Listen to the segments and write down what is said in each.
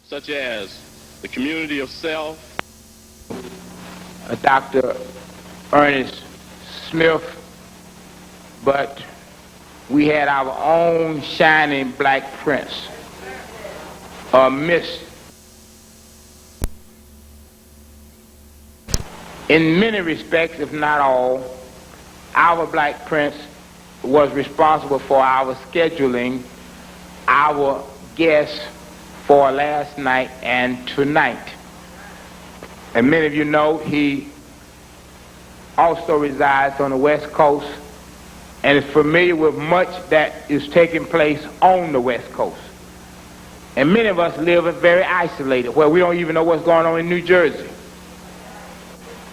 such as the community of self, Dr. Ernest Smith, but we had our own shining black prince, Miss. In many respects, if not all, our black prince was responsible for our scheduling our guests for last night and tonight. And many of you know he also resides on the West Coast and is familiar with much that is taking place on the West Coast. And many of us live very isolated, where we don't even know what's going on in New Jersey,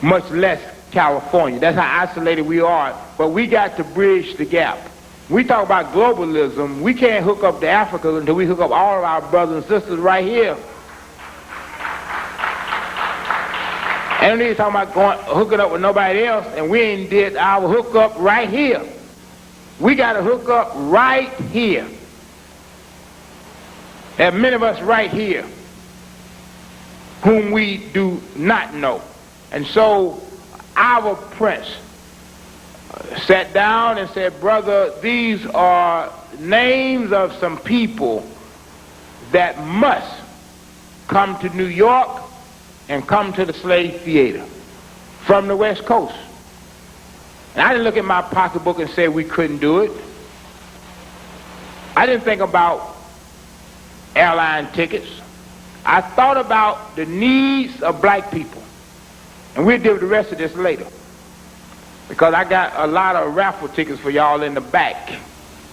much less California. That's how isolated we are. But we got to bridge the gap. We talk about globalism. We can't hook up to Africa until we hook up all of our brothers and sisters right here. And we ain't talking about hooking up with nobody else, and we ain't did our hook up right here. We got to hook up right here. There are many of us right here whom we do not know. And so our prince sat down and said, brother, these are names of some people that must come to New York and come to the Slave Theater from the West Coast. And I didn't look at my pocketbook and say we couldn't do it. I didn't think about airline tickets. I thought about the needs of black people. And we'll deal with the rest of this later, because I got a lot of raffle tickets for y'all in the back.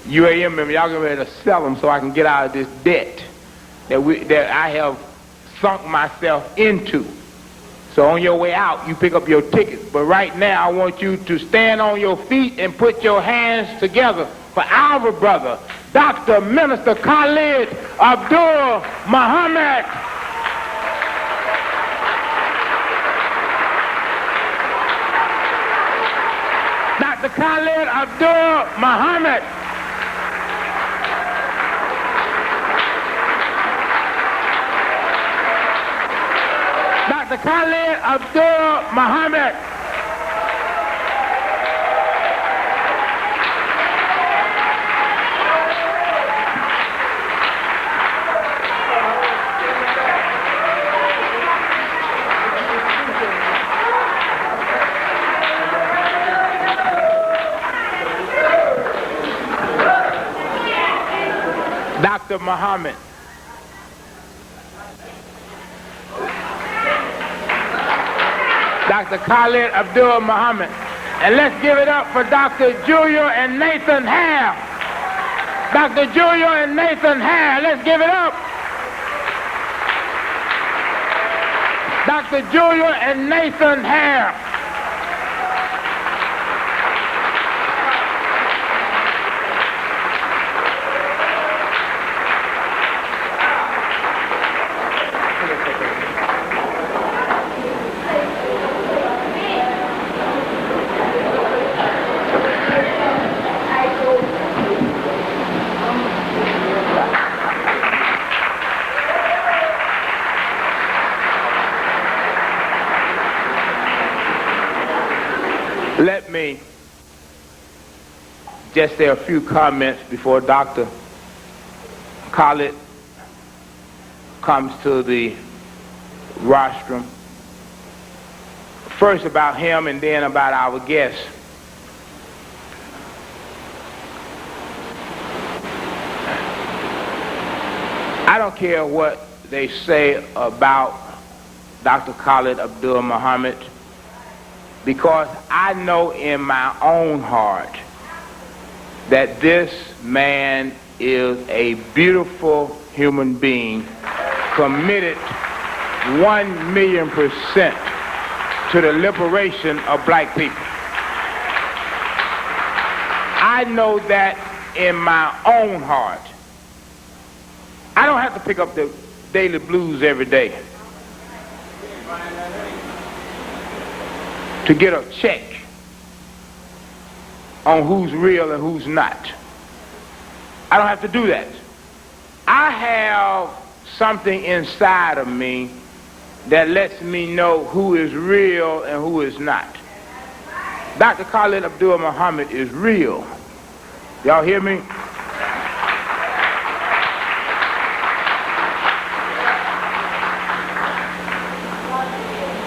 UAM members, y'all get ready to sell them so I can get out of this debt that I have sunk myself into. So on your way out, you pick up your tickets. But right now, I want you to stand on your feet and put your hands together for our brother, Dr. Minister Khalid Muhammad. Dr. Khalid Muhammad. Dr. Khalid Muhammad. Dr. Muhammad. Dr. Khalid Muhammad. And let's give it up for Dr. Julia and Nathan Hare. Dr. Julia and Nathan Hare, let's give it up. Dr. Julia and Nathan Hare. Let me just say a few comments before Dr. Khalid comes to the rostrum. First about him and then about our guests. I don't care what they say about Dr. Khalid Muhammad, because I know in my own heart that this man is a beautiful human being, committed 1,000,000% to the liberation of black people. I know that in my own heart. I don't have to pick up the daily blues every day to get a check on who's real and who's not. I don't have to do that. I have something inside of me that lets me know who is real and who is not. Dr. Khalid Muhammad is real. Y'all hear me?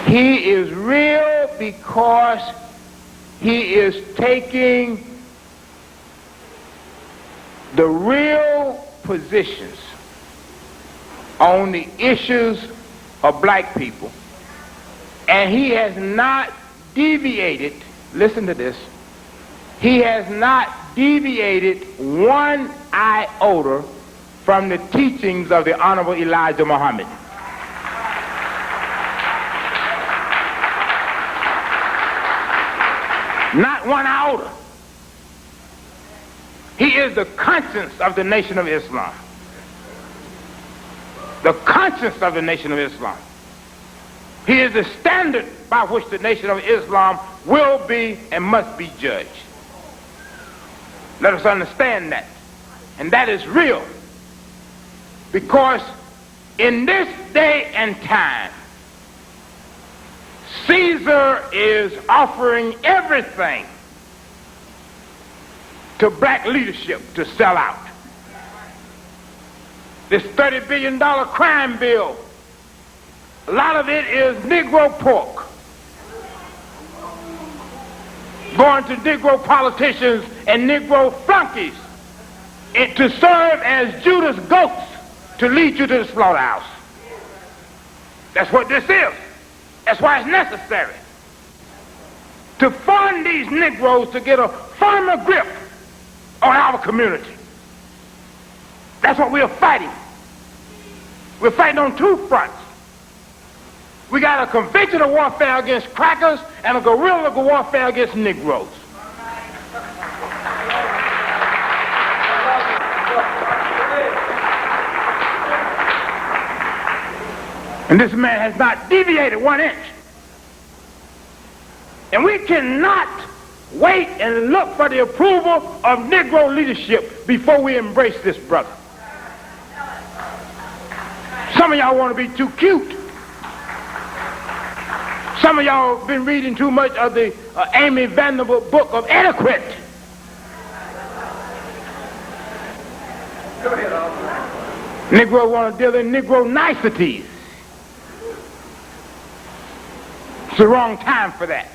He is real because he is taking the real positions on the issues of black people, and he has not deviated, listen to this, he has not deviated one iota from the teachings of the Honorable Elijah Muhammad. Not one iota. He is the conscience of the Nation of Islam. The conscience of the Nation of Islam. He is the standard by which the Nation of Islam will be and must be judged. Let us understand that. And that is real. Because in this day and time, Caesar is offering everything to black leadership to sell out. This $30 billion crime bill, a lot of it is Negro pork going to Negro politicians and Negro flunkies to serve as Judas goats to lead you to the slaughterhouse. That's what this is. That's why it's necessary to fund these Negroes to get a firmer grip on our community. That's what we are fighting. We're fighting on two fronts. We got a conventional warfare against crackers and a guerrilla warfare against Negroes. And this man has not deviated 1 inch. And we cannot wait and look for the approval of Negro leadership before we embrace this brother. Some of y'all want to be too cute. Some of y'all have been reading too much of the Amy Vanderbilt book of etiquette. Negro want to deal in Negro niceties. It's the wrong time for that.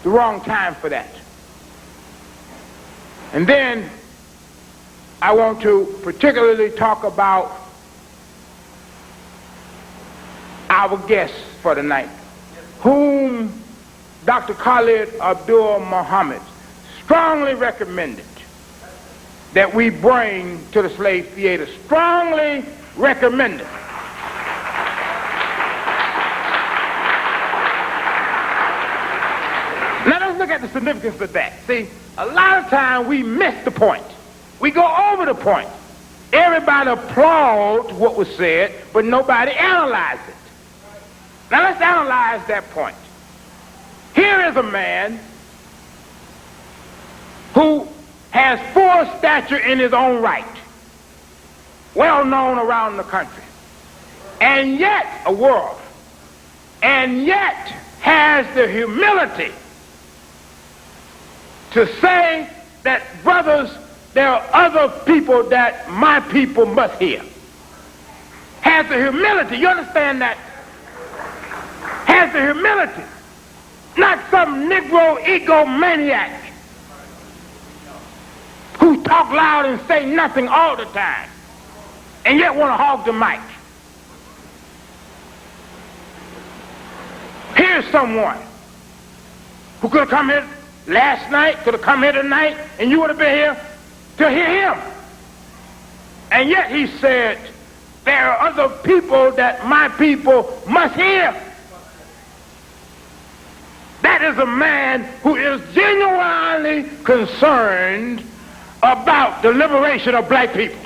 The wrong time for that. And then I want to particularly talk about our guests for tonight, whom Dr. Khalid Muhammad strongly recommended that we bring to the slave theater. Strongly recommended. Now let's look at the significance of that. See, a lot of times we miss the point. We go over the point. Everybody applauds what was said, but nobody analyzed it. Now let's analyze that point. Here is a man who has full stature in his own right, well known around the country, and yet a world, and yet has the humility to say that, brothers, there are other people that my people must hear. Has the humility, you understand that? Has the humility, not some Negro egomaniac who talk loud and say nothing all the time and yet want to hog the mic. Here's someone who could have come here last night, could have come here tonight, and you would have been here to hear him. And yet he said, there are other people that my people must hear. That is a man who is genuinely concerned about the liberation of black people.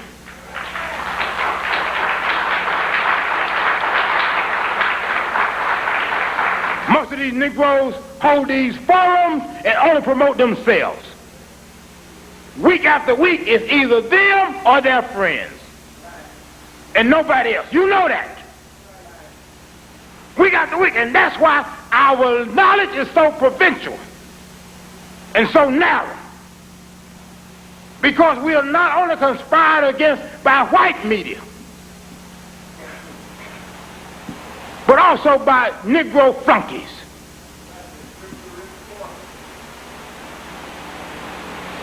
Most of these Negroes hold these forums and only promote themselves. Week after week, it's either them or their friends. and nobody else. You know that. We got the weak, and that's why our knowledge is so provincial and so narrow. Because we are not only conspired against by white media, but also by Negro flunkies.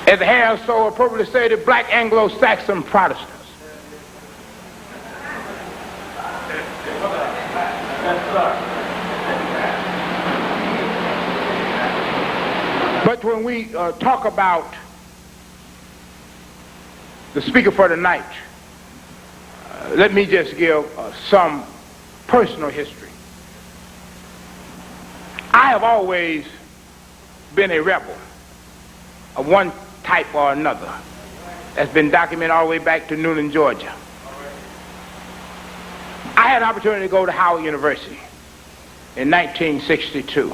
As Hare so appropriately said, the black Anglo-Saxon Protestants. But when we talk about the speaker for tonight, let me just give some personal history. I have always been a rebel of one type or another. That's been documented all the way back to Newnan, Georgia. I had an opportunity to go to Howard University in 1962.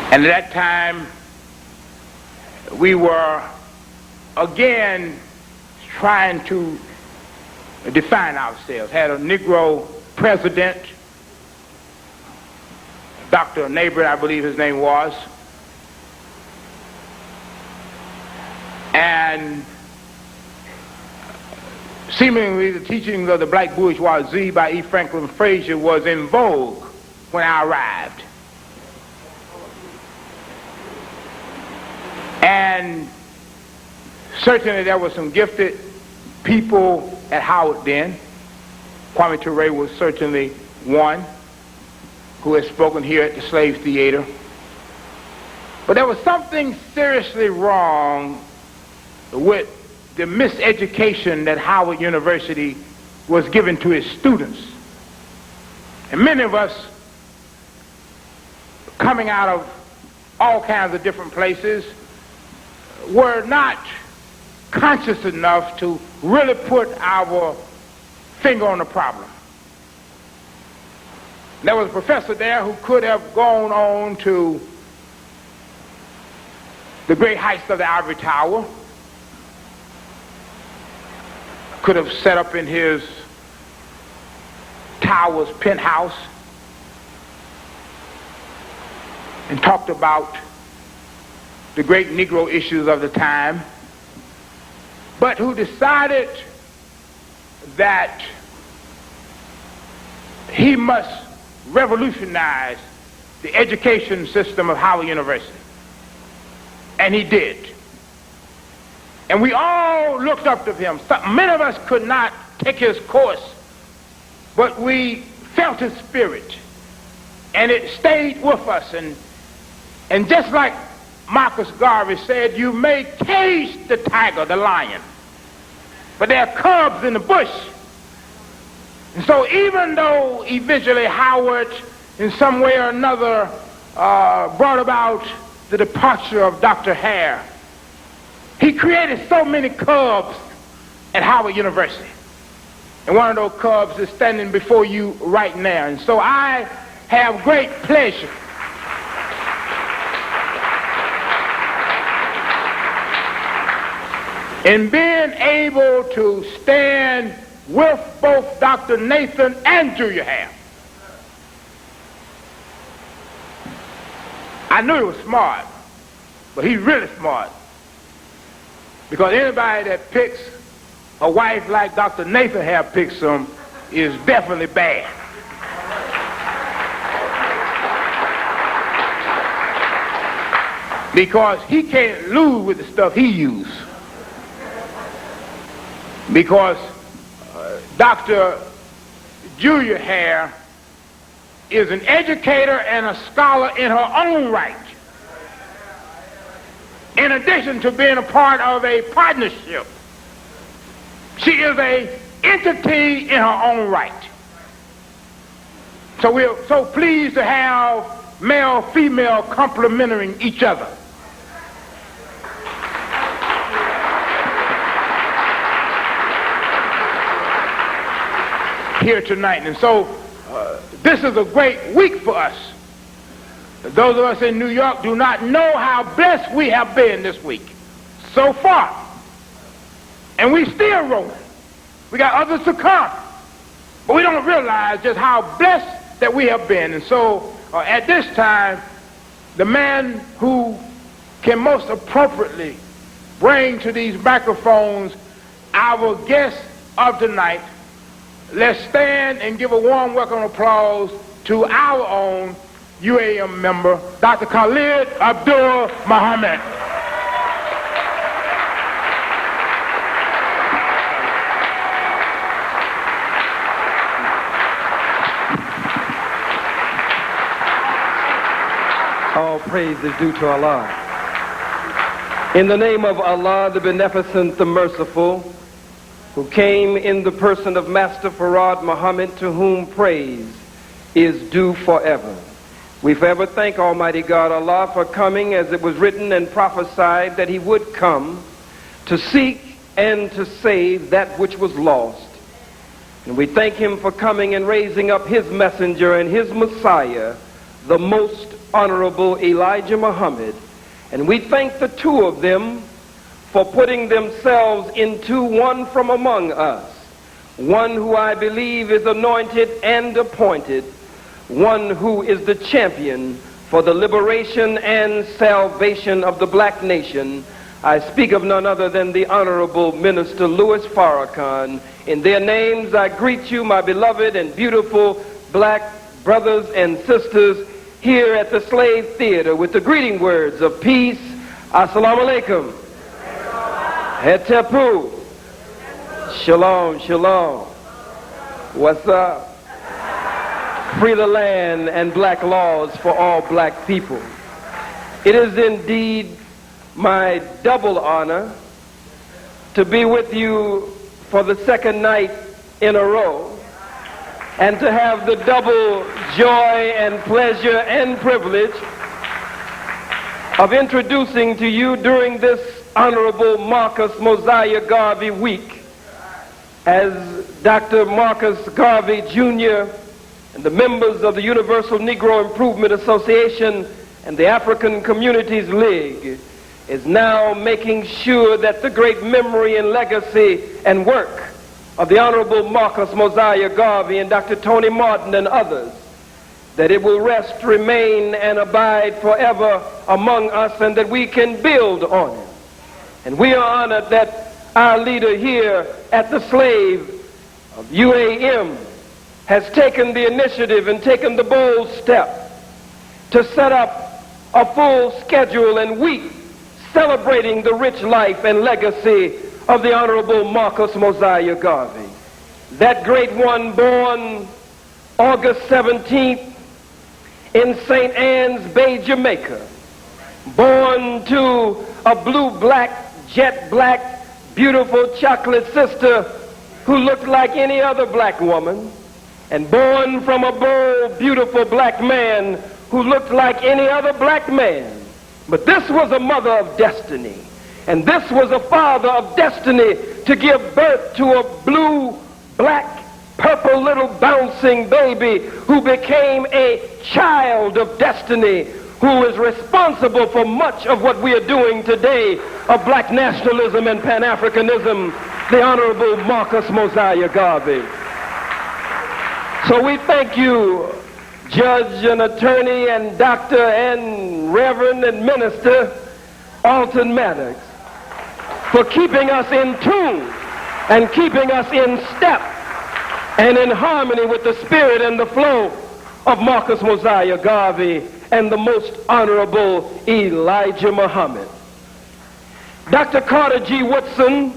And at that time, we were again trying to define ourselves. Had a Negro president, Dr. Neighbor, I believe his name was, and seemingly the teachings of the black bourgeoisie by E. Franklin Frazier was in vogue when I arrived. And certainly there were some gifted people at Howard then. Kwame Ture was certainly one who had spoken here at the Slave Theater. But there was something seriously wrong with the miseducation that Howard University was giving to its students. And many of us, coming out of all kinds of different places, were not conscious enough to really put our finger on the problem. There was a professor there who could have gone on to the great heights of the Ivory Tower, could have set up in his tower's penthouse and talked about the great Negro issues of the time, but who decided that he must revolutionize the education system of Howard University. And he did. And we all looked up to him. Many of us could not take his course, but we felt his spirit, and it stayed with us. And just like Marcus Garvey said, you may cage the tiger, the lion, but there are cubs in the bush. And so even though eventually Howard, in some way or another, brought about the departure of Dr. Hare, he created so many cubs at Howard University. And one of those cubs is standing before you right now. And so I have great pleasure in being able to stand with both Dr. Nathan and Julia Hare. I knew he was smart, but he's really smart. Because anybody that picks a wife like Dr. Nathan Hare picks him is definitely bad. Because he can't lose with the stuff he uses. Because Dr. Julia Hare is an educator and a scholar in her own right, in addition to being a part of a partnership. She is an entity in her own right. So we're so pleased to have male, female complementing each other. Here tonight. And so this is a great week for us. Those of us in New York do not know how blessed we have been this week so far. And we still rolling. We got others to come. But we don't realize just how blessed that we have been. And so at this time, the man who can most appropriately bring to these microphones our guest of tonight, let's stand and give a warm welcome applause to our own UAM member, Dr. Khalid Muhammad. All praise is due to Allah. In the name of Allah, the Beneficent, the Merciful, who came in the person of Master Khalid Muhammad, to whom praise is due forever. We forever thank Almighty God, Allah, for coming as it was written and prophesied that he would come to seek and to save that which was lost. And we thank him for coming and raising up his messenger and his Messiah, the most honorable Elijah Muhammad. And we thank the two of them for putting themselves into one from among us, one who I believe is anointed and appointed, one who is the champion for the liberation and salvation of the black nation. I speak of none other than the Honorable Minister Louis Farrakhan. In their names, I greet you, my beloved and beautiful black brothers and sisters here at the Slave Theater with the greeting words of peace. Assalamu alaikum. Hetepu. Shalom, shalom. What's up? Free the land and black laws for all black people. It is indeed my double honor to be with you for the second night in a row, and to have the double joy and pleasure and privilege of introducing to you during this Honorable Marcus Mosiah Garvey Week, as Dr. Marcus Garvey Jr. and the members of the Universal Negro Improvement Association and the African Communities League is now making sure that the great memory and legacy and work of the Honorable Marcus Mosiah Garvey and Dr. Tony Martin and others, that it will rest, remain, and abide forever among us, and that we can build on it. And we are honored that our leader here at the Slave of UAM has taken the initiative and taken the bold step to set up a full schedule and week celebrating the rich life and legacy of the Honorable Marcus Mosiah Garvey. That great one, born August 17th in St. Ann's Bay, Jamaica, born to a blue-black, jet-black, beautiful chocolate sister who looked like any other black woman, and born from a bold, beautiful black man who looked like any other black man. But this was a mother of destiny, and this was a father of destiny to give birth to a blue, black, purple little bouncing baby who became a child of destiny, who is responsible for much of what we are doing today of black nationalism and Pan-Africanism, the Honorable Marcus Mosiah Garvey. So we thank you, Judge and Attorney and Doctor and Reverend and Minister Alton Maddox, for keeping us in tune and keeping us in step and in harmony with the spirit and the flow of Marcus Mosiah Garvey and the most honorable Elijah Muhammad. Dr. Carter G. Woodson,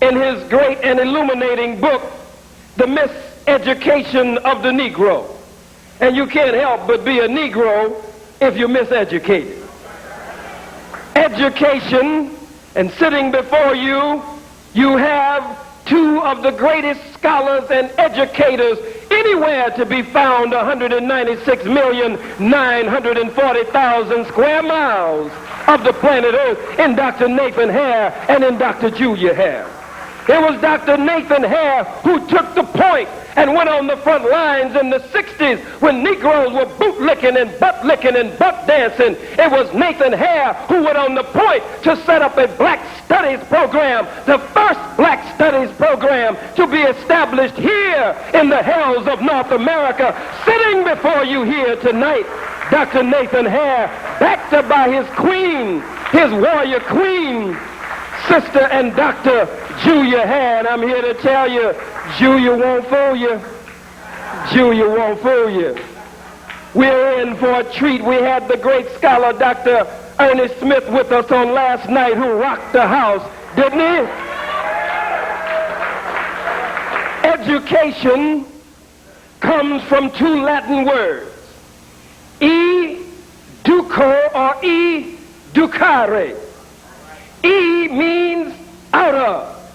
in his great and illuminating book, The Miseducation of the Negro, and you can't help but be a Negro if you're miseducated. Education, and sitting before you, you have two of the greatest scholars and educators anywhere to be found, 196,940,000 square miles of the planet Earth, in Dr. Nathan Hare and in Dr. Julia Hare. It was Dr. Nathan Hare who took the point and went on the front lines in the 60s when Negroes were bootlicking and butt-licking and butt-dancing. It was Nathan Hare who went on the point to set up a black studies program, the first black studies program to be established here in the hells of North America. Sitting before you here tonight, Dr. Nathan Hare, backed up by his queen, his warrior queen, Sister and Dr. Julia Hare. And I'm here to tell you, Julia won't fool you. Julia won't fool you. We're in for a treat. We had the great scholar, Dr. Ernest Smith, with us on last night, who rocked the house, didn't he? Education comes from two Latin words, educo or educare. E means out of.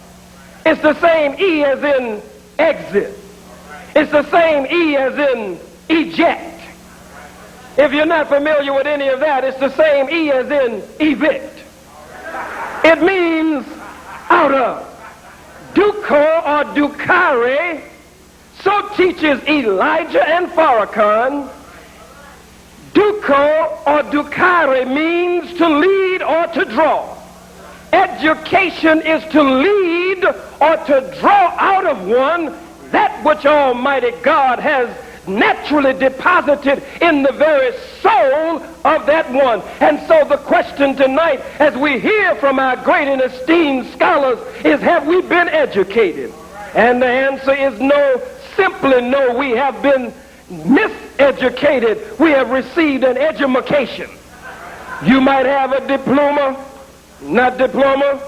It's the same E as in exit. It's the same E as in eject. If you're not familiar with any of that, it's the same E as in evict. It means out of. Duco or ducare, so teaches Elijah and Farrakhan. Duco or ducare means to lead or to draw. Education is to lead or to draw out of one that which Almighty God has naturally deposited in the very soul of that one. And so the question tonight, as we hear from our great and esteemed scholars, is, have we been educated? And the answer is no, simply no. We have been miseducated. We have received an edumacation. You might have a diploma, not diploma,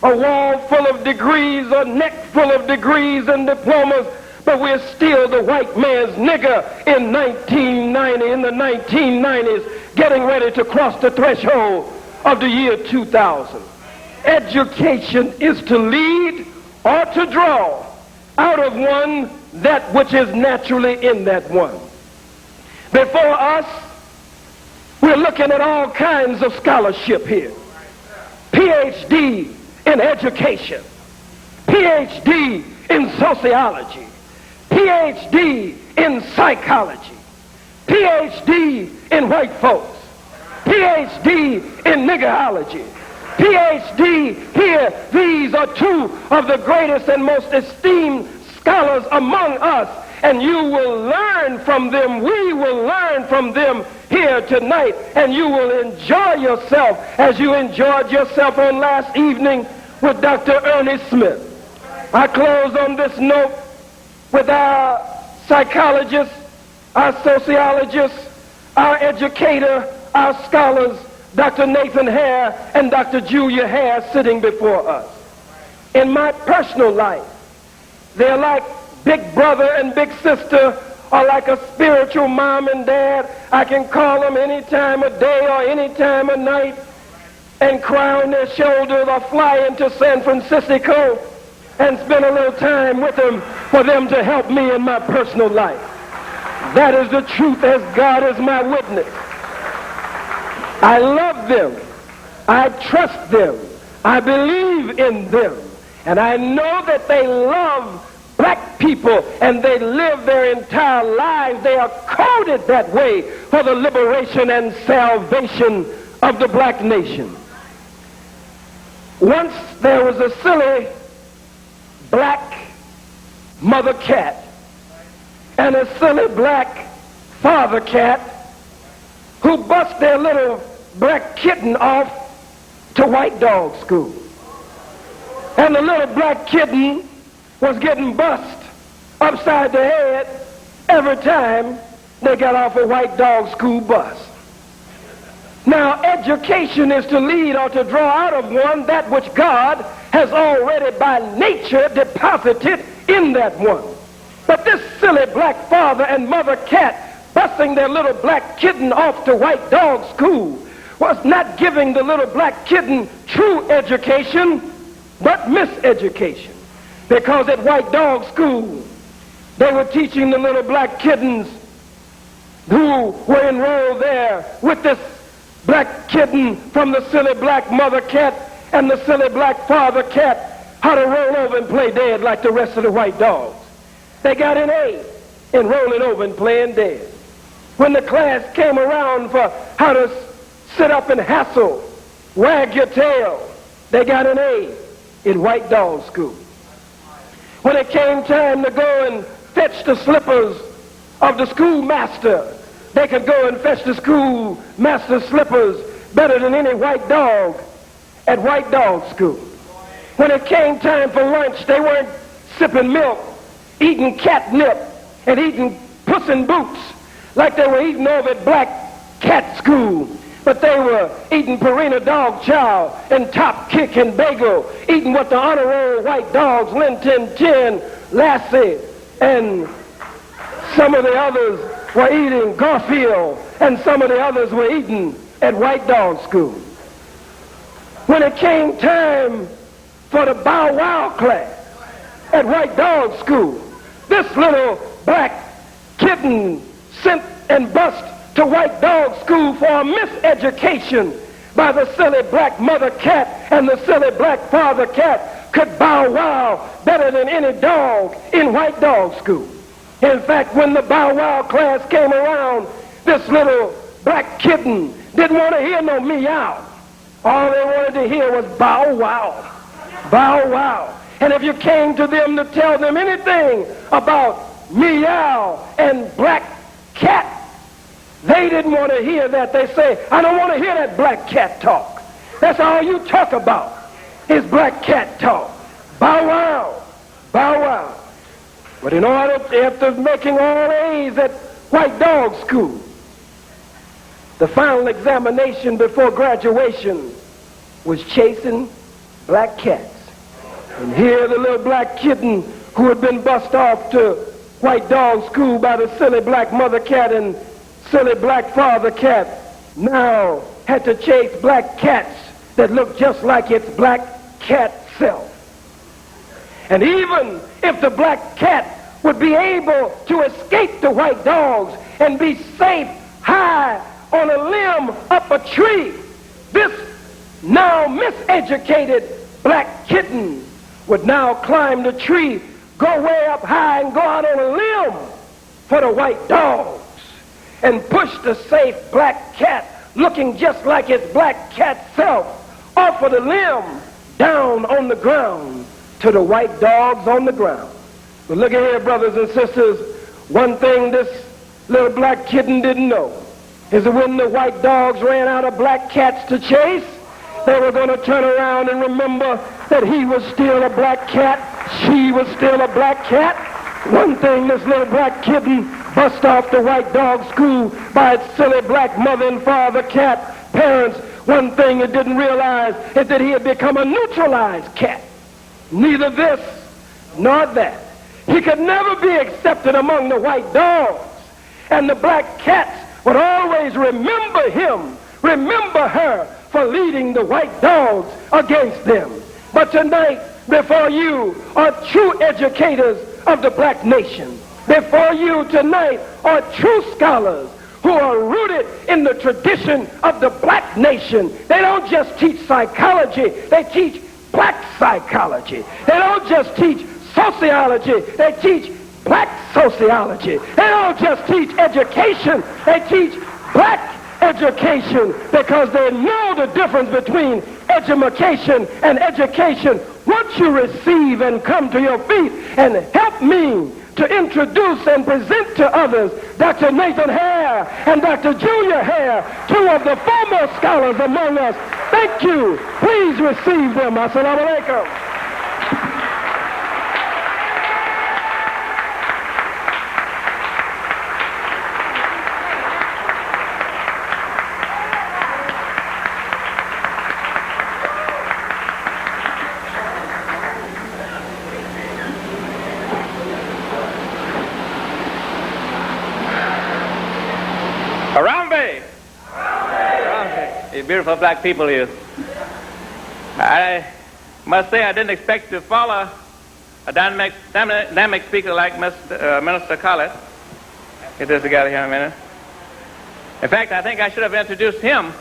a wall full of degrees, a neck full of degrees and diplomas, but we're still the white man's nigger in 1990, in the 1990s, getting ready to cross the threshold of the year 2000. Education is to lead or to draw out of one that which is naturally in that one. Before us, we're looking at all kinds of scholarship here. PhD in education, PhD in sociology, PhD in psychology, PhD in white folks, PhD in niggerology, PhD here. These are two of the greatest and most esteemed scholars among us, and you will learn from them. We will learn from them here tonight, and you will enjoy yourself as you enjoyed yourself on last evening with Dr. Ernest Smith. I close on this note with our psychologists, our sociologists, our educator, our scholars, Dr. Nathan Hare and Dr. Julia Hare, sitting before us. In my personal life, they're like big brother and big sister, or like a spiritual mom and dad. I can call them any time of day or any time of night and cry on their shoulders, or fly into San Francisco and spend a little time with them for them to help me in my personal life. That is the truth, as God is my witness. I love them. I trust them. I believe in them. And I know that they love black people, and they live their entire lives. They are coded that way for the liberation and salvation of the black nation. Once there was a silly black mother cat and a silly black father cat who bust their little black kitten off to white dog school. And the little black kitten was getting bust upside the head every time they got off a white dog school bus. Now, education is to lead or to draw out of one that which God has already by nature deposited in that one. But this silly black father and mother cat busting their little black kitten off to white dog school was not giving the little black kitten true education, but miseducation. Because at white dog school, they were teaching the little black kittens who were enrolled there with this black kitten from the silly black mother cat and the silly black father cat how to roll over and play dead like the rest of the white dogs. they got an A in rolling over and playing dead. When the class came around for how to sit up and hassle, wag your tail, they got an A in white dog school. When it came time to go and fetch the slippers of the schoolmaster, they could go and fetch the schoolmaster's slippers better than any white dog at white dog school. When it came time for lunch, they weren't sipping milk, eating catnip, and eating Puss in Boots like they were eating over at black cat school. But they were eating Purina dog chow and top kick and bagel, eating what the honor roll white dogs, Lin Tin Tin, Lassie, and some of the others were eating Garfield, and some of the others were eating at white dog school. When it came time for the Bow Wow class at white dog school, this little black kitten sent and bust to white dog school for a miseducation by the silly black mother cat and the silly black father cat could bow wow better than any dog in white dog school. In fact, when the Bow Wow class came around, this little black kitten didn't want to hear no meow. All they wanted to hear was bow wow, bow wow. And if you came to them to tell them anything about meow and black cat, they didn't want to hear that. They say, I don't want to hear that black cat talk. That's all you talk about is black cat talk. Bow wow, bow wow. But in order, after making all A's at white dog school, the final examination before graduation was chasing black cats. And here the little black kitten who had been bussed off to white dog school by the silly black mother cat and silly black father cat now had to chase black cats that looked just like its black cat self. And even if the black cat would be able to escape the white dogs and be safe high on a limb up a tree, this now miseducated black kitten would now climb the tree, go way up high and go out on a limb for the white dogs and push the safe black cat looking just like its black cat self off of the limb down on the ground to the white dogs on the ground. But look at here, brothers and sisters, one thing this little black kitten didn't know is that when the white dogs ran out of black cats to chase, they were going to turn around and remember that he was still a black cat, she was still a black cat. One thing this little black kitten bust off the white dog school by its silly black mother and father cat parents, one thing it didn't realize is that he had become a neutralized cat. Neither this nor that. He could never be accepted among the white dogs. And the black cats would always remember him, remember her for leading the white dogs against them. But tonight, before you are true educators of the black nation. Before you tonight are true scholars who are rooted in the tradition of the black nation. They don't just teach psychology, they teach black psychology. They don't just teach sociology, they teach black sociology. They don't just teach education, they teach black education, because they know the difference between education and education. Once you receive and come to your feet and help me to introduce and present to others Dr. Nathan Hare and Dr. Julia Hare, two of the foremost scholars among us. Thank you. Please receive them. Assalamu alaikum. Beautiful black people here. I must say I didn't expect to follow a dynamic speaker like Minister Khalid. Get this together here in a minute. In fact, I think I should have introduced him.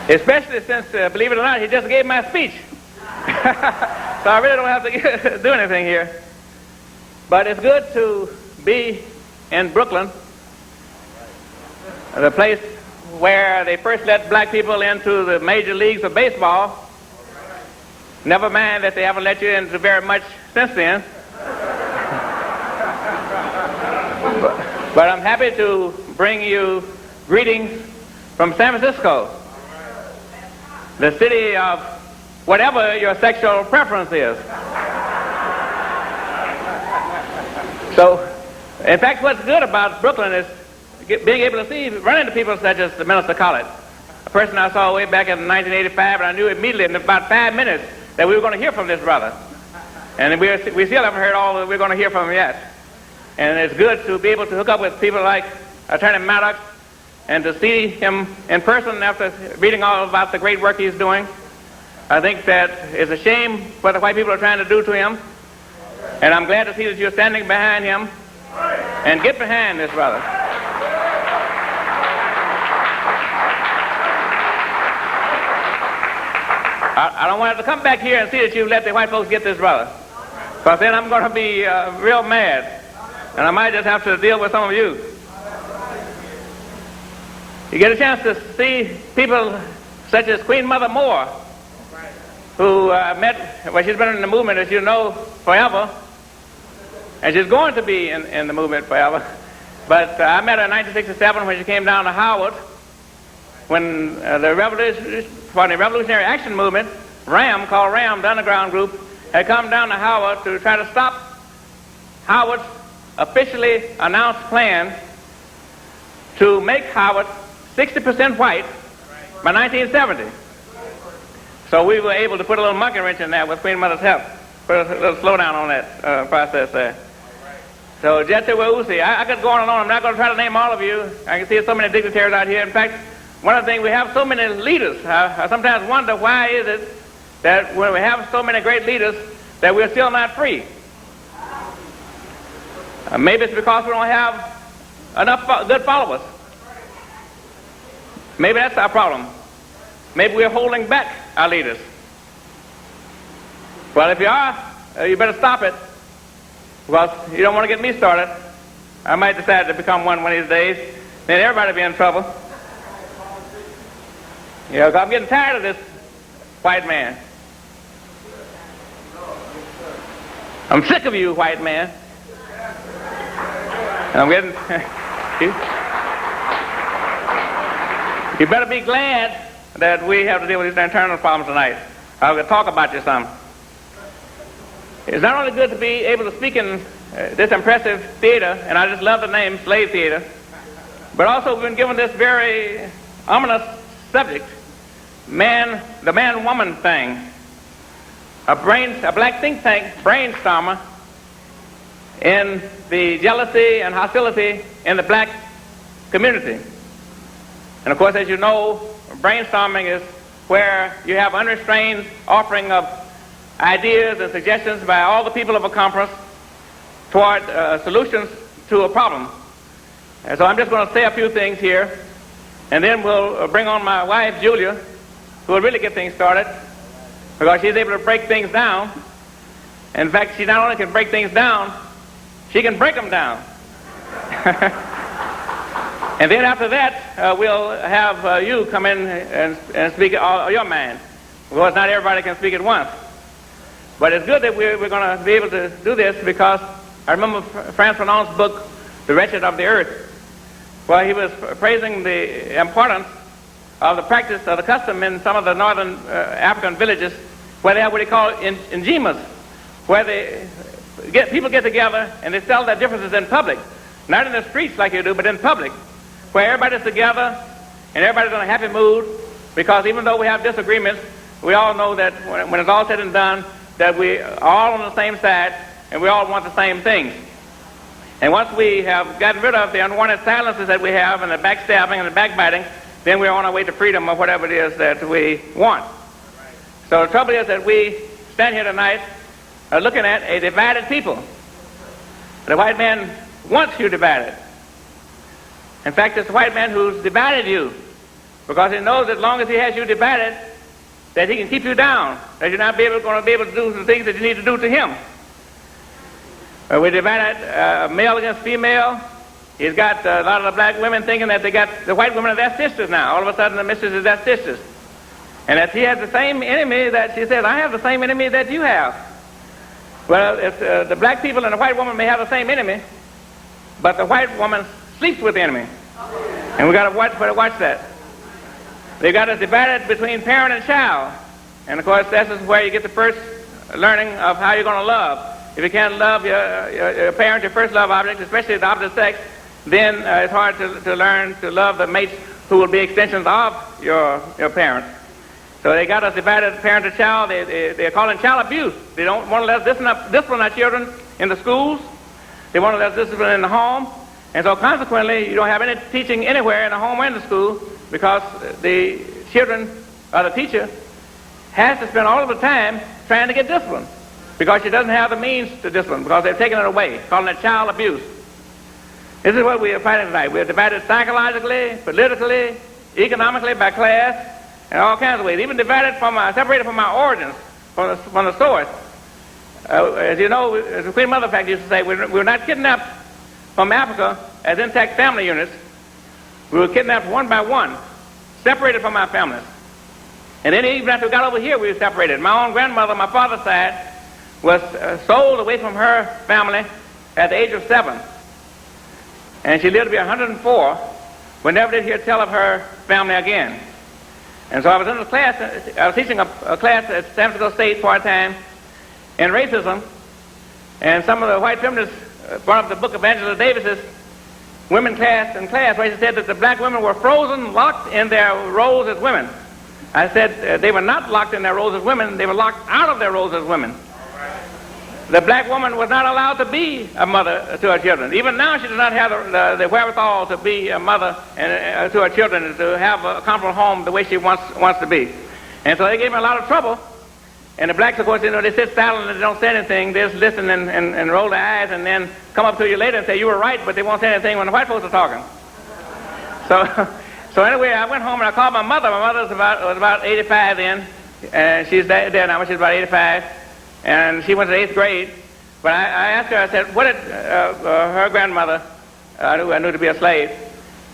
Especially since, believe it or not, he just gave my speech. So I really don't have to do anything here. But it's good to be in Brooklyn, the place where they first let black people into the major leagues of baseball. Never mind that they haven't let you into very much since then. But I'm happy to bring you greetings from San Francisco, the city of whatever your sexual preference is. So, in fact, what's good about Brooklyn is being able to run into people such as the Minister Khalid, a person I saw way back in 1985, and I knew immediately in about 5 minutes that we were going to hear from this brother. And we still haven't heard all that we're going to hear from him yet. And it's good to be able to hook up with people like Attorney Maddox and to see him in person after reading all about the great work he's doing. I think that it's a shame what the white people are trying to do to him. And I'm glad to see that you're standing behind him. And get behind this brother. I don't want to come back here and see that you let the white folks get this brother. Because then I'm going to be real mad. And I might just have to deal with some of you. You get a chance to see people such as Queen Mother Moore, who met, well, she's been in the movement, as you know, forever. And she's going to be in the movement forever. But I met her in 1967 when she came down to Howard, when the Revolutionary Action Movement, RAM, called RAM, the underground group, had come down to Howard to try to stop Howard's officially announced plan to make Howard 60% white by 1970. So we were able to put a little monkey wrench in there with Queen Mother's help. Put a little slowdown on that process there. So Jete Weusi, I could go on and on. I'm not going to try to name all of you. I can see so many dignitaries out here. In fact, one of the things, we have so many leaders. I sometimes wonder why is it that when we have so many great leaders that we're still not free. Maybe it's because we don't have enough good followers. Maybe that's our problem. Maybe we're holding back our leaders. Well, if you are, you better stop it. Because you don't want to get me started. I might decide to become one of these days. Then everybody will be in trouble. You know, 'cause I'm getting tired of this white man. I'm sick of you, white man. And I'm getting... You better be glad that we have to deal with these internal problems tonight. I will talk about you some. It's not only good to be able to speak in this impressive theater, and I just love the name, Slave Theater, but also we've been given this very ominous subject, the man-woman thing. A black think tank brainstormer in the jealousy and hostility in the black community. And of course, as you know, brainstorming is where you have unrestrained offering of ideas and suggestions by all the people of a conference toward solutions to a problem. And so I'm just going to say a few things here, and then we'll bring on my wife, Julia, who will really get things started, because she's able to break things down. In fact, she not only can break things down, she can break them down. And then after that, we'll have you come in and speak all your mind. Because not everybody can speak at once. But it's good that we're going to be able to do this, because I remember Frantz Fanon's book, The Wretched of the Earth, where he was praising the importance of the practice of the custom in some of the northern African villages, where they have what they call injimas, where people get together and they settle their differences in public. Not in the streets like you do, but in public, where everybody's together and everybody's in a happy mood, because even though we have disagreements, we all know that when it's all said and done, that we are all on the same side and we all want the same things. And once we have gotten rid of the unwanted silences that we have and the backstabbing and the backbiting, then we're on our way to freedom of whatever it is that we want. So the trouble is that we stand here tonight looking at a divided people. The white man wants you divided. In fact, it's the white man who's divided you, because he knows that as long as he has you divided, that he can keep you down, that you're not going to be able to do the things that you need to do to him. We divided male against female. He's got a lot of the black women thinking that they got the white women are their sisters now. All of a sudden, the missus is their sisters. And that she has the same enemy that she says, I have the same enemy that you have. Well, if the black people and the white woman may have the same enemy, but the white woman sleeps with the enemy. And we got to watch that. They got us divided between parent and child. And of course, this is where you get the first learning of how you're going to love. If you can't love your parent, your first love object, especially the opposite sex, then it's hard to learn to love the mates who will be extensions of your parents. So they got us divided parent to child. They're calling child abuse. They don't want to let us discipline our children in the schools. They want to let us discipline in the home. And so consequently, you don't have any teaching anywhere in the home or in the school because the children or the teacher has to spend all of the time trying to get discipline because she doesn't have the means to discipline because they've taken it away, calling it child abuse. This is what we are fighting tonight. We are divided psychologically, politically, economically, by class, and all kinds of ways. Even separated from our origins, from the source. As you know, as the Queen Mother fact used to say, we're not kidnapped from Africa as intact family units. We were kidnapped one by one, separated from our families. And then even after we got over here, we were separated. My own grandmother, my father's side, was sold away from her family at the age of 7. And she lived to be 104. We never did hear tell of her family again. And so I was in a class, I was teaching a class at San Francisco State part-time in racism, and some of the white feminists brought up the book of Angela Davis's Women Class and Class, where she said that the black women were frozen, locked in their roles as women. I said they were not locked in their roles as women, they were locked out of their roles as women. The black woman was not allowed to be a mother to her children. Even now, she does not have the wherewithal to be a mother to her children and to have a comfortable home the way she wants to be. And so they gave me a lot of trouble. And the blacks, of course, they sit silent and they don't say anything. They just listen and roll their eyes and then come up to you later and say, you were right, but they won't say anything when the white folks are talking. So anyway, I went home and I called my mother. My mother was about 85 then. And she's dead now, she's about 85. And she went to the 8th grade. But I asked her, I said, what did her grandmother, I knew to be a slave,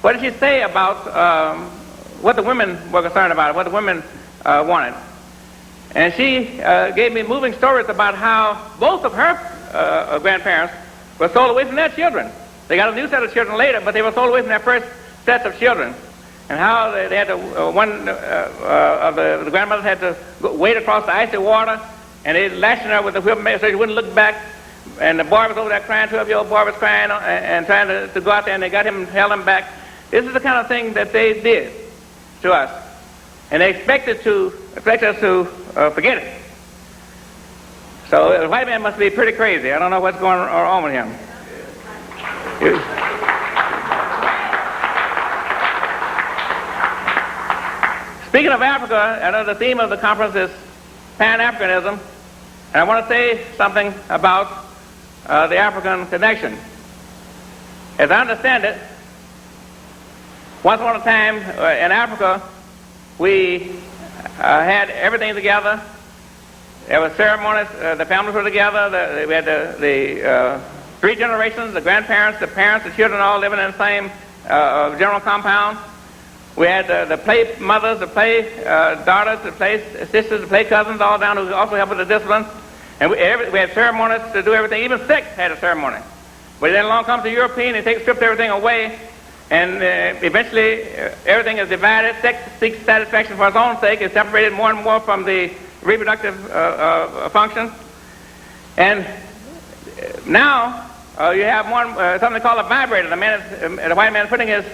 what did she say about what the women were concerned about, what the women wanted? And she gave me moving stories about how both of her grandparents were sold away from their children. They got a new set of children later, but they were sold away from their first set of children. And how they had to, one of the grandmothers had to wade across the icy water, and they lashed her with the whip so she wouldn't look back. And the boy was over there crying, 12-year-old boy was crying and trying to go out there, and they held him back. This is the kind of thing that they did to us. And they expect us to forget it. So the white man must be pretty crazy. I don't know what's going on with him. Speaking of Africa, I know the theme of the conference is Pan-Africanism, and I want to say something about the African connection. As I understand it, once upon a time in Africa, we had everything together. There were ceremonies, the families were together, we had the 3 generations, the grandparents, the parents, the children all living in the same general compound. We had the play mothers, the play daughters, the play sisters, the play cousins, all down who also helped with the discipline. And we had ceremonies to do everything. Even sex had a ceremony. But then along comes the European, they stripped everything away, and eventually everything is divided. Sex seeks satisfaction for its own sake. It's separated more and more from the reproductive function. And now you have something called a vibrator. The white man is putting his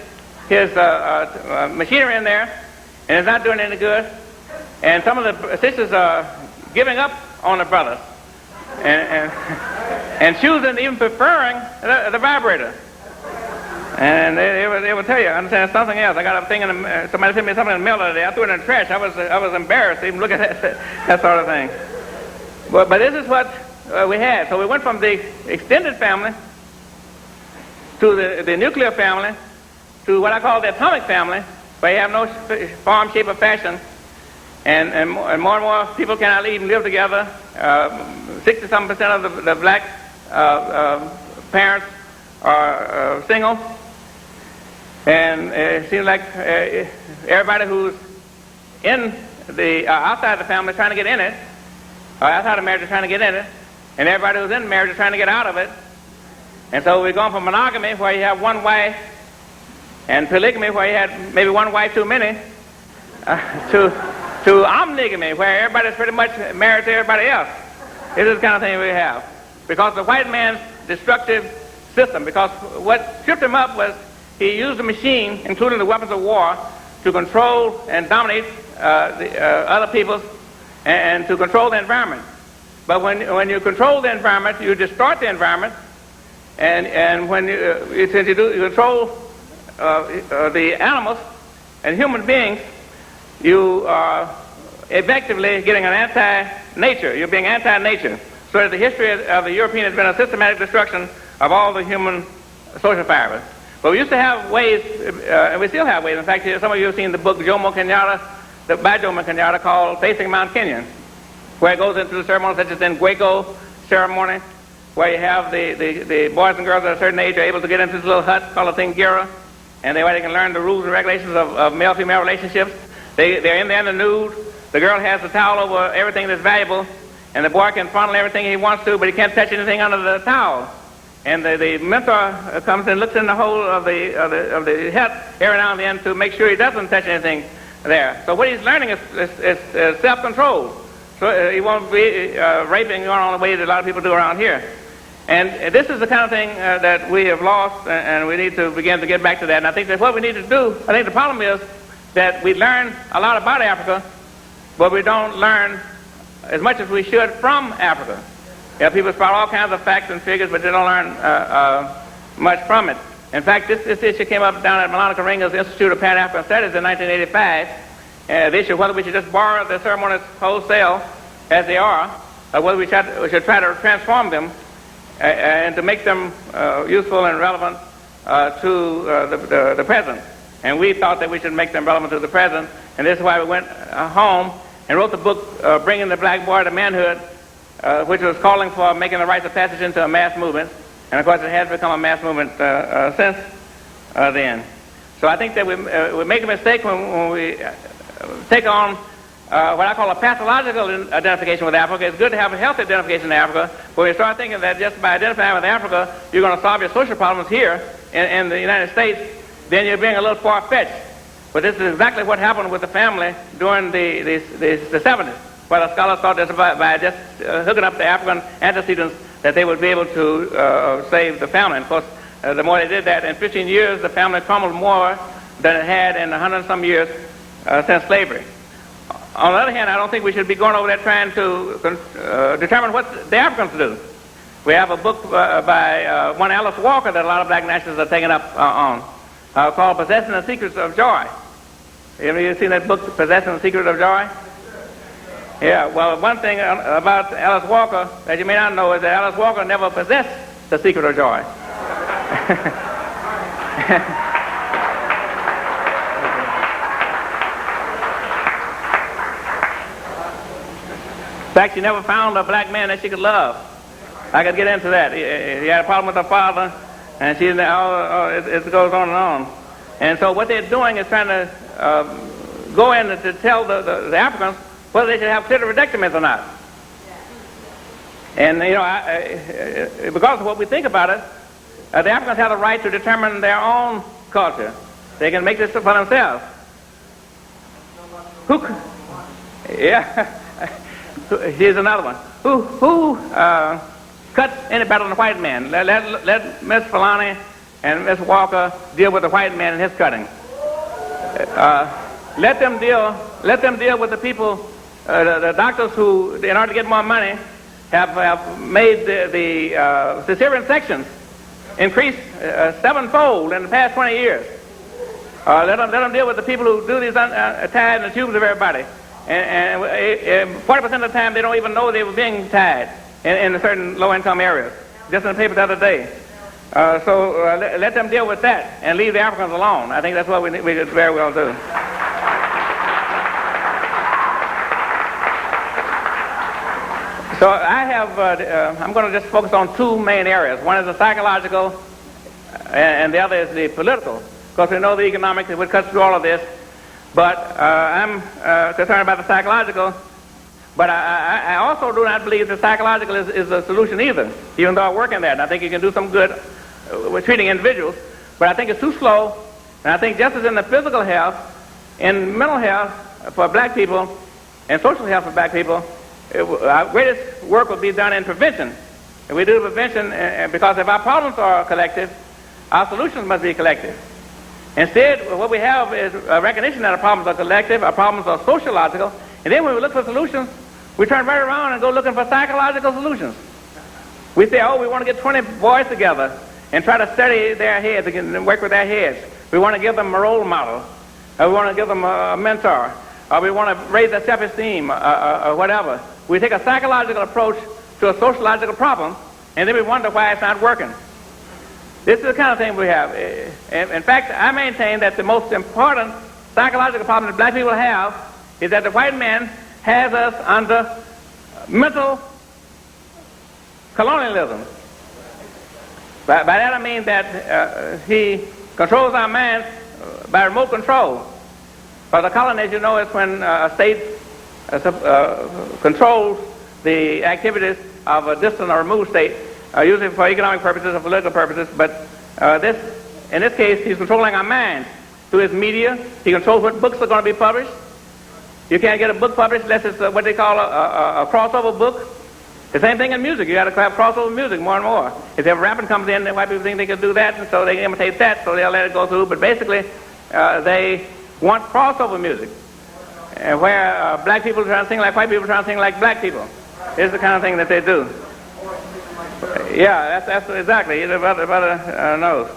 machinery in there, and it's not doing any good. And some of the sisters are giving up on the brothers and choosing, even preferring the vibrator. And they will tell you, I understand something else. I got a thing somebody sent me something in the mail the other day. I threw it in the trash. I was embarrassed to even look at that sort of thing. But this is what we had. So we went from the extended family to the nuclear family to what I call the atomic family, where you have no form, shape, or fashion. and more and more people cannot even live together. 60-some% of the black parents are single, and it seems like everybody who's in the outside the family is trying to get in it, outside of marriage is trying to get in it, and everybody who's in marriage is trying to get out of it. And so we're going from monogamy, where you have one wife, and polygamy, where you had maybe one wife too many, to omnigamy, where everybody's pretty much married to everybody else. This is the kind of thing we have. Because the white man's destructive system, because what tripped him up was he used the machine, including the weapons of war, to control and dominate other peoples and to control the environment. But when you control the environment, you distort the environment, and when you control the animals and human beings, you are effectively getting an anti-nature. You're being anti-nature. So that the history of the European has been a systematic destruction of all the human social fibers. But we used to have ways, and we still have ways. In fact, some of you have seen the book by Jomo Kenyatta called Facing Mount Kenya, where it goes into the ceremonies such as the Ngueko ceremony, where you have the boys and girls at a certain age are able to get into this little hut called a Thingira, and where they can learn the rules and regulations of male-female relationships. They're in there in the nude. The girl has the towel over everything that's valuable, and the boy can fondle everything he wants to, but he can't touch anything under the towel. And the mentor comes and looks in the hole of the hut every now and then to make sure he doesn't touch anything there. So what he's learning is self-control. So he won't be raping going on the way that a lot of people do around here. And this is the kind of thing that we have lost, and we need to begin to get back to that. And I think that what we need to do, I think the problem is that we learn a lot about Africa, but we don't learn as much as we should from Africa. Yeah, people spout all kinds of facts and figures, but they don't learn much from it. In fact, this issue came up down at Malana Karinga's Institute of Pan-African Studies in 1985. The issue of whether we should just borrow the ceremonies wholesale as they are, or whether we should try to transform them and to make them useful and relevant to the present. And we thought that we should make them relevant to the present, and this is why we went home and wrote the book, Bringing the Black Boy to Manhood, which was calling for making the rites of passage into a mass movement. And of course it has become a mass movement since then. So I think that we make a mistake when we take on what I call a pathological identification with Africa. It's good to have a healthy identification with Africa, but when you start thinking that just by identifying with Africa you're going to solve your social problems here in the United States, then you're being a little far-fetched. But this is exactly what happened with the family during the 70s, where the scholars thought that by just hooking up the African antecedents that they would be able to save the family. And of course, the more they did that, in 15 years, the family crumbled more than it had in 100-some years since slavery. On the other hand, I don't think we should be going over there trying to determine what the Africans do. We have a book by one Alice Walker that a lot of black nationalists are taking up on, called Possessing the Secrets of Joy. Have you seen that book, Possessing the Secrets of Joy? Yeah, well, one thing about Alice Walker that you may not know is that Alice Walker never possessed the secret of joy. In fact, she never found a black man that she could love. I could get into that. He had a problem with her father, and she, it goes on and on. And so what they're doing is trying to go in to tell the Africans whether they should have clitoridectomies or not. And, you know, because of what we think about it, the Africans have the right to determine their own culture. They can make this for themselves. Here's another one. Who cuts any better than the white man? Let Miss Fulani and Miss Walker deal with the white man and his cutting. Let them deal with the people, the doctors who, in order to get more money, have made the cesarean sections increase sevenfold in the past 20 years. Let them deal with the people who do these tied in the tubes of everybody. And 40% of the time they don't even know they were being tied in certain low-income areas. Just in the paper the other day. So let them deal with that and leave the Africans alone. I think that's what we could very well do. So I have, I'm going to just focus on two main areas. One is the psychological, and the other is the political. Because we know the economics would cut through all of this. But I'm concerned about the psychological. But I also do not believe that psychological is the solution either, even though I work in that. And I think you can do some good with treating individuals. But I think it's too slow. And I think just as in the physical health, in mental health for black people, and social health for black people, our greatest work will be done in prevention. If we do prevention, because if our problems are collective, our solutions must be collective. Instead, what we have is a recognition that our problems are collective, our problems are sociological, and then when we look for solutions, we turn right around and go looking for psychological solutions. We say, oh, we want to get 20 boys together and try to study their heads and work with their heads. We want to give them a role model, or we want to give them a mentor, or we want to raise their self-esteem, or whatever. We take a psychological approach to a sociological problem, and then we wonder why it's not working. This is the kind of thing we have. In fact, I maintain that the most important psychological problem that black people have is that the white man has us under mental colonialism. By that I mean that he controls our minds by remote control. For the colony, as you know, is when a state controls the activities of a distant or removed state, usually for economic purposes or political purposes. But in this case, he's controlling our minds through his media. He controls what books are going to be published. You can't get a book published unless it's what they call a crossover book. The same thing in music. You got to have crossover music more and more. If a rapping comes in, then white people think they can do that, and so they imitate that, so they'll let it go through. But basically, they want crossover music, where black people try to sing like white people try to sing like black people. This is the kind of thing that they do. Yeah, that's exactly. The brother knows.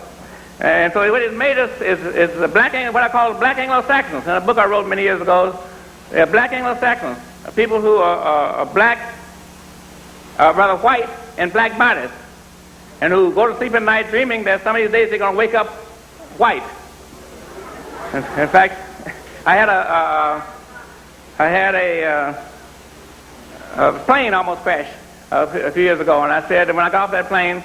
And so what it made us is the black, what I call black Anglo-Saxons. In a book I wrote many years ago, they're black Anglo-Saxons, people who are black, rather white, in black bodies, and who go to sleep at night dreaming that some of these days they're going to wake up white. In fact, I had a plane almost crash a few years ago, and I said that when I got off that plane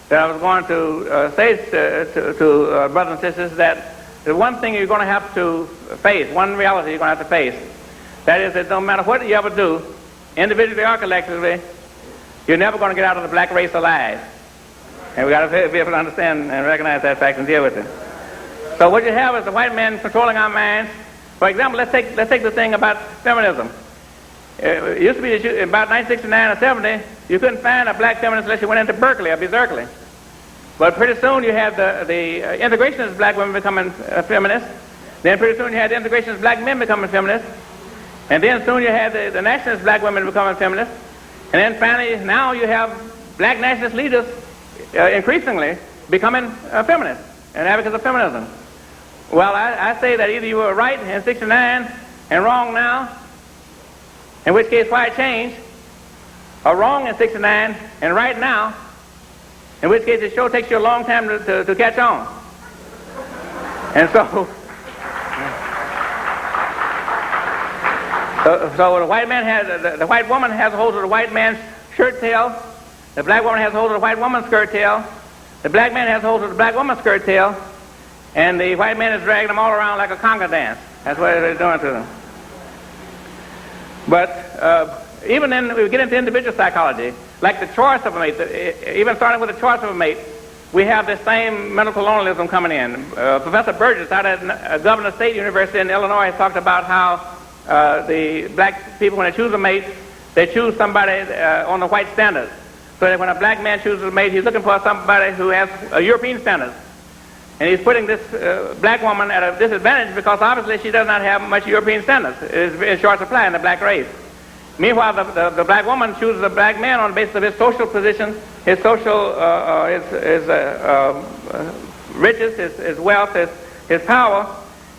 that I was going to say to brothers and sisters that the one thing you're going to have to face, one reality you're going to have to face, that is that no matter what you ever do, individually or collectively, you're never going to get out of the black race alive. And we got to be able to understand and recognize that fact and deal with it. So what you have is the white man controlling our minds. For example, let's take the thing about feminism. It used to be that about 1969 or 70, you couldn't find a black feminist unless you went into Berkeley or Berkeley. But pretty soon you had the integrationist black women becoming feminists. Then pretty soon you had the integrationist black men becoming feminists. And then soon you had the nationalist black women becoming feminists. And then finally, now you have black nationalist leaders increasingly becoming feminists and advocates of feminism. Well, I say that either you were right in 69 and wrong now, in which case why change, or wrong in 69 and right now, in which case it sure takes you a long time to catch on. And so the white man has, the white woman has a hold of the white man's shirt tail, the black woman has a hold of the white woman's skirt tail, the black man has a hold of the black woman's skirt tail, and the white man is dragging them all around like a conga dance. That's what they're doing to them. But even then, we get into individual psychology, like the choice of a mate, even starting with the choice of a mate, we have this same mental colonialism coming in. Professor Burgess out at Governor State University in Illinois has talked about how the black people, when they choose a mate, they choose somebody on the white standard. So that when a black man chooses a mate, he's looking for somebody who has a European standard. And he's putting this black woman at a disadvantage because obviously she does not have much European standards. It's in short supply in the black race. Meanwhile, the black woman chooses a black man on the basis of his social position, his social, his riches, his wealth, his power.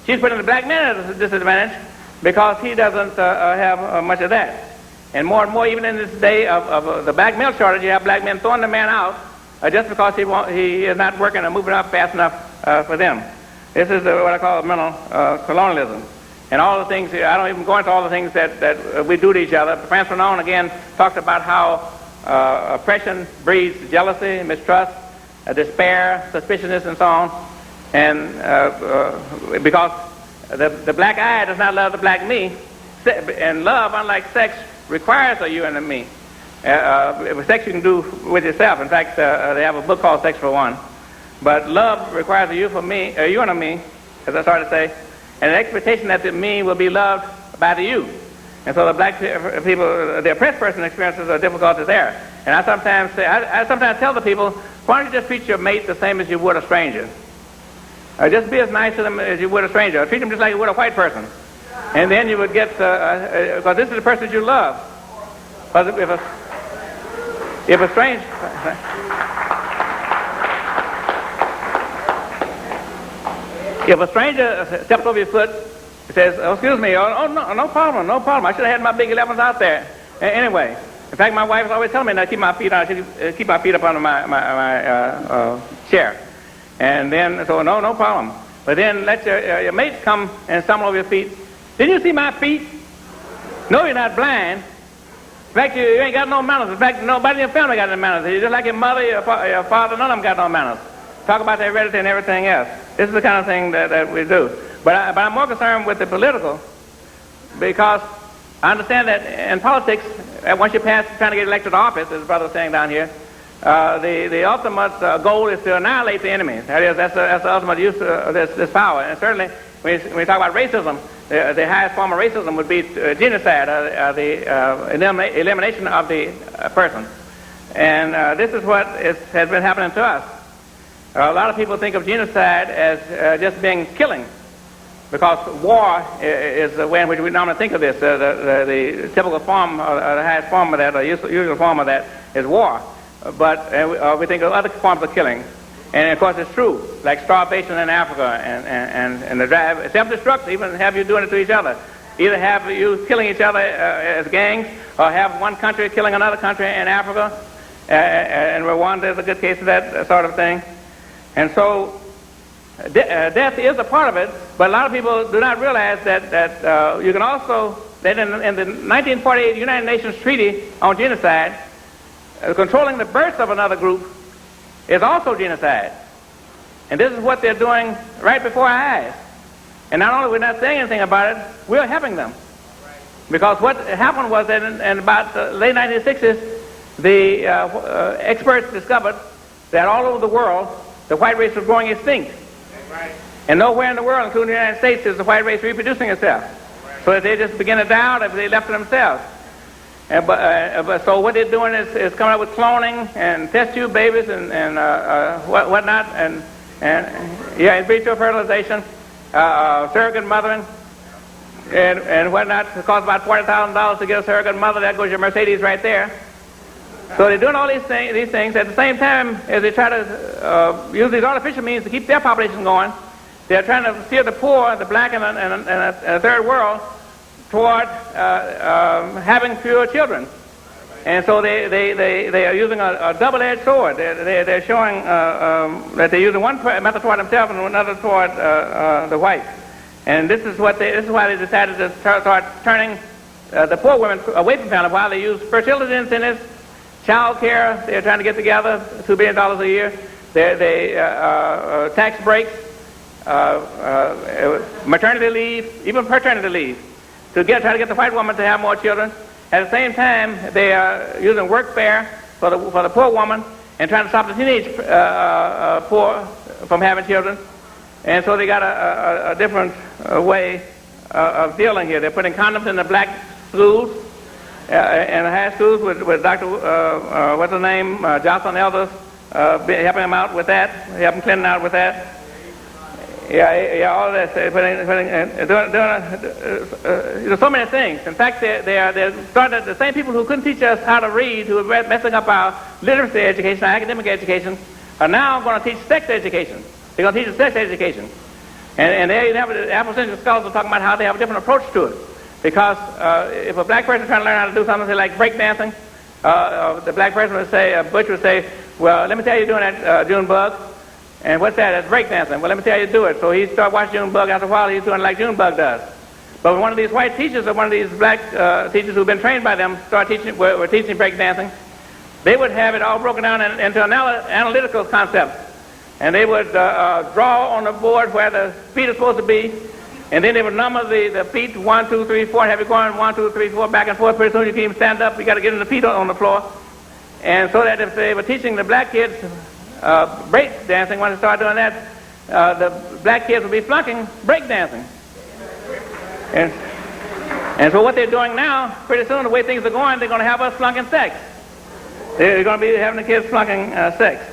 She's putting the black man at a disadvantage because he doesn't have much of that. And more, even in this day of the black male shortage, you have black men throwing the man out just because he is not working or moving up fast enough for them. This is what I call mental colonialism. and all the things. I don't even go into all the things that we do to each other. Francis Fanon again talked about how oppression breeds jealousy, mistrust, despair, suspiciousness, and so on. And because the black I does not love the black me, and love, unlike sex, requires a you and a me. Sex you can do with yourself. In fact, they have a book called Sex for One. But love requires a you for me, a you and a me, as I started to say, and an expectation that the me will be loved by the you. And so the black people, the oppressed person experiences a difficulty there. And I sometimes say, I sometimes tell the people, why don't you just treat your mate the same as you would a stranger? Just be as nice to them as you would a stranger. Treat them just like you would a white person. And then you would get, because this is the person you love. Because if a stranger, if a stranger steps over your foot, says, "Oh, excuse me, oh no, no problem, no problem. I should have had my big 11s out there." Anyway, in fact, my wife is always telling me to keep my feet on, keep my feet up under my chair. And then, so no problem. But then let your mate come and stumble over your feet. Didn't you see my feet? No, you're not blind. In fact, you ain't got no manners. In fact, nobody in your family got any manners. You're just like your mother, your father, none of them got no manners. Talk about their heredity and everything else. This is the kind of thing that we do. But I'm more concerned with the political, because I understand that in politics, once you pass trying to get elected to office, as the brother was saying down here, the ultimate goal is to annihilate the enemy. That's the ultimate use of this power. And certainly, when you talk about racism, the highest form of racism would be genocide, the elimination of the person. And this is what has been happening to us. A lot of people think of genocide as just being killing, because war is the way in which we normally think of this. The typical form, the highest form of that, or usual form of that, is war. But we think of other forms of killing. And of course it's true, like starvation in Africa and the drive, self-destruct, even have you doing it to each other. Either have you killing each other as gangs, or have one country killing another country in Africa. And Rwanda is a good case of that sort of thing. And so death is a part of it, but a lot of people do not realize that you can also, that in the 1948 United Nations Treaty on Genocide, controlling the birth of another group is also genocide. And this is what they're doing right before our eyes. And not only we're not saying anything about it, we're helping them. Because what happened was that in about the late 1960s, the experts discovered that all over the world, the white race was growing extinct. And nowhere in the world, including the United States, is the white race reproducing itself. So that they just begin to die out if they left to themselves. So what they're doing is coming up with cloning and test tube babies and whatnot, and in vitro fertilization, surrogate mothering, and whatnot. It costs about $40,000 to get a surrogate mother. That goes your Mercedes right there. So they're doing all these things at the same time as they try to use these artificial means to keep their population going. They're trying to steer the poor, the black and the third world, toward having fewer children. And so they are using a double-edged sword. They're showing that they're using one method toward themselves and another toward the whites. And this is why they decided to start turning the poor women away from family, while they use fertility incentives, child care. They're trying to get together $2 billion a year. They tax breaks, maternity leave, even paternity leave, to try to get the white woman to have more children. At the same time, they are using workfare for the poor woman and trying to stop the teenage poor from having children. And so they got a different way of dealing here. They're putting condoms in the black schools and the high schools with Dr. What's his name, Jocelyn Elders, helping them out with that, helping Clinton out with that. Yeah, all of that. Doing so many things. In fact, they're starting. The same people who couldn't teach us how to read, who are messing up our literacy education, our academic education, are now going to teach sex education. They're going to teach us sex education, and they have the Afrocentric scholars are talking about how they have a different approach to it. Because if a black person is trying to learn how to do something like breakdancing, the black person would say, Butch would say, "Well, let me tell you doing that, Junebug." And what's that? That's breakdancing. Well, let me tell you to do it. So he started watching Junebug. After a while, he's doing like Junebug does. But when one of these white teachers or one of these black teachers who've been trained by them were teaching breakdancing, they would have it all broken down into analytical concepts. And they would draw on the board where the feet are supposed to be, and then they would number the feet 1, 2, 3, 4, and have you going 1, 2, 3, 4, back and forth. Pretty soon you can even stand up. You got to get in the feet on the floor. And so that if they were teaching the black kids break dancing, when they started doing that, the black kids would be flunking break dancing. And so what they're doing now, pretty soon the way things are going, they're going to have us flunking sex. They're going to be having the kids flunking sex.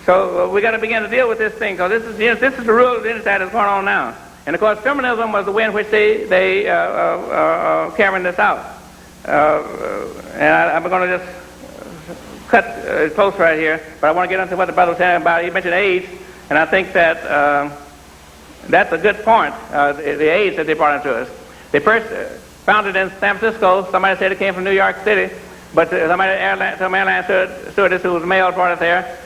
So we got to begin to deal with this thing, because this is the real insight that's going on now. And of course, feminism was the way in which they carrying this out. And I'm going to just cut close right here, but I want to get into what the brother was saying about. He mentioned AIDS, and I think that that's a good point. The AIDS that they brought into us. They first found it in San Francisco. Somebody said it came from New York City, but some airline stewardess who was male brought it there.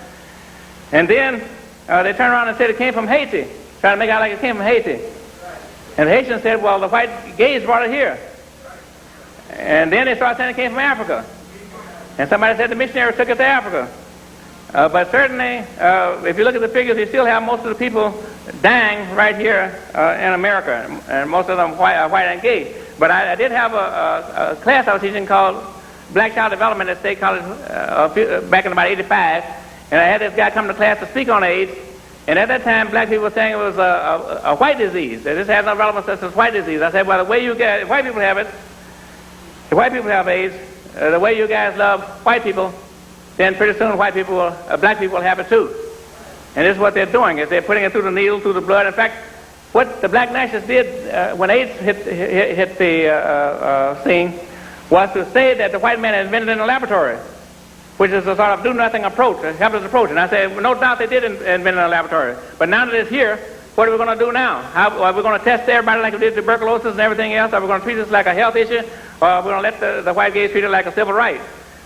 And then they turned around and said it came from Haiti, trying to make it out like it came from Haiti. And the Haitians said, well, the white gays brought it here. And then they started saying it came from Africa. And somebody said the missionaries took it to Africa. But certainly, if you look at the figures, you still have most of the people dying right here in America, and most of them white and gay. But I did have a class I was teaching called Black Child Development at State College back in about '85. And I had this guy come to class to speak on AIDS, and at that time, black people were saying it was a white disease. That this had no relevance as it's white disease. I said, well, the way you guys, white people have it, if white people have AIDS, the way you guys love white people, then pretty soon black people will have it too. And this is what they're doing, is they're putting it through the needle, through the blood. In fact, what the black nationalists did when AIDS hit the scene was to say that the white man had invented it in a laboratory, which is a sort of do-nothing approach, a helpless approach. And I said, well, no doubt they did invent it in a laboratory. But now that it's here, what are we going to do now? Are we going to test everybody like we did tuberculosis and everything else? Are we going to treat this like a health issue? Or are we going to let the white gays treat it like a civil right?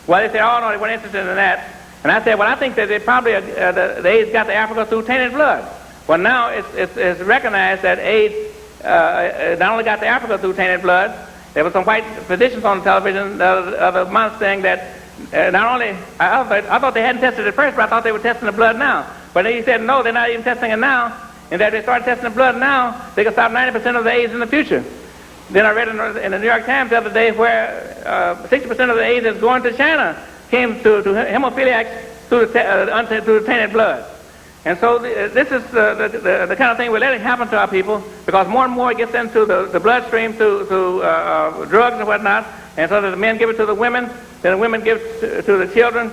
Well, they said, oh, no, they weren't interested in that. And I said, well, I think that they probably, the AIDS got to Africa through tainted blood. Well, now it's recognized that AIDS not only got to Africa through tainted blood, there were some white physicians on television the other month saying that not only, I thought they hadn't tested it first, but I thought they were testing the blood now. But he said, no, they're not even testing it now. And that if they start testing the blood now, they can stop 90% of the AIDS in the future. Then I read in the New York Times the other day where 60% of the AIDS that's going to China came to hemophiliacs through the tainted blood. And so this is the kind of thing we're letting happen to our people, because more and more it gets into the bloodstream through drugs and whatnot, and so that the men give it to the women, then the women give it to the children,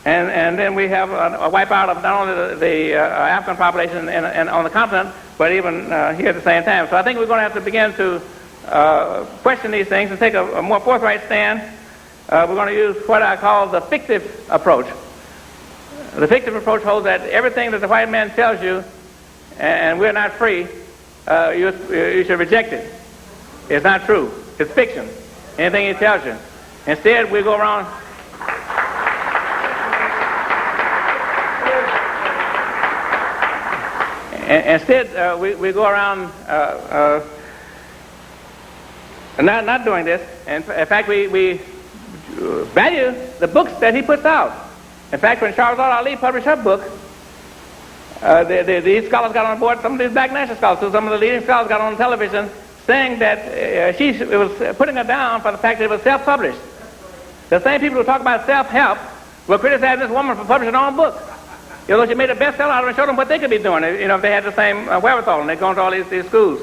and then we have a wipeout of not only the African population and on the continent, but even here at the same time. So I think we're going to have to begin to question these things and take a more forthright stand. We're going to use what I call the fictive approach. The fictive approach holds that everything that the white man tells you, and we're not free, you should reject it. It's not true. It's fiction. Anything he tells you. Instead, we go around. Instead, we go around not doing this. In fact, we value the books that he puts out. In fact, when Charles Ali published her book, these scholars got on board, some of these black national scholars, so some of the leading scholars got on television saying that it was putting her down for the fact that it was self-published. The same people who talk about self-help were criticizing this woman for publishing her own book. You know, she made a bestseller out of it and showed them what they could be doing, you know, if they had the same wherewithal and they'd gone to all these schools.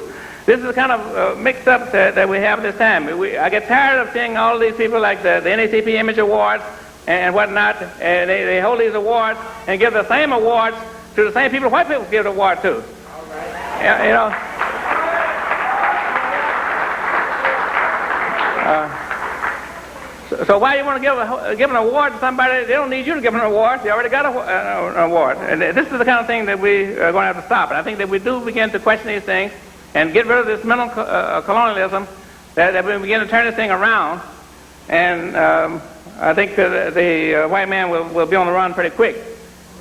This is the kind of mix-up that we have at this time. I get tired of seeing all these people like the NAACP Image Awards and whatnot, and they hold these awards and give the same awards to the same people white people give the award to. Right. You know. So why do you want to give an award to somebody? They don't need you to give them an award. They already got an award. And this is the kind of thing that we are going to have to stop. And I think that we do begin to question these things and get rid of this mental colonialism, that we begin to turn this thing around. And I think the white man will be on the run pretty quick.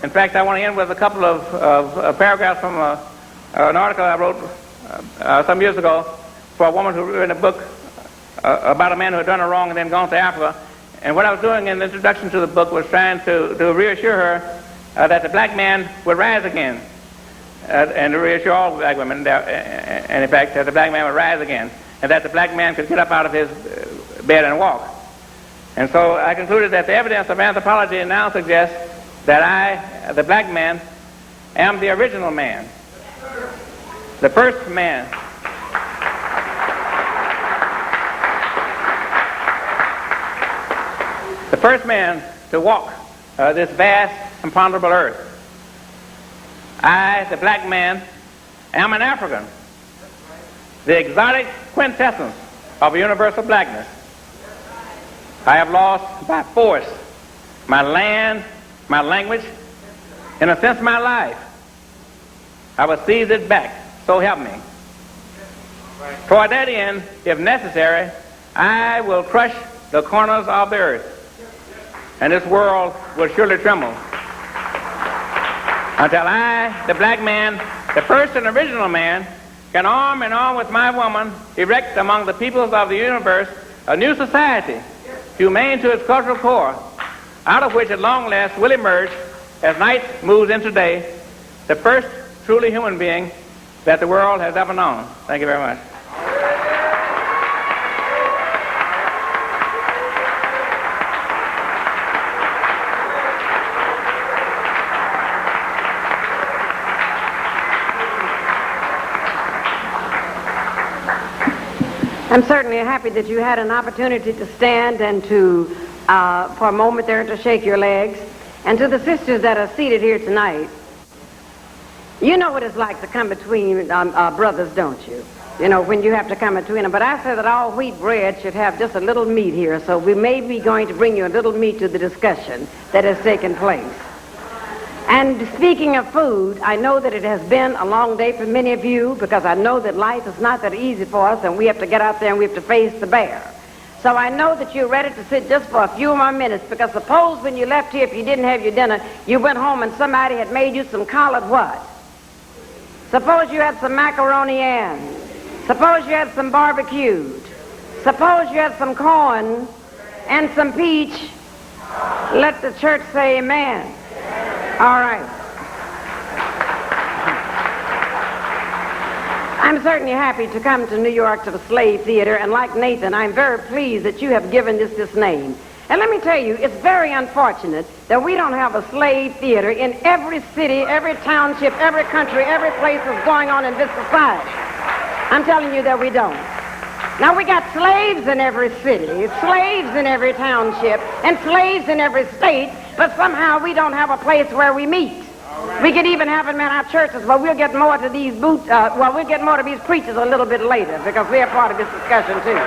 In fact, I want to end with a couple of paragraphs from an article I wrote some years ago for a woman who wrote a book about a man who had done her wrong and then gone to Africa. And what I was doing in the introduction to the book was trying to reassure her that the black man would rise again, and to reassure all black women, and in fact, that the black man would rise again, and that the black man could get up out of his bed and walk. And so I concluded that the evidence of anthropology now suggests that I, the black man, am the original man, the first man. The first man to walk this vast, imponderable earth. I, the black man, am an African, the exotic quintessence of universal blackness. I have lost by force my land, my language, in a sense my life. I will seize it back, so help me. Toward that end, if necessary, I will crush the corners of the earth, and this world will surely tremble until I, the black man, the first and original man, can arm in arm with my woman erect among the peoples of the universe a new society, humane to its cultural core, out of which at long last will emerge, as night moves into day, the first truly human being that the world has ever known. Thank you very much. I'm certainly happy that you had an opportunity to stand and to, for a moment there, to shake your legs. And to the sisters that are seated here tonight, you know what it's like to come between brothers, don't you? You know, when you have to come between them. But I said that all wheat bread should have just a little meat here, so we may be going to bring you a little meat to the discussion that has taken place. And speaking of food, I know that it has been a long day for many of you, because I know that life is not that easy for us, and we have to get out there and we have to face the bear. So I know that you're ready to sit just for a few more minutes, because suppose when you left here, if you didn't have your dinner, you went home and somebody had made you some collard what? Suppose you had some macaroni and. Suppose you had some barbecued. Suppose you had some corn and some peach. Let the church say amen. All right. I'm certainly happy to come to New York to the Slave Theater, and like Nathan, I'm very pleased that you have given this name. And let me tell you, it's very unfortunate that we don't have a slave theater in every city, every township, every country, every place that's going on in this society. I'm telling you that we don't. Now, we got slaves in every city, slaves in every township, and slaves in every state, but somehow we don't have a place where we meet. We could even have them in our churches, but we'll get more to these we'll get more to these preachers a little bit later, because they're part of this discussion too.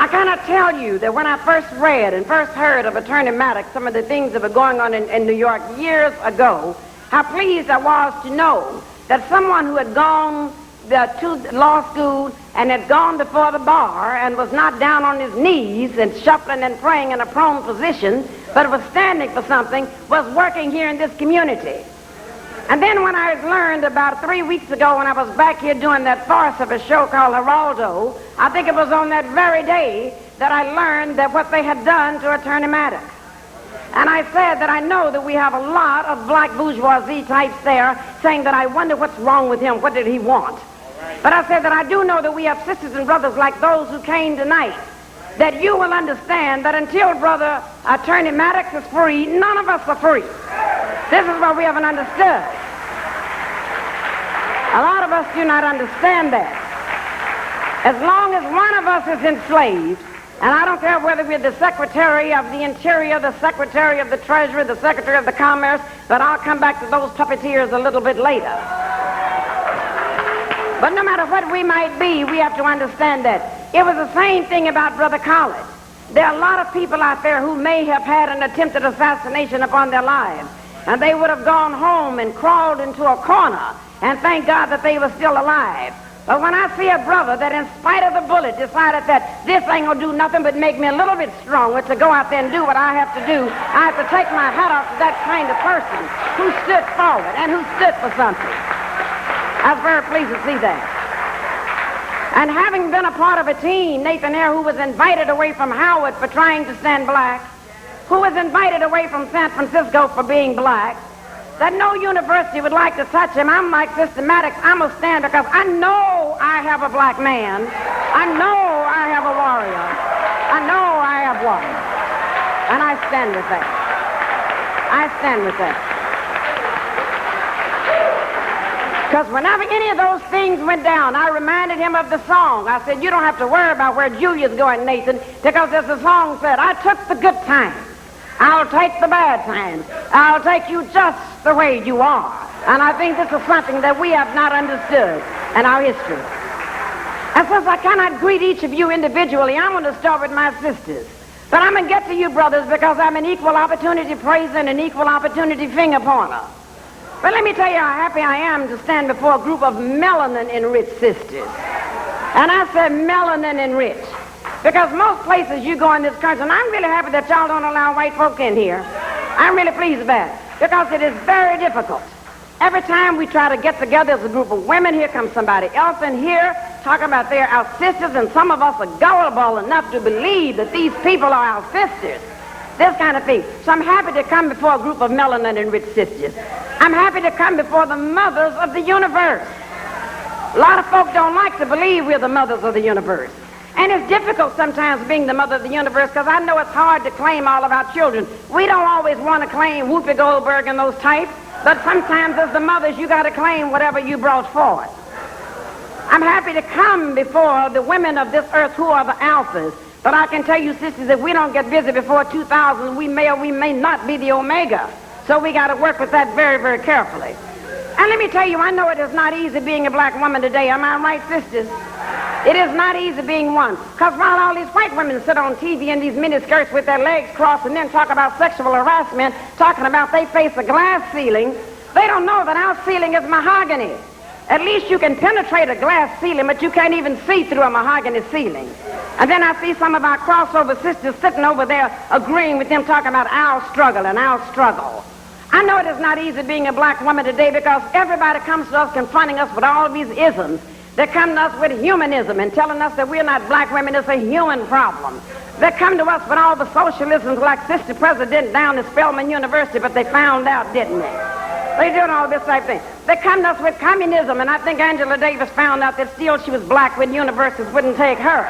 I cannot tell you that when I first read and first heard of Attorney Maddox, some of the things that were going on in New York years ago, how pleased I was to know that someone who had gone to law school and had gone before the bar and was not down on his knees and shuffling and praying in a prone position, but was standing for something, was working here in this community. And then when I learned about 3 weeks ago, when I was back here doing that farce of a show called Geraldo, I think it was on that very day that I learned that what they had done to Attorney Maddox. And I said that I know that we have a lot of black bourgeoisie types there saying that I wonder what's wrong with him, what did he want? But I said that I do know that we have sisters and brothers like those who came tonight, that you will understand that until Brother Attorney Maddox is free, none of us are free. This is what we haven't understood. A lot of us do not understand that. As long as one of us is enslaved, and I don't care whether we're the Secretary of the Interior, the Secretary of the Treasury, the Secretary of the Commerce, but I'll come back to those puppeteers a little bit later. But no matter what we might be, we have to understand that. It was the same thing about Brother Khalid. There are a lot of people out there who may have had an attempted assassination upon their lives, and they would have gone home and crawled into a corner, and thank God that they were still alive. But when I see a brother that in spite of the bullet decided that this ain't gonna do nothing but make me a little bit stronger to go out there and do what I have to do, I have to take my hat off to that kind of person who stood forward and who stood for something. I was very pleased to see that. And having been a part of a team, Nathan Hare, who was invited away from Howard for trying to stand black, who was invited away from San Francisco for being black, that no university would like to touch him. I'm like Sister Maddox, I'm a stand because I know I have a black man. I know I have a warrior. I know I have one. And I stand with that. I stand with that. Because whenever any of those things went down, I reminded him of the song. I said, you don't have to worry about where Julia's going, Nathan, because as the song said, I took the good times. I'll take the bad times. I'll take you just the way you are. And I think this is something that we have not understood in our history. And since I cannot greet each of you individually, I'm going to start with my sisters. But I'm going to get to you, brothers, because I'm an equal opportunity praiser and an equal opportunity finger pointer. But let me tell you how happy I am to stand before a group of melanin-enriched sisters. And I said melanin-enriched. Because most places you go in this country, and I'm really happy that y'all don't allow white folk in here. I'm really pleased with that. Because it is very difficult. Every time we try to get together as a group of women, here comes somebody else in here talking about they're our sisters, and some of us are gullible enough to believe that these people are our sisters. This kind of thing. So I'm happy to come before a group of melanin-enriched sisters. I'm happy to come before the mothers of the universe. A lot of folk don't like to believe we're the mothers of the universe. And it's difficult sometimes being the mother of the universe because I know it's hard to claim all of our children. We don't always want to claim Whoopi Goldberg and those types, but sometimes as the mothers you got to claim whatever you brought forth. I'm happy to come before the women of this earth who are the alphas. But I can tell you, sisters, if we don't get busy before 2000, we may or we may not be the omega. So we got to work with that very, very carefully. And let me tell you, I know it is not easy being a black woman today. Am I right, sisters? It is not easy being one. Because while all these white women sit on TV in these miniskirts with their legs crossed and then talk about sexual harassment, talking about they face a glass ceiling, they don't know that our ceiling is mahogany. At least you can penetrate a glass ceiling, but you can't even see through a mahogany ceiling. And then I see some of our crossover sisters sitting over there agreeing with them, talking about our struggle and our struggle. I know it is not easy being a black woman today because everybody comes to us confronting us with all of these isms. They come to us with humanism and telling us that we're not black women, it's a human problem. They come to us with all the socialisms like Sister President down at Spelman University, but they found out, didn't they? They doing all this type of thing. They come to us with communism, and I think Angela Davis found out that still she was black when universities wouldn't take her.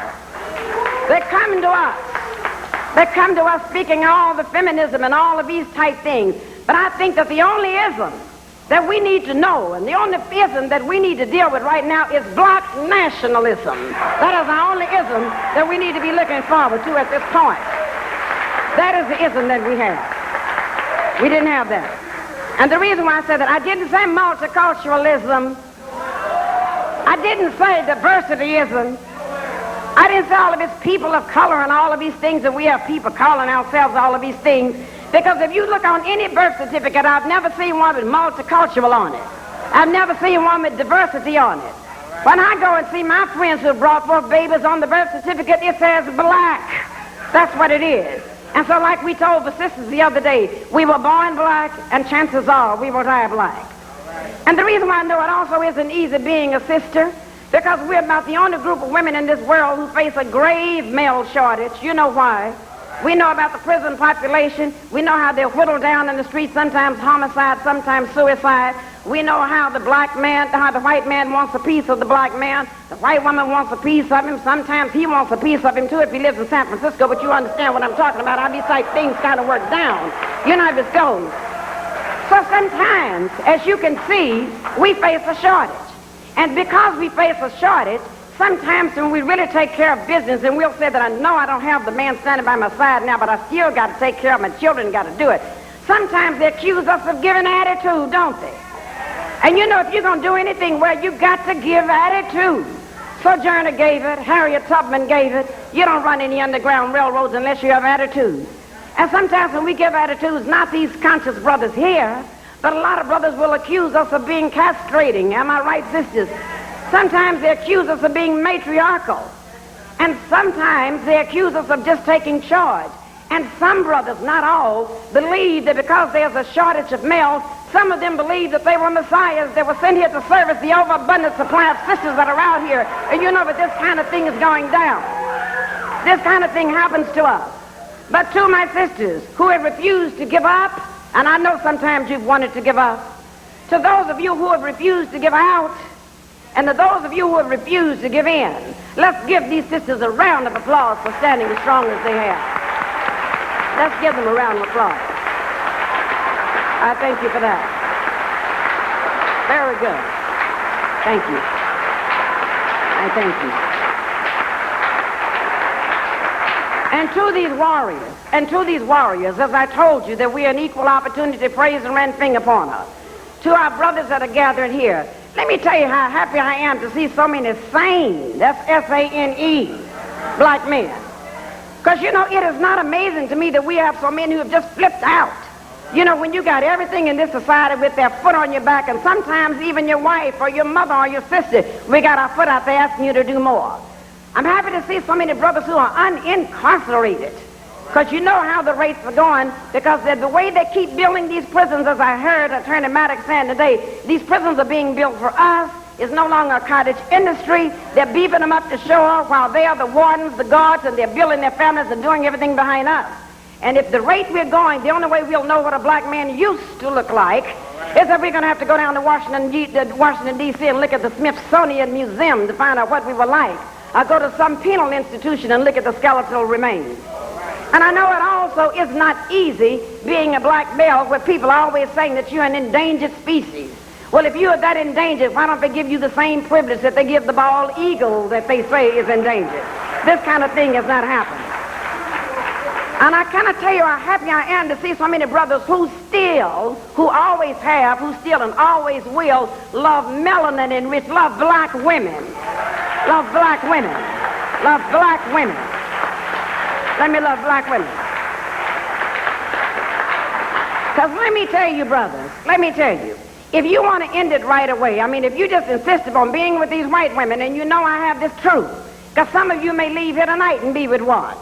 They come to us. They come to us speaking all the feminism and all of these type things. But I think that the only ism that we need to know and the only ism that we need to deal with right now is black nationalism. That is the only ism that we need to be looking forward to at this point. That is the ism that we have. We didn't have that. And the reason why I said that, I didn't say multiculturalism. I didn't say diversityism. I didn't say all of these people of color and all of these things that we have people calling ourselves all of these things. Because if you look on any birth certificate, I've never seen one with multicultural on it. I've never seen one with diversity on it. When I go and see my friends who have brought forth babies on the birth certificate, it says black. That's what it is. And so like we told the sisters the other day, we were born black, and chances are we will die black. And the reason why I know it also isn't easy being a sister, because we're about the only group of women in this world who face a grave male shortage. You know why? We know about the prison population. We know how they're whittled down in the streets, sometimes homicide, sometimes suicide. We know how the black man, how the white man wants a piece of the black man. The white woman wants a piece of him. Sometimes he wants a piece of him too if he lives in San Francisco, but you understand what I'm talking about, how these type things kind of work down. You know how this goes. So sometimes, as you can see, we face a shortage. And because we face a shortage, sometimes when we really take care of business, and we'll say that I know I don't have the man standing by my side now, but I still got to take care of my children, got to do it. Sometimes they accuse us of giving attitude, don't they? And you know, if you're going to do anything, well, you got to give attitude. Sojourner gave it. Harriet Tubman gave it. You don't run any underground railroads unless you have attitude. And sometimes when we give attitudes, not these conscious brothers here, but a lot of brothers will accuse us of being castrating. Am I right, sisters? Sometimes they accuse us of being matriarchal. And sometimes they accuse us of just taking charge. And some brothers, not all, believe that because there's a shortage of males, Some of them believed that they were messiahs that were sent here to service the overabundant supply of sisters that are out here. And you know that this kind of thing is going down. This kind of thing happens to us. But to my sisters who have refused to give up, and I know sometimes you've wanted to give up, to those of you who have refused to give out, and to those of you who have refused to give in, let's give these sisters a round of applause for standing as strong as they have. Let's give them a round of applause. I thank you for that. Very good. Thank you. I thank you. And to these warriors, as I told you, that we are an equal opportunity praise and rend finger upon us. To our brothers that are gathered here, let me tell you how happy I am to see so many sane, that's S-A-N-E, black men. Because, you know, it is not amazing to me that we have so many who have just flipped out. You know, when you got everything in this society with their foot on your back, and sometimes even your wife or your mother or your sister, we got our foot out there asking you to do more. I'm happy to see so many brothers who are unincarcerated. Because you know how the rates are going, because the way they keep building these prisons, as I heard Attorney Maddox saying today, these prisons are being built for us. It's no longer a cottage industry. They're beefing them up to show off while they are the wardens, the guards, and they're building their families and doing everything behind us. And if the rate we're going, the only way we'll know what a black man used to look like is if we're going to have to go down to Washington, D.C. and look at the Smithsonian Museum to find out what we were like. Or go to some penal institution and look at the skeletal remains. And I know it also is not easy being a black male where people are always saying that you're an endangered species. Well, if you are that endangered, why don't they give you the same privilege that they give the bald eagle that they say is endangered? This kind of thing has not happened. And I cannot tell you how happy I am to see so many brothers who always have, who still and always will love melanin enriched, love black women. Love black women. Love black women. Let me love black women. Because let me tell you, brothers, let me tell you, if you want to end it right away, I mean, if you just insist upon being with these white women, and you know I have this truth, because some of you may leave here tonight and be with one.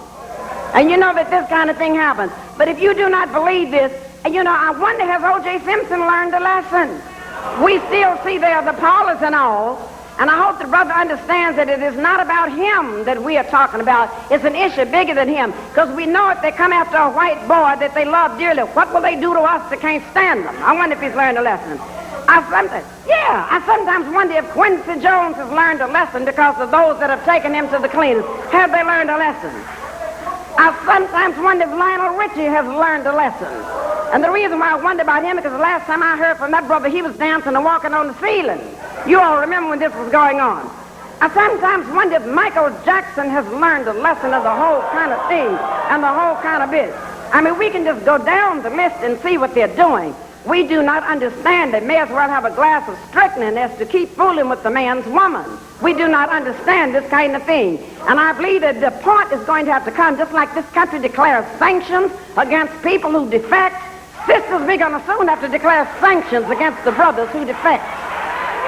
And you know that this kind of thing happens. But if you do not believe this, and you know, I wonder, has O.J. Simpson learned a lesson? We still see there the parlors and all, and I hope the brother understands that it is not about him that we are talking about. It's an issue bigger than him, because we know if they come after a white boy that they love dearly, what will they do to us that can't stand them? I wonder if he's learned a lesson. I sometimes wonder if Quincy Jones has learned a lesson because of those that have taken him to the cleaners. Have they learned a lesson? I sometimes wonder if Lionel Richie has learned a lesson. And the reason why I wonder about him is because the last time I heard from that brother, he was dancing and walking on the ceiling. You all remember when this was going on. I sometimes wonder if Michael Jackson has learned a lesson of the whole kind of thing and the whole kind of bit. I mean, we can just go down the list and see what they're doing. We do not understand. They may as well have a glass of strychnine as to keep fooling with the man's woman. We do not understand this kind of thing. And I believe that the point is going to have to come, just like this country declares sanctions against people who defect. Sisters, we're going to soon have to declare sanctions against the brothers who defect.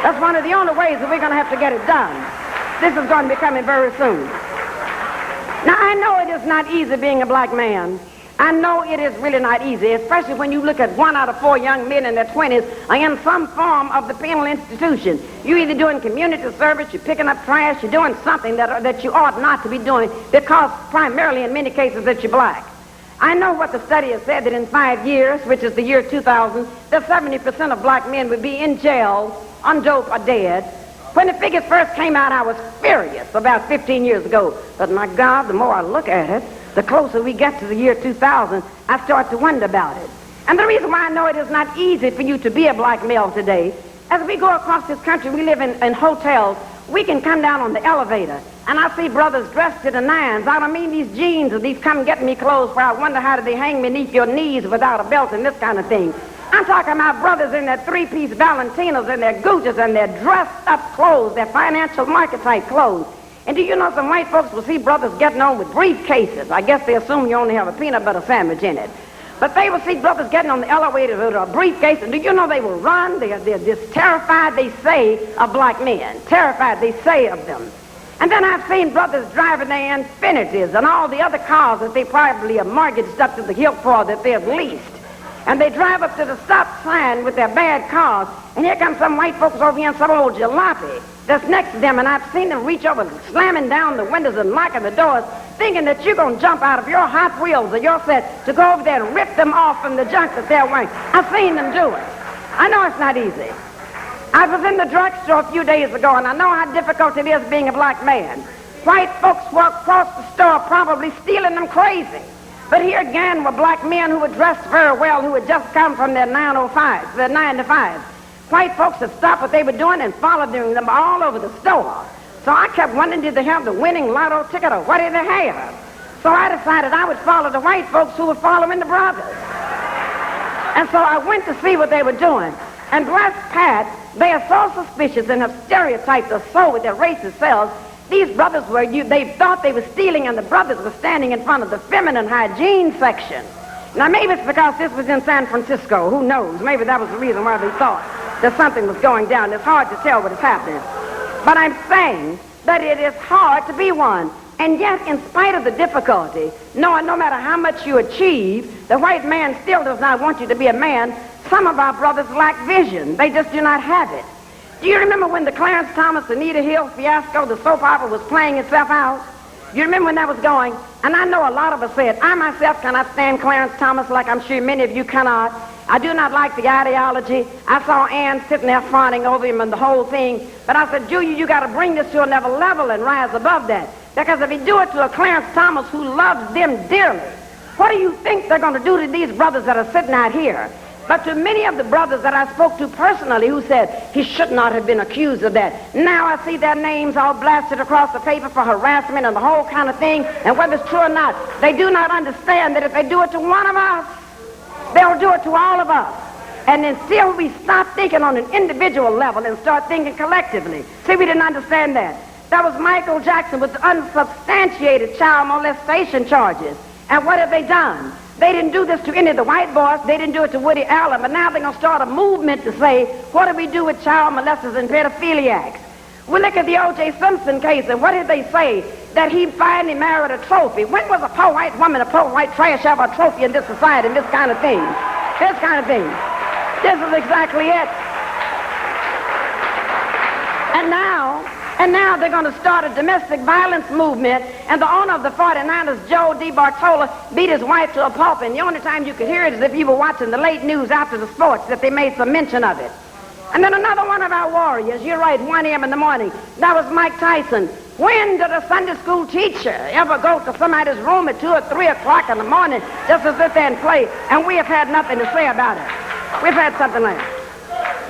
That's one of the only ways that we're going to have to get it done. This is going to be coming very soon. Now, I know it is not easy being a black man. I know it is really not easy, especially when you look at 1 out of 4 young men in their 20s are in some form of the penal institution. You're either doing community service, you're picking up trash, you're doing something that you ought not to be doing because primarily in many cases that you're black. I know what the study has said, that in 5 years, which is the year 2000, that 70% of black men would be in jail, on dope or dead. When the figures first came out, I was furious about 15 years ago. But my God, the more I look at it, the closer we get to the year 2000, I start to wonder about it. And the reason why I know it is not easy for you to be a black male today, as we go across this country, we live in hotels, we can come down on the elevator, and I see brothers dressed to the nines. I don't mean these jeans or these come-get-me clothes where I wonder how do they hang beneath your knees without a belt and this kind of thing. I'm talking about brothers in their 3-piece Valentinos and their Gucci's and their dressed-up clothes, their financial market-type clothes. And do you know some white folks will see brothers getting on with briefcases? I guess they assume you only have a peanut butter sandwich in it. But they will see brothers getting on the elevator with a briefcase, and do you know they will run? They're just terrified, they say, of black men. Terrified, they say, of them. And then I've seen brothers driving their Infinities and all the other cars that they probably are mortgaged up to the hilt for that they've leased. And they drive up to the stop sign with their bad cars, and here comes some white folks over here and some old jalopy that's next to them, and I've seen them reach over, slamming down the windows and locking the doors, thinking that you're going to jump out of your Hot Wheels or your set to go over there and rip them off from the junk that they're wearing. I've seen them do it. I know it's not easy. I was in the drugstore a few days ago, and I know how difficult it is being a black man. White folks walk across the store probably stealing them crazy. But here again were black men who were dressed very well, who had just come from their 905, their 9 to 5. White folks had stopped what they were doing and followed them all over the store. So I kept wondering, did they have the winning lotto ticket or what did they have? So I decided I would follow the white folks who were following the brothers. And so I went to see what they were doing. And bless Pat, they are so suspicious and have stereotyped us so with their racist selves. These brothers were, they thought they were stealing, and the brothers were standing in front of the feminine hygiene section. Now maybe it's because this was in San Francisco, who knows? Maybe that was the reason why they thought that something was going down. It's hard to tell what is happening. But I'm saying that it is hard to be one. And yet, in spite of the difficulty, no matter how much you achieve, the white man still does not want you to be a man. Some of our brothers lack vision. They just do not have it. Do you remember when the Clarence Thomas, Anita Hill fiasco, the soap opera was playing itself out? You remember when that was going? And I know a lot of us said, I myself cannot stand Clarence Thomas like I'm sure many of you cannot. I do not like the ideology. I saw Ann sitting there fawning over him and the whole thing. But I said, Julia, you got to bring this to another level and rise above that. Because if you do it to a Clarence Thomas who loves them dearly, what do you think they're going to do to these brothers that are sitting out here? But to many of the brothers that I spoke to personally who said he should not have been accused of that, now I see their names all blasted across the paper for harassment and the whole kind of thing, and whether it's true or not, they do not understand that if they do it to one of us, they'll do it to all of us. And until we stop thinking on an individual level and start thinking collectively, see, we didn't understand that. That was Michael Jackson with unsubstantiated child molestation charges. And what have they done? They didn't do this to any of the white boys. They didn't do it to Woody Allen. But now they're going to start a movement to say, what do we do with child molesters and pedophiliacs? We look at the O.J. Simpson case, and what did they say? That he finally married a trophy. When was a poor white woman, a poor white trash have a trophy in this society, and this kind of thing? This kind of thing. This is exactly it. And now they're going to start a domestic violence movement, and the owner of the 49ers, Joe DiBartola, beat his wife to a pulp, and the only time you could hear it is if you were watching the late news after the sports that they made some mention of it. And then another one of our warriors, you're right, 1 a.m. in the morning, that was Mike Tyson. When did a Sunday school teacher ever go to somebody's room at 2 or 3 o'clock in the morning just to sit there and play? And we have had nothing to say about it. We've had something like that.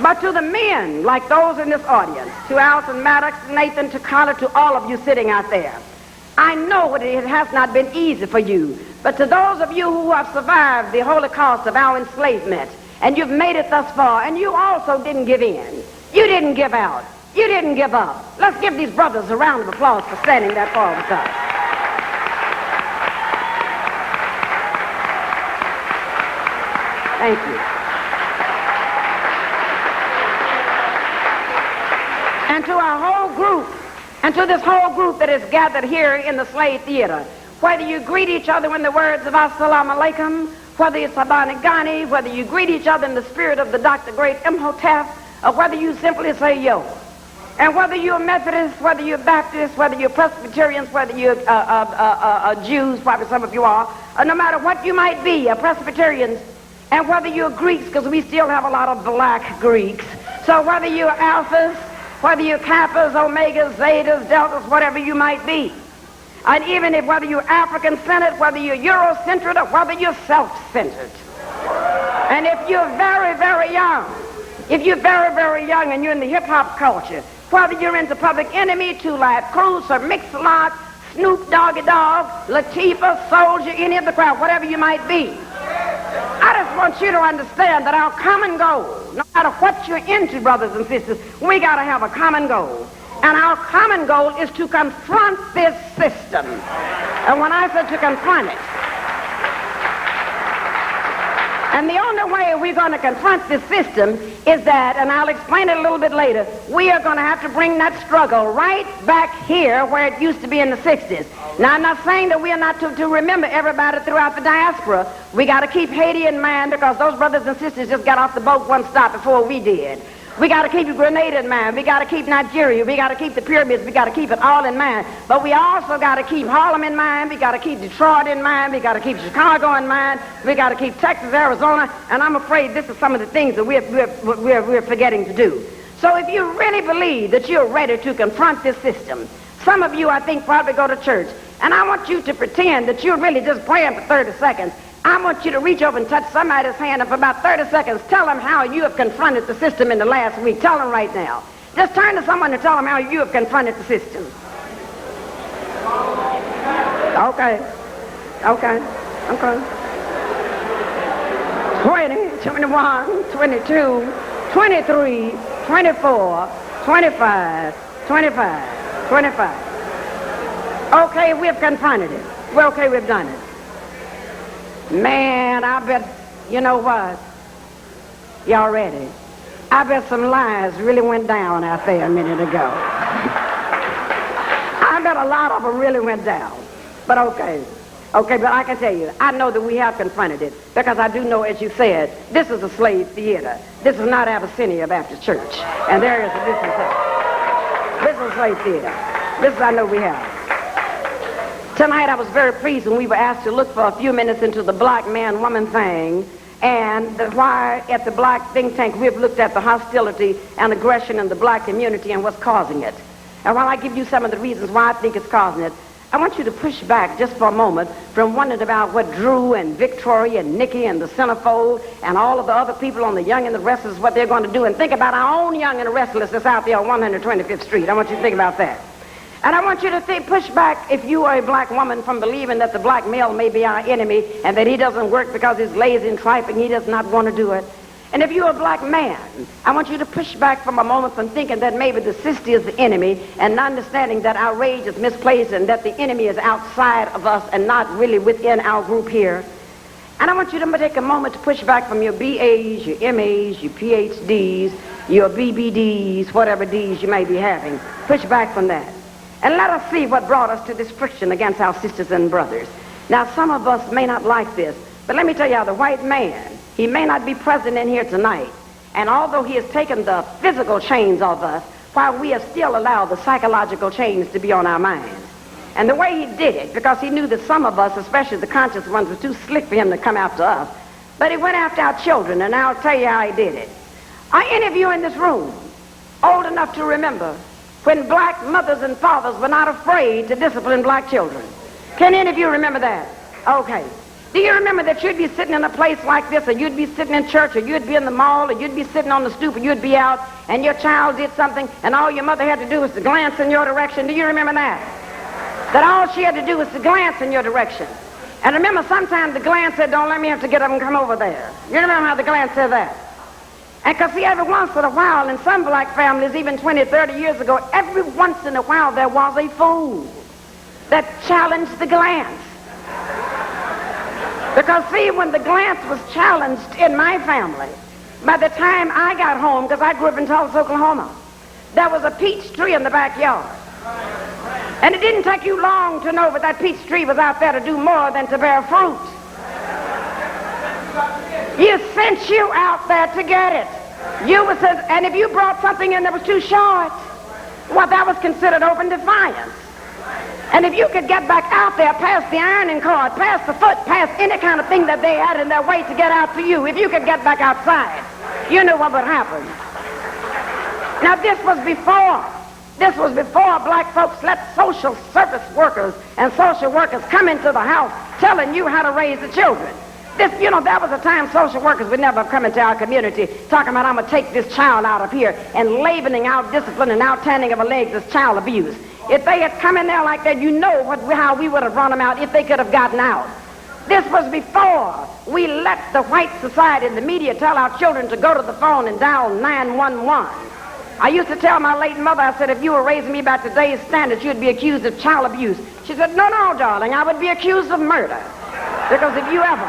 But to the men, like those in this audience, to Alton Maddox, Nathan, to Carter, to all of you sitting out there, I know it has not been easy for you. But to those of you who have survived the Holocaust of our enslavement, and you've made it thus far, and you also didn't give in. You didn't give out. You didn't give up. Let's give these brothers a round of applause for standing that far with us. Thank you. And to our whole group, and to this whole group that is gathered here in the Slade Theater, whether you greet each other in the words of Assalamu Alaikum, whether it's Habani Ghani, whether you greet each other in the spirit of the Dr. Great Imhotep, or whether you simply say yo. And whether you're Methodist, whether you're Baptist, whether you're Presbyterians, whether you're Jews, probably some of you are, no matter what you might be, Presbyterians, and whether you're Greeks, because we still have a lot of black Greeks. So whether you're Alphas, whether you're Kappas, Omegas, Zetas, Deltas, whatever you might be. And even if whether you're African-centered, whether you're Eurocentered, or whether you're self-centered. And if you're very, very young, and you're in the hip-hop culture, whether you're into Public Enemy, Two Live Crew, or Mix-a-Lot, Snoop Doggy Dogg, Latifah, Soldier, any of the crowd, whatever you might be. I just want you to understand that our common goal, no matter what you're into, brothers and sisters, we got to have a common goal. And our common goal is to confront this system. And when I said to confront it, And the only way we're going to confront this system is that, and I'll explain it a little bit later, we are going to have to bring that struggle right back here where it used to be in the 60s. Now, I'm not saying that we are not to remember everybody throughout the diaspora. We got to keep Haiti in mind because those brothers and sisters just got off the boat one stop before we did. We got to keep Grenada in mind. We got to keep Nigeria. We got to keep the pyramids. We got to keep it all in mind. But we also got to keep Harlem in mind. We got to keep Detroit in mind. We got to keep Chicago in mind. We got to keep Texas, Arizona. And I'm afraid this is some of the things that we're forgetting to do. So if you really believe that you're ready to confront this system, some of you, I think, probably go to church. And I want you to pretend that you're really just praying for 30 seconds. I want you to reach over and touch somebody's hand, and for about 30 seconds, tell them how you have confronted the system in the last week. Tell them right now. Just turn to someone and tell them how you have confronted the system. Okay. 20, 21, 22, 23, 24, 25, 25, 25. Okay, we have confronted it. Well, okay, we've done it. Man, I bet, you know what? Y'all ready? I bet some lies really went down out there a minute ago. I bet a lot of them really went down. But okay, but I can tell you, I know that we have confronted it because I do know, as you said, this is a slave theater. This is not Abyssinia Baptist Church. And there is a difference. This is a slave theater. This I know we have. Tonight I was very pleased when we were asked to look for a few minutes into the black man-woman thing, and why at the black think tank we've looked at the hostility and aggression in the black community and what's causing it. And while I give you some of the reasons why I think it's causing it, I want you to push back just for a moment from wondering about what Drew and Victoria and Nikki and the Centerfold and all of the other people on the Young and the Restless, what they're going to do, and think about our own Young and the Restless that's out there on 125th Street. I want you to think about that. And I want you to push back, if you are a black woman, from believing that the black male may be our enemy and that he doesn't work because he's lazy and trifling, he does not want to do it. And if you're a black man, I want you to push back from a moment from thinking that maybe the sister is the enemy and understanding that our rage is misplaced and that the enemy is outside of us and not really within our group here. And I want you to take a moment to push back from your BAs, your MAs, your PhDs, your BBDs, whatever Ds you may be having. Push back from that. And let us see what brought us to this friction against our sisters and brothers. Now, some of us may not like this, but let me tell you how the white man, he may not be present in here tonight. And although he has taken the physical chains off us, while we have still allowed the psychological chains to be on our minds. And the way he did it, because he knew that some of us, especially the conscious ones, were too slick for him to come after us. But he went after our children, and I'll tell you how he did it. Are any of you in this room old enough to remember when black mothers and fathers were not afraid to discipline black children? Can any of you remember that? Okay. Do you remember that you'd be sitting in a place like this, or you'd be sitting in church, or you'd be in the mall, or you'd be sitting on the stoop, or you'd be out, and your child did something, and all your mother had to do was to glance in your direction? Do you remember that? That all she had to do was to glance in your direction. And remember, sometimes the glance said, don't let me have to get up and come over there. You remember how the glance said that? And because, see, every once in a while, in some black families, even 20, 30 years ago, every once in a while there was a fool that challenged the glance. Because, see, when the glance was challenged in my family, by the time I got home, because I grew up in Tulsa, Oklahoma, there was a peach tree in the backyard. And it didn't take you long to know that that peach tree was out there to do more than to bear fruit. You sent you out there to get it. And if you brought something in that was too short, well, that was considered open defiance. And if you could get back out there past the ironing cord, past the foot, past any kind of thing that they had in their way to get out to you, if you could get back outside, you knew what would happen. Now, this was before black folks let social service workers and social workers come into the house telling you how to raise the children. That was a time social workers would never have come into our community talking about, I'm going to take this child out of here and labeling out discipline and out tanning of a legs as child abuse. If they had come in there like that, you know how we would have run them out if they could have gotten out. This was before we let the white society and the media tell our children to go to the phone and dial 911. I used to tell my late mother, I said, if you were raising me by today's standards, you'd be accused of child abuse. She said, no, darling, I would be accused of murder. Because if you ever,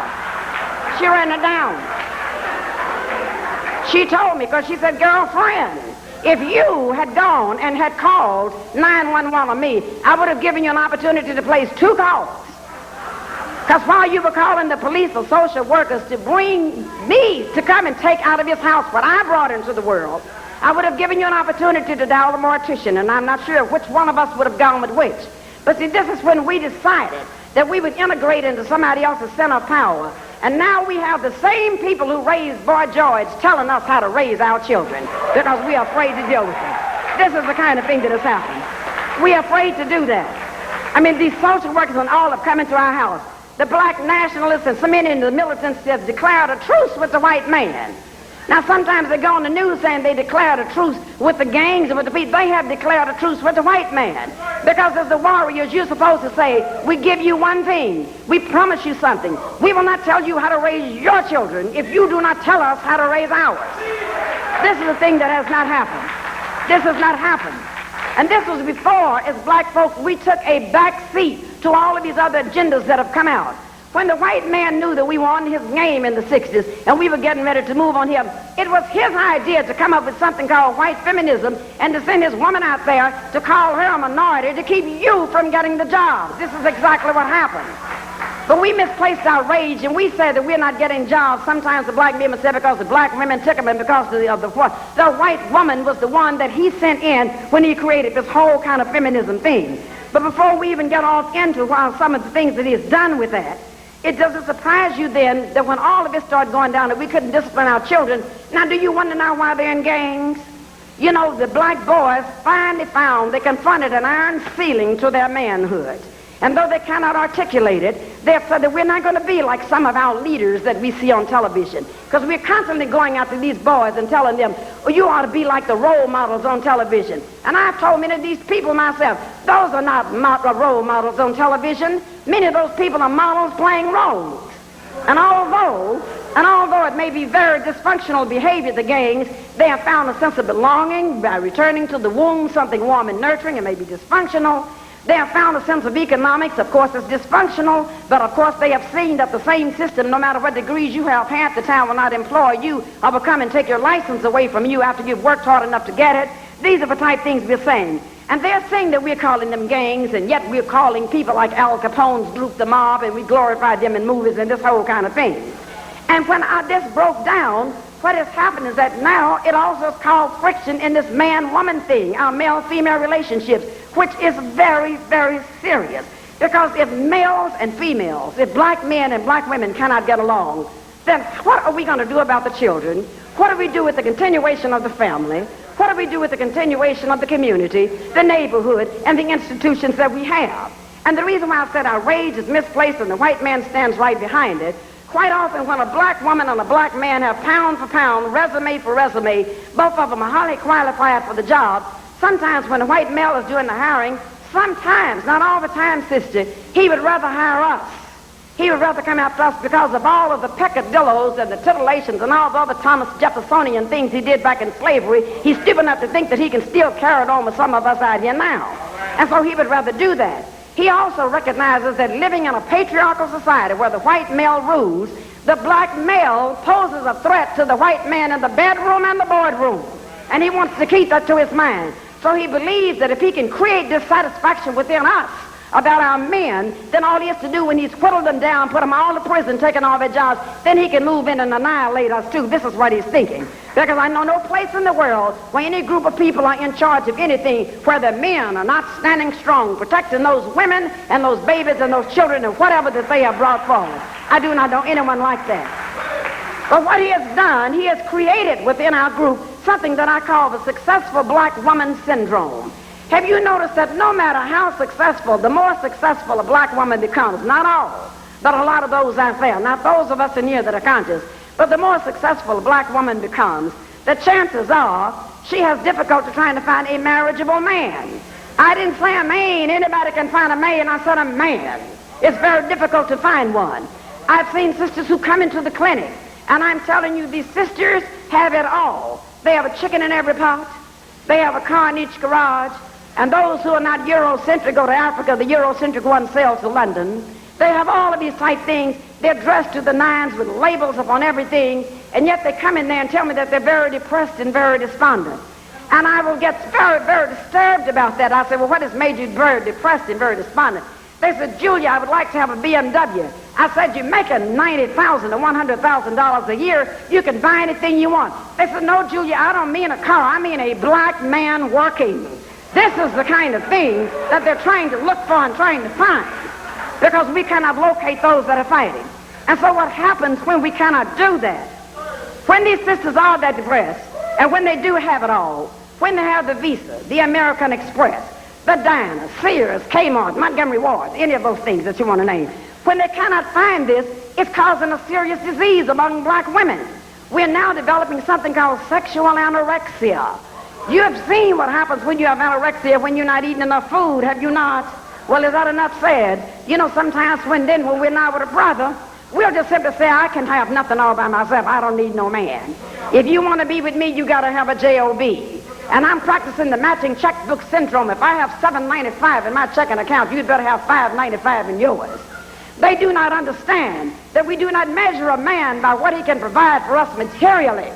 she ran it down. She told me, because she said, girlfriend, if you had gone and had called 911 on me, I would have given you an opportunity to place 2 calls. Because while you were calling the police or social workers to bring me to come and take out of his house what I brought into the world, I would have given you an opportunity to dial the mortician, and I'm not sure which one of us would have gone with which. But see, this is when we decided that we would integrate into somebody else's center of power. And now we have the same people who raised Boy George telling us how to raise our children because we are afraid to deal with them. This is the kind of thing that has happened. We are afraid to do that. I mean, these social workers and all have come into our house. The black nationalists and some men in the militants have declared a truce with the white man. Now, sometimes they go on the news saying they declared a truce with the gangs and with the people. They have declared a truce with the white man. Because as the warriors, you're supposed to say, we give you one thing. We promise you something. We will not tell you how to raise your children if you do not tell us how to raise ours. This is a thing that has not happened. This has not happened. And this was before, as black folks, we took a back seat to all of these other agendas that have come out. When the white man knew that we were on his game in the 60s and we were getting ready to move on him, it was his idea to come up with something called white feminism and to send his woman out there to call her a minority to keep you from getting the jobs. This is exactly what happened. But we misplaced our rage and we said that we're not getting jobs. Sometimes the black men said because the black women took them and because the white woman was the one that he sent in when he created this whole kind of feminism thing. But before we even get off into some of the things that he has done with that, it doesn't surprise you then that when all of this started going down that we couldn't discipline our children. Now, do you wonder now why they're in gangs? You know, the black boys finally found they confronted an iron ceiling to their manhood. And though they cannot articulate it, they've said that we're not going to be like some of our leaders that we see on television. Because we're constantly going after these boys and telling them, oh, you ought to be like the role models on television. And I've told many of these people myself, those are not role models on television. Many of those people are models playing roles. And although it may be very dysfunctional behavior, the gangs, they have found a sense of belonging by returning to the womb, something warm and nurturing. It may be dysfunctional. They have found a sense of economics. Of course, it's dysfunctional, but of course they have seen that the same system, no matter what degrees you have, half the time will not employ you or will come and take your license away from you after you've worked hard enough to get it. These are the type things we're saying. And they're saying that we're calling them gangs, and yet we're calling people like Al Capone's group the mob, and we glorify them in movies and this whole kind of thing. And when this broke down, what has happened is that now it also is called friction in this man-woman thing, our male-female relationships, which is very, very serious. Because if males and females, if black men and black women cannot get along, then what are we going to do about the children? What do we do with the continuation of the family? What do we do with the continuation of the community, the neighborhood, and the institutions that we have? And the reason why I said our rage is misplaced and the white man stands right behind it, quite often when a black woman and a black man have pound for pound, resume for resume, both of them are highly qualified for the job, sometimes when the white male is doing the hiring, sometimes, not all the time, sister, he would rather hire us. He would rather come after us because of all of the peccadillos and the titillations and all the other Thomas Jeffersonian things he did back in slavery. He's stupid enough to think that he can still carry it on with some of us out here now. And so he would rather do that. He also recognizes that living in a patriarchal society where the white male rules, the black male poses a threat to the white man in the bedroom and the boardroom. And he wants to keep that to his mind. So he believes that if he can create dissatisfaction within us about our men, then all he has to do when he's whittled them down, put them all to prison, taking all their jobs, then he can move in and annihilate us too. This is what he's thinking. Because I know no place in the world where any group of people are in charge of anything where the men are not standing strong, protecting those women and those babies and those children and whatever that they have brought forward. I do not know anyone like that. But what he has done, he has created within our group something that I call the successful black woman syndrome. Have you noticed that no matter how successful, the more successful a black woman becomes, not all, but a lot of those out there, not those of us in here that are conscious, but the more successful a black woman becomes, the chances are she has difficulty trying to find a marriageable man. I didn't say a man. Anybody can find a man. I said a man. It's very difficult to find one. I've seen sisters who come into the clinic, and I'm telling you, these sisters have it all. They have a chicken in every pot. They have a car in each garage. And those who are not Eurocentric go to Africa, the Eurocentric one sails to London. They have all of these type things. They're dressed to the nines with labels upon everything. And yet they come in there and tell me that they're very depressed and very despondent. And I will get very, very disturbed about that. I say, well, what has made you very depressed and very despondent? They said, Julia, I would like to have a BMW. I said, you're making $90,000 to $100,000 a year. You can buy anything you want. They said, no, Julia, I don't mean a car. I mean a black man working. This is the kind of thing that they're trying to look for and trying to find, because we cannot locate those that are fighting. And so what happens when we cannot do that? When these sisters are that depressed, and when they do have it all, when they have the Visa, the American Express, the Diana, Sears, Kmart, Montgomery Ward, any of those things that you want to name, when they cannot find this, it's causing a serious disease among black women. We're now developing something called sexual anorexia. You have seen what happens when you have anorexia, when you're not eating enough food, have you not? Well, is that enough said? You know, sometimes when we're not with a brother, we'll just simply say, I can have nothing all by myself. I don't need no man. If you want to be with me, you got to have a J.O.B. And I'm practicing the matching checkbook syndrome. If I have $7.95 in my checking account, you'd better have $5.95 in yours. They do not understand that we do not measure a man by what he can provide for us materially.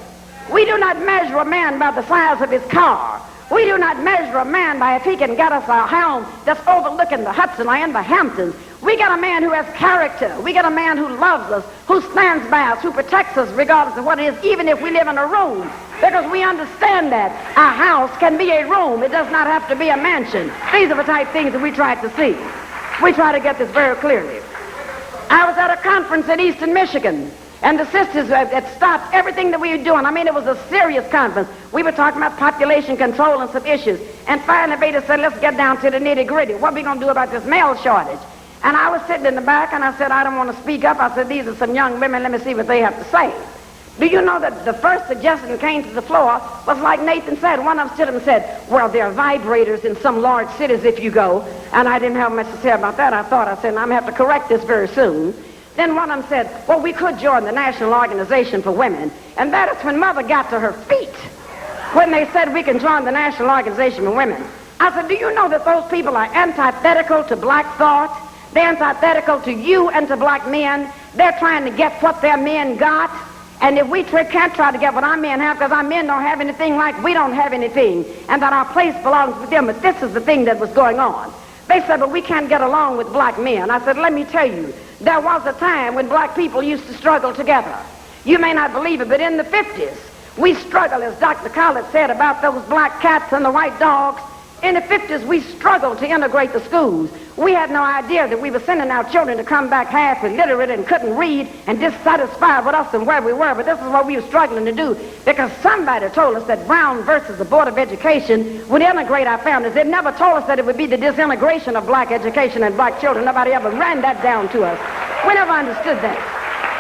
We do not measure a man by the size of his car. We do not measure a man by if he can get us a home that's overlooking the Hudson and the Hamptons. We got a man who has character. We got a man who loves us, who stands by us, who protects us regardless of what it is, even if we live in a room. Because we understand that a house can be a room. It does not have to be a mansion. These are the type things that we try to see. We try to get this very clearly. I was at a conference in Eastern Michigan, and the sisters had stopped everything that we were doing. I mean, it was a serious conference. We were talking about population control and some issues. And finally, Beta said, let's get down to the nitty-gritty. What are we going to do about this male shortage? And I was sitting in the back, and I said, I don't want to speak up. I said, these are some young women. Let me see what they have to say. Do you know that the first suggestion that came to the floor was like Nathan said. One of them stood up and said, well, there are vibrators in some large cities if you go. And I didn't have much to say about that. I said, I'm going to have to correct this very soon. Then one of them said, well, we could join the National Organization for Women. And that is when Mother got to her feet, when they said we can join the National Organization for Women. I said, do you know that those people are antithetical to black thought? They're antithetical to you and to black men. They're trying to get what their men got. And if we can't try to get what our men have, because our men don't have anything like we don't have anything, and that our place belongs with them. But this is the thing that was going on. They said, but we can't get along with black men. I said, let me tell you, there was a time when black people used to struggle together. You may not believe it, but in the 50s, we struggled, as Dr. Khalid said, about those black cats and the white dogs. In the 50s, we struggled to integrate the schools. We had no idea that we were sending our children to come back half illiterate and couldn't read and dissatisfied with us and where we were. But this is what we were struggling to do, because somebody told us that Brown versus the Board of Education would integrate our families. They never told us that it would be the disintegration of black education and black children. Nobody ever ran that down to us. We never understood that.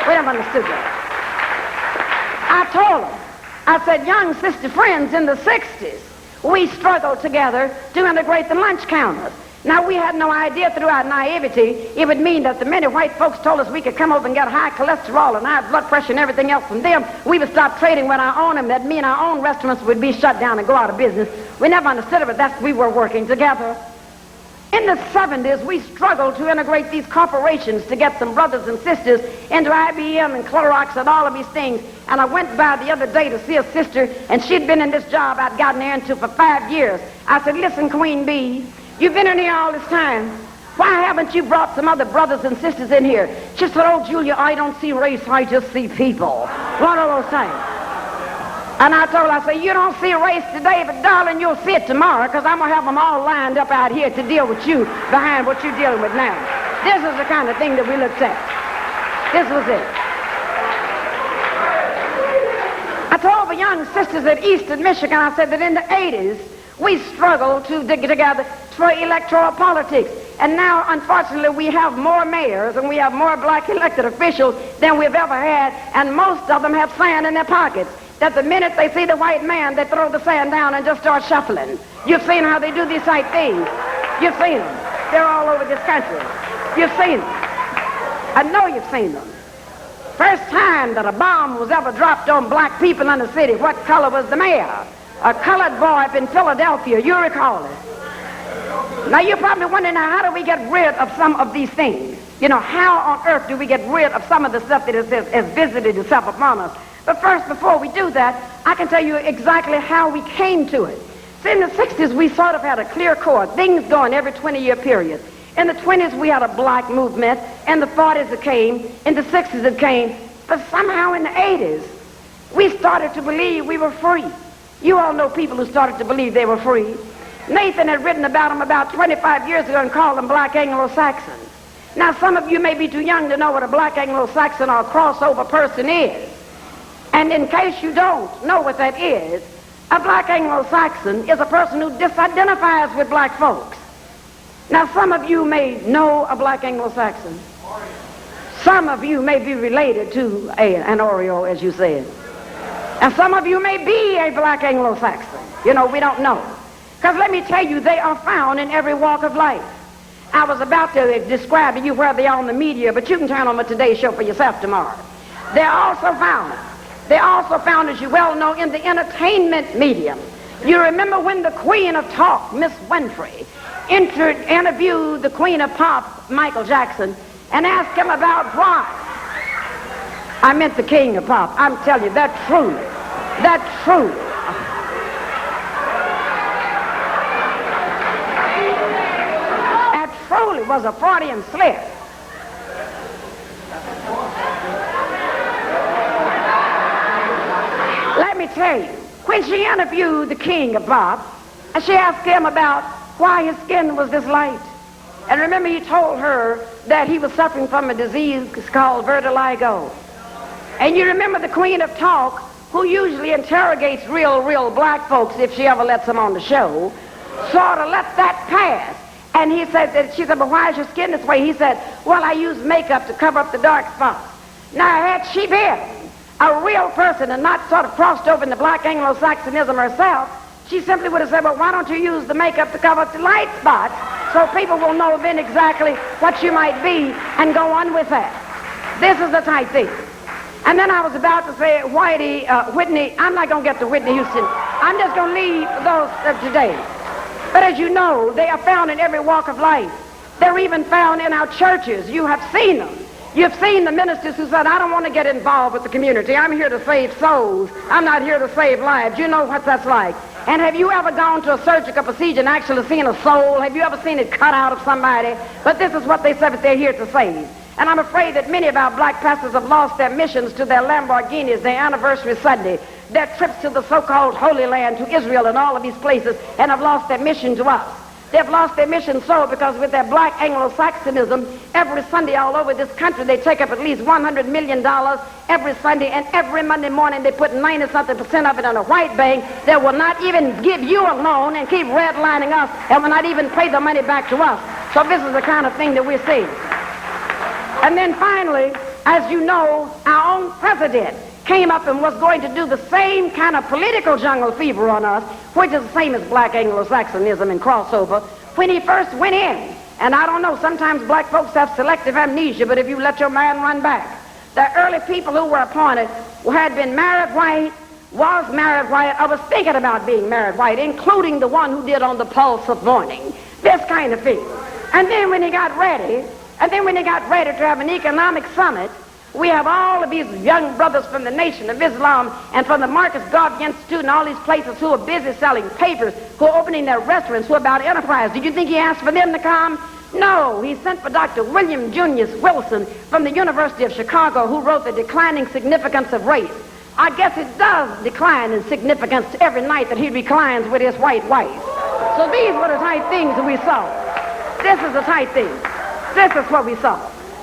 We never understood that. I told them, I said, young sister friends, in the 60s, we struggled together to integrate the lunch counters. Now, we had no idea through our naivety it would mean that the minute white folks told us we could come over and get high cholesterol and high blood pressure and everything else from them, we would stop trading with our own, and that mean our own restaurants would be shut down and go out of business. We never understood it, but that's we were working together. In the 70s, we struggled to integrate these corporations to get some brothers and sisters into IBM and Clorox and all of these things. And I went by the other day to see a sister, and she'd been in this job I'd gotten her into for 5 years. I said, listen, Queen Bee, you've been in here all this time. Why haven't you brought some other brothers and sisters in here? She said, oh, Julia, I don't see race, I just see people. One of those things. And I told her, I said, you don't see race today, but darling, you'll see it tomorrow, because I'm going to have them all lined up out here to deal with you behind what you're dealing with now. This is the kind of thing that we looked at. This was it. I told the young sisters at Eastern Michigan, I said that in the 80s, we struggled to dig together for electoral politics. And now, unfortunately, we have more mayors and we have more black elected officials than we've ever had, and most of them have sand in their pockets. That the minute they see the white man, they throw the sand down and just start shuffling. You've seen how they do these type things. You've seen them. They're all over this country. You've seen them. I know you've seen them. First time that a bomb was ever dropped on black people in the city, what color was the mayor? A colored boy up in Philadelphia. You recall it. Now, you're probably wondering, now, how do we get rid of some of these things? You know, how on earth do we get rid of some of the stuff that has visited itself upon us? But first, before we do that, I can tell you exactly how we came to it. See, in the 60s, we sort of had a clear course, things going every 20-year period. In the 20s, we had a black movement. In the 40s, it came. In the 60s, it came. But somehow in the 80s, we started to believe we were free. You all know people who started to believe they were free. Nathan had written about them about 25 years ago and called them black Anglo-Saxons. Now, some of you may be too young to know what a black Anglo-Saxon or a crossover person is. And in case you don't know what that is, a black Anglo-Saxon is a person who disidentifies with black folks. Now, some of you may know a black Anglo-Saxon. Some of you may be related to an Oreo, as you said. And some of you may be a black Anglo-Saxon. You know, we don't know. Because let me tell you, they are found in every walk of life. I was about to describe to you where they are in the media, but you can turn on the Today Show for yourself tomorrow. They're also found, as you well know, in the entertainment medium. You remember when the Queen of Talk, Miss Winfrey, interviewed the Queen of Pop, Michael Jackson, and asked him about why. I meant the King of Pop. I'm telling you, that truly was a Freudian slip. Let me tell you, when she interviewed the King of Pop, she asked him about why his skin was this light. And remember, he told her that he was suffering from a disease called vertigo. And you remember the Queen of Talk, who usually interrogates real black folks if she ever lets them on the show, sort of let that pass. And he said that she said, "But why is your skin this way?" He said, "Well, I use makeup to cover up the dark spots." Now, had she been a real person and not sort of crossed over into black Anglo-Saxonism herself, she simply would have said, "Well, why don't you use the makeup to cover up the light spots so people will know then exactly what you might be and go on with that?" This is the type thing. And then I was about to say, Whitney, I'm not going to get to Whitney Houston. I'm just going to leave those today. But as you know, they are found in every walk of life. They're even found in our churches. You have seen them. You've seen the ministers who said, "I don't want to get involved with the community. I'm here to save souls. I'm not here to save lives." You know what that's like. And have you ever gone to a surgical procedure and actually seen a soul? Have you ever seen it cut out of somebody? But this is what they said that they're here to save. And I'm afraid that many of our black pastors have lost their missions to their Lamborghinis, their anniversary Sunday, their trips to the so-called Holy Land, to Israel and all of these places, and have lost their mission to us. They've lost their mission so because with their black Anglo-Saxonism, every Sunday all over this country, they take up at least $100 million every Sunday, and every Monday morning they put 90-something% of it on a white bank that will not even give you a loan and keep redlining us and will not even pay the money back to us. So this is the kind of thing that we're seeing. And then finally, as you know, our own president came up and was going to do the same kind of political jungle fever on us, which is the same as black Anglo-Saxonism and crossover, when he first went in. And I don't know, sometimes black folks have selective amnesia, but if you let your man run back. The early people who were appointed had been married white, was married white, or was thinking about being married white, including the one who did on the Pulse of Morning. This kind of thing. And then when he got ready to have an economic summit, we have all of these young brothers from the Nation of Islam and from the Marcus Garvey Institute and all these places who are busy selling papers, who are opening their restaurants, who are about enterprise. Did you think he asked for them to come? No, he sent for Dr. William Junius Wilson from the University of Chicago, who wrote The Declining Significance of Race. I guess it does decline in significance every night that he reclines with his white wife. So these were the type things that we saw. This is the type thing. This is what we saw.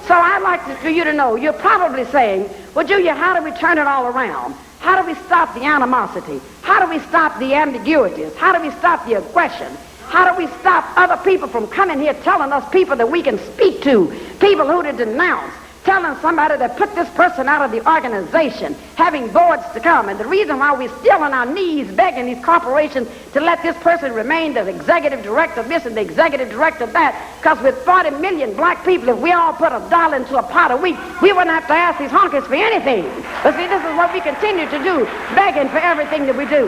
So I'd like for you to know, you're probably saying, well, Julia, how do we turn it all around? How do we stop the animosity? How do we stop the ambiguities? How do we stop the aggression? How do we stop other people from coming here telling us people that we can speak to, people who to denounce, telling somebody to put this person out of the organization, having boards to come. And the reason why we're still on our knees begging these corporations to let this person remain the executive director of this and the executive director of that, because with 40 million black people, if we all put $1 into a pot a week, we wouldn't have to ask these honkies for anything. But see, this is what we continue to do, begging for everything that we do.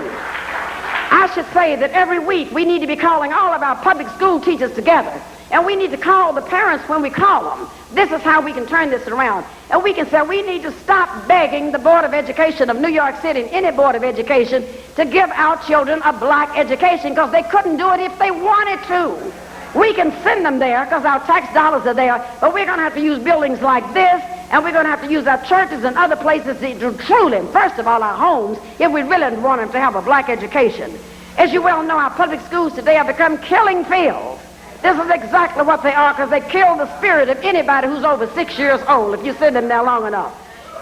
I should say that every week we need to be calling all of our public school teachers together And we need to call the parents when we call them. This is how we can turn this around. And we can say we need to stop begging the Board of Education of New York City and any Board of Education to give our children a black education, because they couldn't do it if they wanted to. We can send them there because our tax dollars are there, but we're going to have to use buildings like this, and we're going to have to use our churches and other places to truly, first of all, our homes, if we really want them to have a black education. As you well know, our public schools today have become killing fields. This is exactly what they are, because they kill the spirit of anybody who's over 6 years old if you send them there long enough.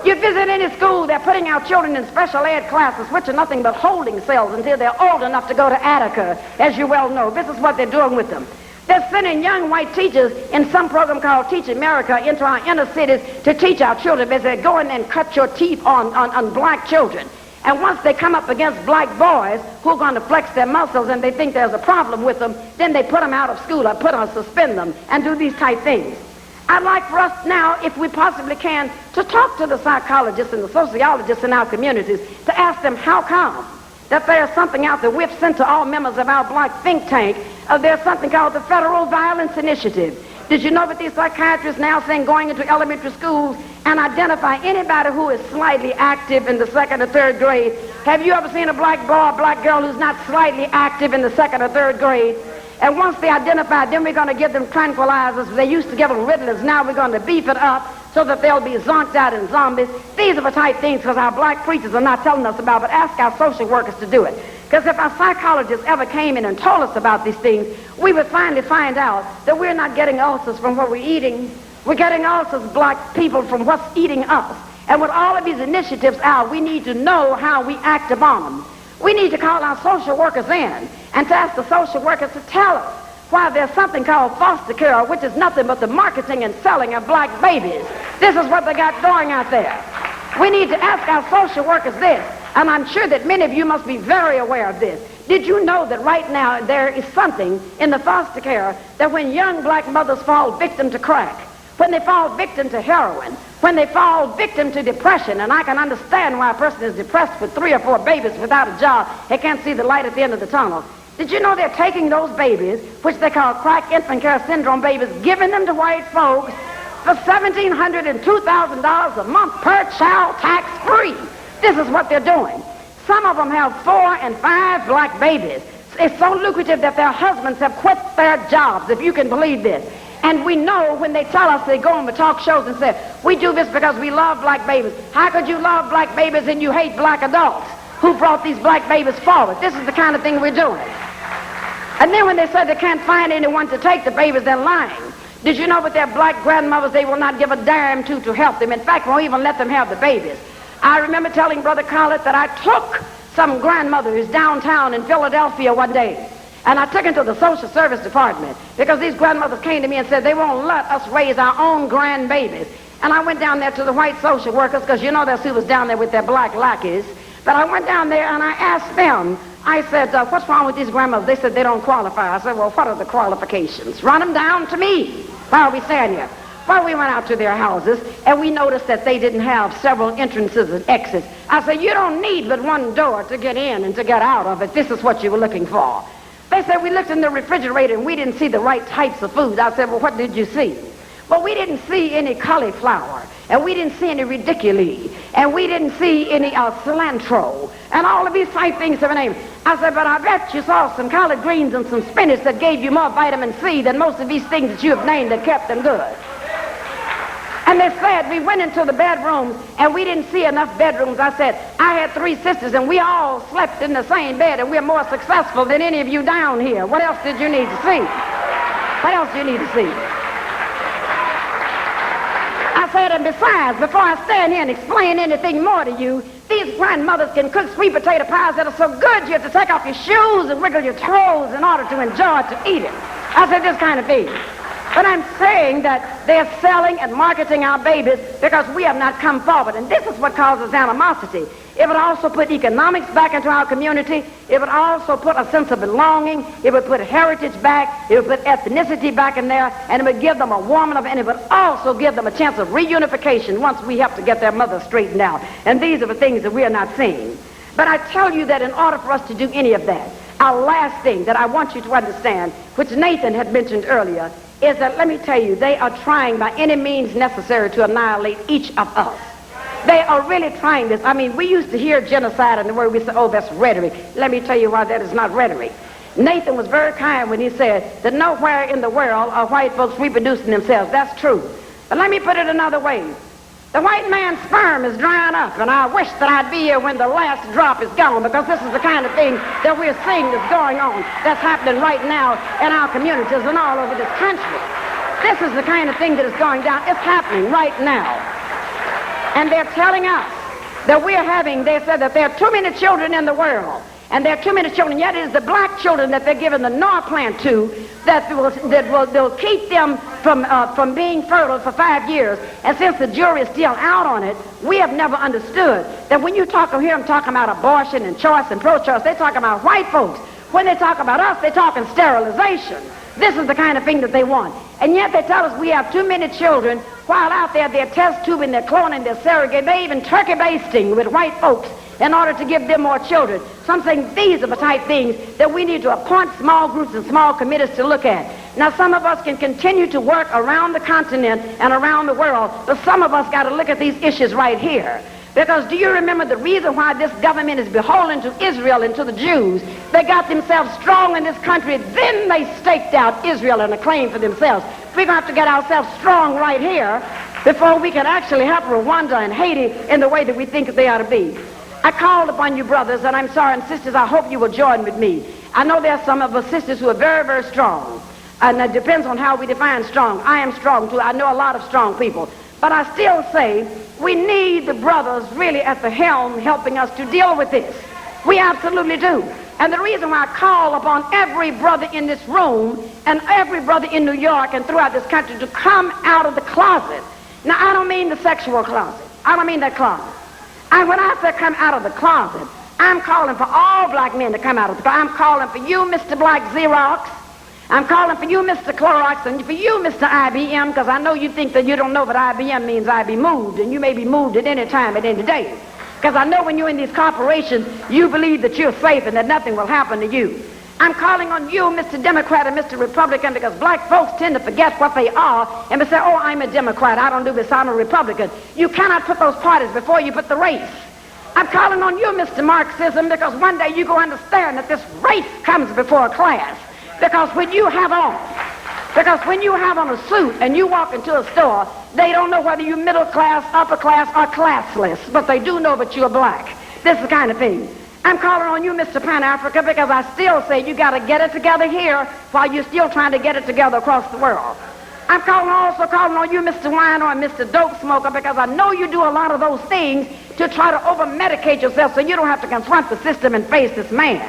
You visit any school, they're putting our children in special ed classes, which are nothing but holding cells until they're old enough to go to Attica, as you well know. This is what they're doing with them. They're sending young white teachers in some program called Teach America into our inner cities to teach our children. They say, go in and cut your teeth on black children. And once they come up against black boys who are going to flex their muscles and they think there's a problem with them, then they put them out of school or suspend them and do these type things. I'd like for us now, if we possibly can, to talk to the psychologists and the sociologists in our communities to ask them how come that there's something out there. We've sent to all members of our black think tank, there's something called the Federal Violence Initiative. Did you know that these psychiatrists now saying going into elementary schools and identify anybody who is slightly active in the 2nd or 3rd grade? Have you ever seen a black boy or black girl who's not slightly active in the 2nd or 3rd grade? And once they identify, then we're going to give them tranquilizers. They used to give them Ritalins. Now we're going to beef it up so that they'll be zonked out in zombies. These are the type things because our black preachers are not telling us about, but ask our social workers to do it. Because if our psychologists ever came in and told us about these things, we would finally find out that we're not getting ulcers from what we're eating. We're getting ulcers, black people, from what's eating us. And with all of these initiatives out, we need to know how we act upon them. We need to call our social workers in and to ask the social workers to tell us why there's something called foster care, which is nothing but the marketing and selling of black babies. This is what they got going out there. We need to ask our social workers this, and I'm sure that many of you must be very aware of this. Did you know that right now there is something in the foster care that when young black mothers fall victim to crack, when they fall victim to heroin, when they fall victim to depression, and I can understand why a person is depressed with 3 or 4 babies without a job, they can't see the light at the end of the tunnel. Did you know they're taking those babies, which they call crack infant care syndrome babies, giving them to white folks for $1,700 and $2,000 a month per child, tax-free? This is what they're doing. Some of them have 4 and 5 black babies. It's so lucrative that their husbands have quit their jobs, if you can believe this. And we know when they tell us, they go on the talk shows and say, we do this because we love black babies. How could you love black babies and you hate black adults who brought these black babies forward? This is the kind of thing we're doing. And then when they say they can't find anyone to take the babies, they're lying. Did you know that their black grandmothers, they will not give a dime to help them. In fact, won't even let them have the babies. I remember telling Brother Khalid that I took some grandmothers downtown in Philadelphia one day, and I took them to the social service department because these grandmothers came to me and said they won't let us raise our own grandbabies. And I went down there to the white social workers, because you know that's who was down there with their black lackeys. But I went down there and I asked them, I said, what's wrong with these grandmothers? They said they don't qualify. I said, well, what are the qualifications? Run them down to me. Why are we standing here? Well, we went out to their houses, and we noticed that they didn't have several entrances and exits. I said, you don't need but one door to get in and to get out of it. This is what you were looking for. They said, we looked in the refrigerator, and we didn't see the right types of food. I said, well, what did you see? Well, we didn't see any cauliflower, and we didn't see any ridiculi, and we didn't see any cilantro, and all of these type things of a name. I said, but I bet you saw some collard greens and some spinach that gave you more vitamin C than most of these things that you have named that kept them good. And they said, we went into the bedrooms, and we didn't see enough bedrooms. I said, I had 3 sisters, and we all slept in the same bed, and we're more successful than any of you down here. What else did you need to see? What else do you need to see? I said, and besides, before I stand here and explain anything more to you, these grandmothers can cook sweet potato pies that are so good you have to take off your shoes and wiggle your toes in order to enjoy it, to eat it. I said, this kind of thing. But I'm saying that they're selling and marketing our babies because we have not come forward. And this is what causes animosity. It would also put economics back into our community. It would also put a sense of belonging. It would put heritage back. It would put ethnicity back in there. And it would give them a warming of, and it would also give them a chance of reunification once we have to get their mothers straightened out. And these are the things that we are not seeing. But I tell you that in order for us to do any of that, our last thing that I want you to understand, which Nathan had mentioned earlier, is that, let me tell you, they are trying by any means necessary to annihilate each of us. They are really trying this. I mean, we used to hear genocide and the word we say, oh, that's rhetoric. Let me tell you why that is not rhetoric. Nathan was very kind when he said that nowhere in the world are white folks reproducing themselves. That's true. But let me put it another way. The white man's sperm is drying up, and I wish that I'd be here when the last drop is gone, because this is the kind of thing that we're seeing that's going on, that's happening right now in our communities and all over this country. This is the kind of thing that is going down. It's happening right now. And they're telling us that they said that there are too many children in the world. And there are too many children, yet it is the black children that they're giving the Norplant to they'll keep them from being fertile for 5 years. And since the jury is still out on it, we have never understood that when you hear them talking about abortion and choice and pro-choice, they're talking about white folks. When they talk about us, they're talking sterilization. This is the kind of thing that they want. And yet they tell us we have too many children, while out there they're test tubing, they're cloning, they're surrogating, they're even turkey basting with white folks in order to give them more children. So I'm saying these are the type things that we need to appoint small groups and small committees to look at. Now, some of us can continue to work around the continent and around the world, but some of us got to look at these issues right here. Because do you remember the reason why this government is beholden to Israel and to the Jews? They got themselves strong in this country, then they staked out Israel and a claim for themselves. We're going to have to get ourselves strong right here before we can actually help Rwanda and Haiti in the way that we think they ought to be. I called upon you brothers, and I'm sorry, and sisters, I hope you will join with me. I know there are some of us sisters who are very, very strong, and it depends on how we define strong. I am strong too. I know a lot of strong people. But I still say we need the brothers really at the helm helping us to deal with this. We absolutely do. And the reason why I call upon every brother in this room and every brother in New York and throughout this country to come out of the closet. Now, I don't mean the sexual closet. I don't mean that closet. And when I say come out of the closet, I'm calling for all black men to come out of the closet. I'm calling for you, Mr. Black Xerox. I'm calling for you, Mr. Clorox, and for you, Mr. IBM, because I know you think that you don't know what IBM means. I be moved, and you may be moved at any time, at any day. Because I know when you're in these corporations, you believe that you're safe and that nothing will happen to you. I'm calling on you, Mr. Democrat and Mr. Republican, because black folks tend to forget what they are and they say, oh, I'm a Democrat, I don't do this, I'm a Republican. You cannot put those parties before you put the race. I'm calling on you, Mr. Marxism, because one day you go understand that this race comes before a class. Because when you have on a suit and you walk into a store, they don't know whether you're middle class, upper class, or classless, but they do know that you're black. This is the kind of thing. I'm calling on you, Mr. Pan-Africa, because I still say you got to get it together here while you're still trying to get it together across the world. I'm also calling on you, Mr. Wino and Mr. Dope Smoker, because I know you do a lot of those things to try to over-medicate yourself so you don't have to confront the system and face this man.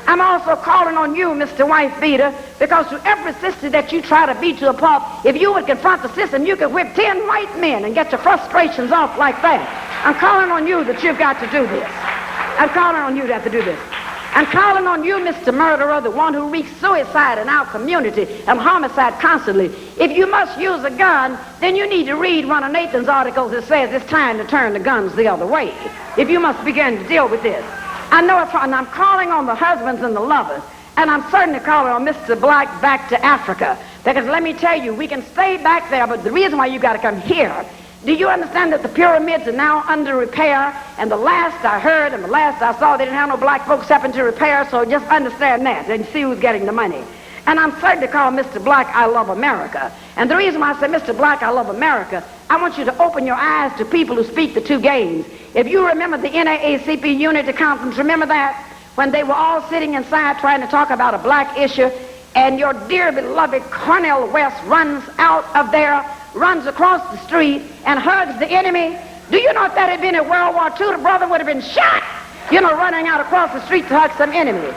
I'm also calling on you, Mr. Wife Beater, because to every sister that you try to beat to a pulp, if you would confront the system, you could whip 10 white men and get your frustrations off like that. I'm calling on you that you've got to do this. I'm calling on you to have to do this. I'm calling on you, Mr. Murderer, the one who wreaks suicide in our community and homicide constantly. If you must use a gun, then you need to read one of Nathan's articles that says it's time to turn the guns the other way. If you must begin to deal with this. I know it's and I'm calling on the husbands and the lovers, and I'm certainly calling on Mr. Black back to Africa. Because let me tell you, we can stay back there, but the reason why you got to come here, do you understand that the pyramids are now under repair? And the last I heard and the last I saw, they didn't have no black folks helping to repair, so just understand that and see who's getting the money. And I'm certain to call Mr. Black, I love America. And the reason why I say, Mr. Black, I love America, I want you to open your eyes to people who speak the two games. If you remember the NAACP Unity Conference, remember that? When they were all sitting inside trying to talk about a black issue, and your dear beloved Cornel West runs out of there, runs across the street, and hugs the enemy. Do you know if that had been in World War II, the brother would have been shot, running out across the street to hug some enemy.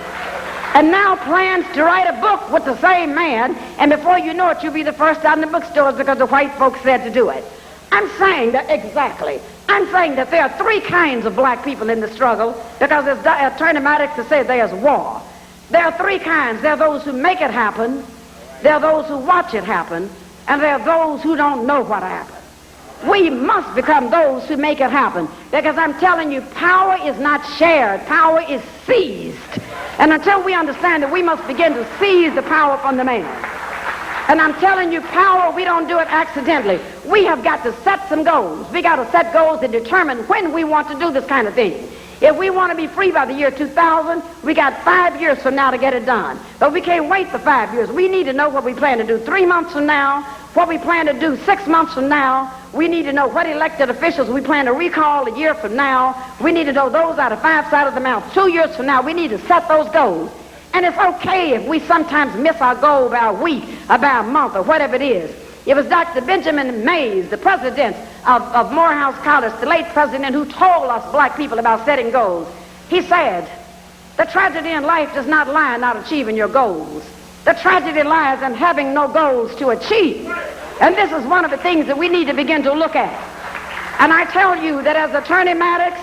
And now plans to write a book with the same man, and before you know it, you'll be the first out in the bookstores because the white folks said to do it. I'm saying that exactly. I'm saying that there are three kinds of black people in the struggle, because as Attorney Maddox has said, there's war. There are three kinds. There are those who make it happen, there are those who watch it happen, and there are those who don't know what happened. We must become those who make it happen, because I'm telling you, power is not shared, power is seized. And until we understand that, we must begin to seize the power from the man. And I'm telling you, power, we don't do it accidentally. We have got to set some goals. We got to set goals and determine when we want to do this kind of thing. If we want to be free by the year 2000, we got 5 years from now to get it done. But we can't wait for 5 years. We need to know what we plan to do 3 months from now, what we plan to do 6 months from now. We need to know what elected officials we plan to recall a year from now. We need to know those out of 5 sides of the mouth 2 years from now. We need to set those goals. And it's okay if we sometimes miss our goal by a week or by a month or whatever it is. It was Dr. Benjamin Mays, the president of Morehouse College, the late president, who told us black people about setting goals. He said, the tragedy in life does not lie in not achieving your goals. The tragedy lies in having no goals to achieve. And this is one of the things that we need to begin to look at. And I tell you that as Attorney Maddox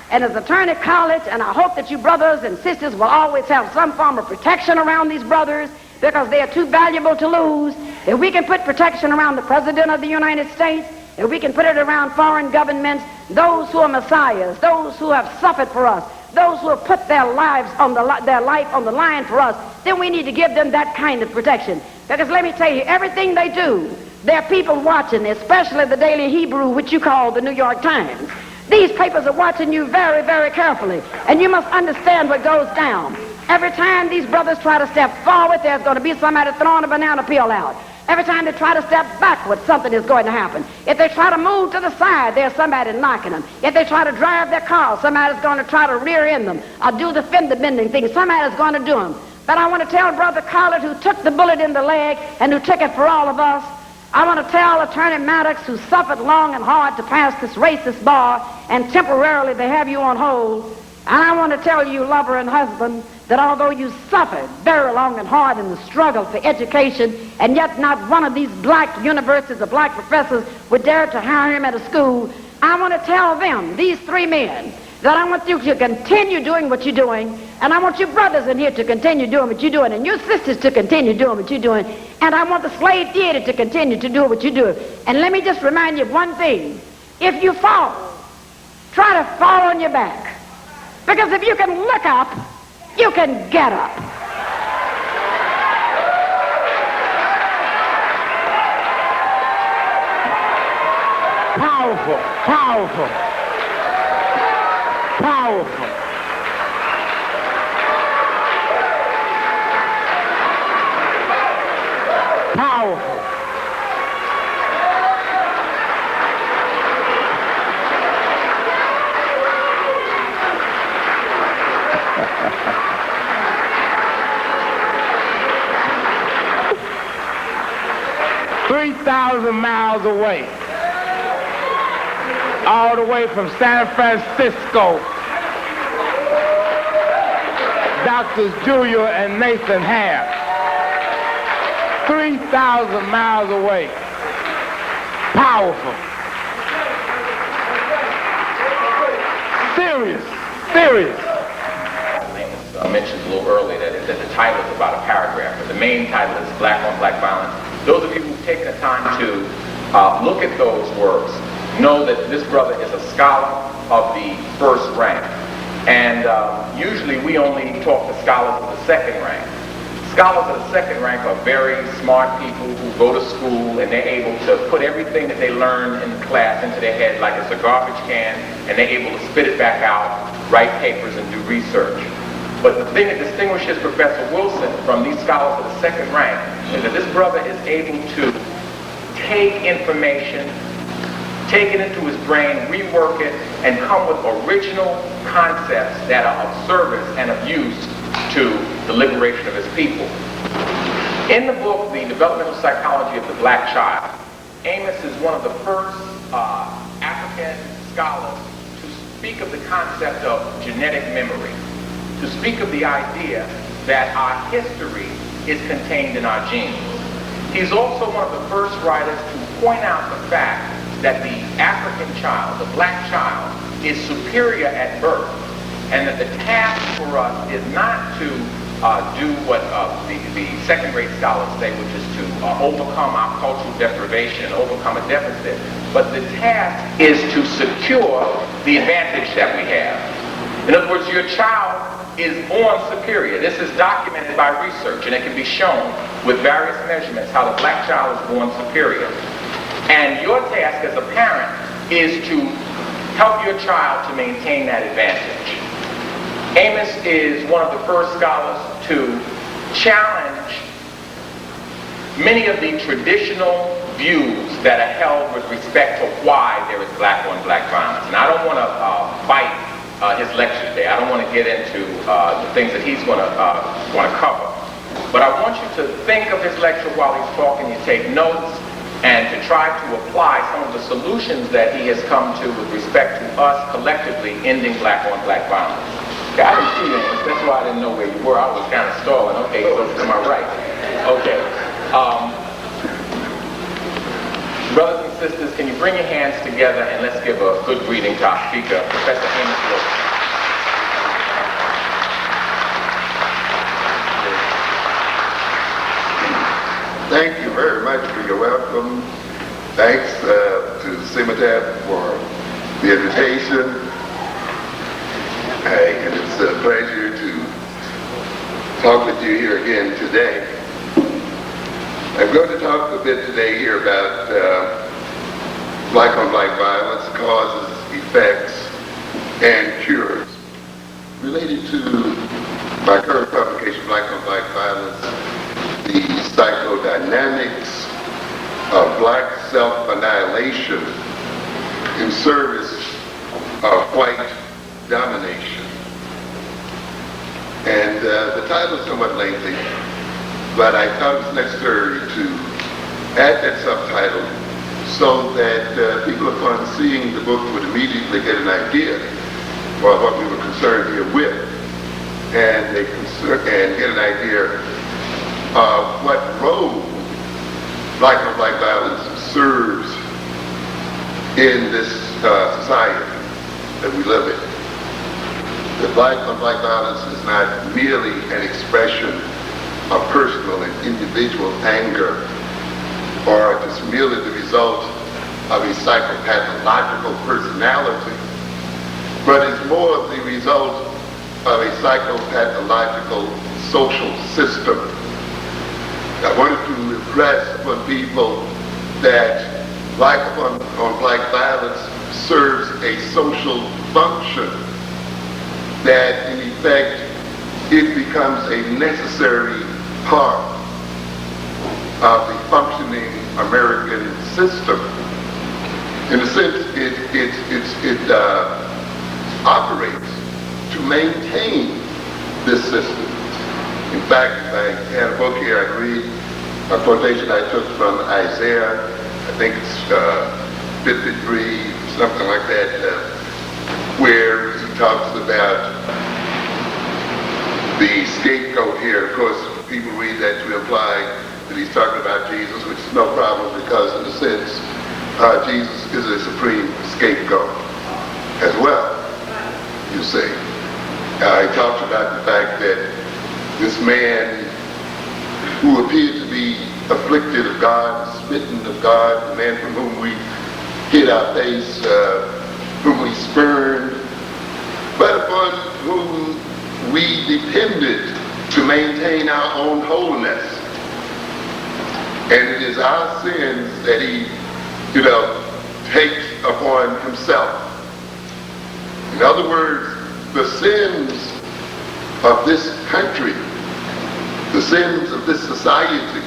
and as Attorney College, and I hope that you brothers and sisters will always have some form of protection around these brothers, because they are too valuable to lose. If we can put protection around the President of the United States, if we can put it around foreign governments, those who are messiahs, those who have suffered for us, those who have put their life on the line for us, then we need to give them that kind of protection. Because let me tell you, everything they do, there are people watching, especially the Daily Hebrew, which you call the New York Times. These papers are watching you very, very carefully, and you must understand what goes down. Every time these brothers try to step forward, there's going to be somebody throwing a banana peel out. Every time they try to step backward, something is going to happen. If they try to move to the side, there's somebody knocking them. If they try to drive their car, somebody's going to try to rear end them or do the fender bending thing. Somebody's going to do them. But I want to tell Brother Khalid, who took the bullet in the leg and who took it for all of us, I want to tell Attorney Maddox, who suffered long and hard to pass this racist bar, and temporarily they have you on hold. And I want to tell you, lover and husband, that although you suffered very long and hard in the struggle for education, and yet not one of these black universities or black professors would dare to hire him at a school, I want to tell them, these 3 men, that I want you to continue doing what you're doing, and I want your brothers in here to continue doing what you're doing, and your sisters to continue doing what you're doing, and I want the slave theater to continue to do what you're doing. And let me just remind you of one thing. If you fall, try to fall on your back. Because if you can look up, you can get up. Powerful, powerful, powerful. Powerful. $3,000 miles away, all the way from San Francisco, Doctors Julia and Nathan Hare. 3,000 miles away. Powerful. Serious. Serious. Amos mentioned a little earlier that the title is about a paragraph, but the main title is Black on Black Violence. Those of you who've taken the time to look at those works know that this brother is a scholar of the first rank. And usually we only talk to scholars of the second rank. Scholars of the second rank are very smart people who go to school and they're able to put everything that they learn in class into their head like it's a garbage can, and they're able to spit it back out, write papers, and do research. But the thing that distinguishes Professor Wilson from these scholars of the second rank is that this brother is able to take information, take it into his brain, rework it, and come with original concepts that are of service and of use to the liberation of his people. In the book, The Developmental Psychology of the Black Child, Amos is one of the first African scholars to speak of the concept of genetic memory, to speak of the idea that our history is contained in our genes. He's also one of the first writers to point out the fact that the African child, the black child, is superior at birth, and that the task for us is not to do what the second-grade scholars say, which is to overcome our cultural deprivation, overcome a deficit, but the task is to secure the advantage that we have. In other words, your child is born superior. This is documented by research, and it can be shown with various measurements how the black child is born superior. And your task as a parent is to help your child to maintain that advantage. Amos is one of the first scholars to challenge many of the traditional views that are held with respect to why there is black on black violence. And I don't want to fight his lecture today. I don't want to get into the things that he's going to cover. But I want you to think of his lecture while he's talking. You take notes and to try to apply some of the solutions that he has come to with respect to us collectively ending black on black violence. Okay, I didn't see you, Amos. That's why I didn't know where you were. I was kind of stalling. Okay, so to my right. Okay. Brothers and sisters, can you bring your hands together and let's give a good greeting to our speaker, Professor Amos Wilson. Thank you very much for your welcome. Thanks to Semitat for the invitation. And it's a pleasure to talk with you here again today. I'm going to talk a bit today here about black on black violence, causes, effects, and cures. Related to my current publication, Black on Black Violence, the psychodynamics of black self-annihilation in service of white domination. And the title is somewhat lengthy, but I thought it was necessary to add that subtitle so that people upon seeing the book would immediately get an idea of what we were concerned here with, and get an idea of what role black on black violence serves in this society that we live in. The black on black violence is not merely an expression of personal and individual anger, or just merely the result of a psychopathological personality, but it's more the result of a psychopathological social system. I wanted to impress upon people that black on black violence serves a social function, that in effect it becomes a necessary part of the functioning American system. In a sense, it operates to maintain this system. In fact, I had a book here, I read a quotation I took from Isaiah, I think it's 53, something like that, where he talks about the scapegoat here. Of course, people read that to imply that he's talking about Jesus, which is no problem because in a sense, Jesus is a supreme scapegoat as well, you see. He talks about the fact that this man who appeared to be afflicted of God, smitten of God, the man from whom we hid our face, whom we spurned, but upon whom we depended to maintain our own holiness. And it is our sins that he, takes upon himself. In other words, the sins of this country, the sins of this society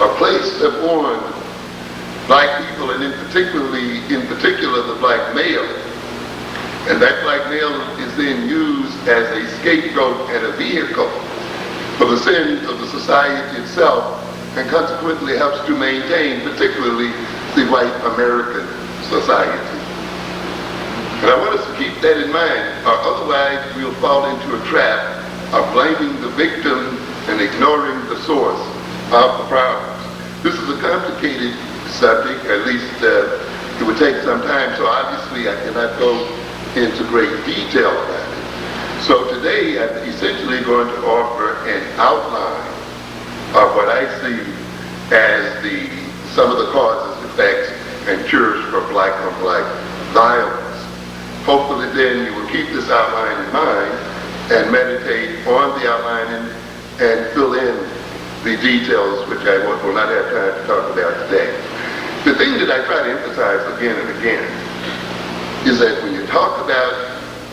are placed upon black people, and in particular the black male. And that black male is then used as a scapegoat and a vehicle for the sins of the society itself, and consequently helps to maintain particularly the white American society. And I want us to keep that in mind, or otherwise we'll fall into a trap of blaming the victim and ignoring the source of the problems. This is a complicated subject, at least it would take some time, so obviously I cannot go into great detail about it. So today I'm essentially going to offer an outline of what I see as some of the causes, effects, and cures for black on black violence. Hopefully then you will keep this outline in mind and meditate on the outlining and fill in the details, which I will not have time to talk about today. The thing that I try to emphasize again and again is that when you talk about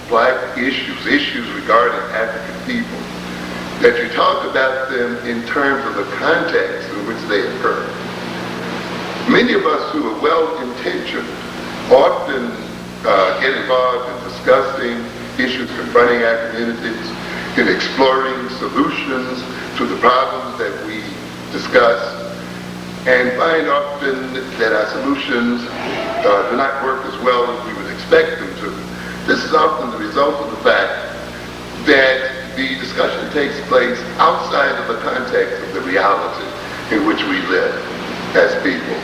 black issues regarding African people, that you talk about them in terms of the context in which they occur. Many of us who are well-intentioned often get involved in discussing issues confronting our communities, in exploring solutions to the problems that we discuss, and find often that our solutions do not work as well as we would expect them to. This is often the result of the fact that the discussion takes place outside of the context of the reality in which we live as people.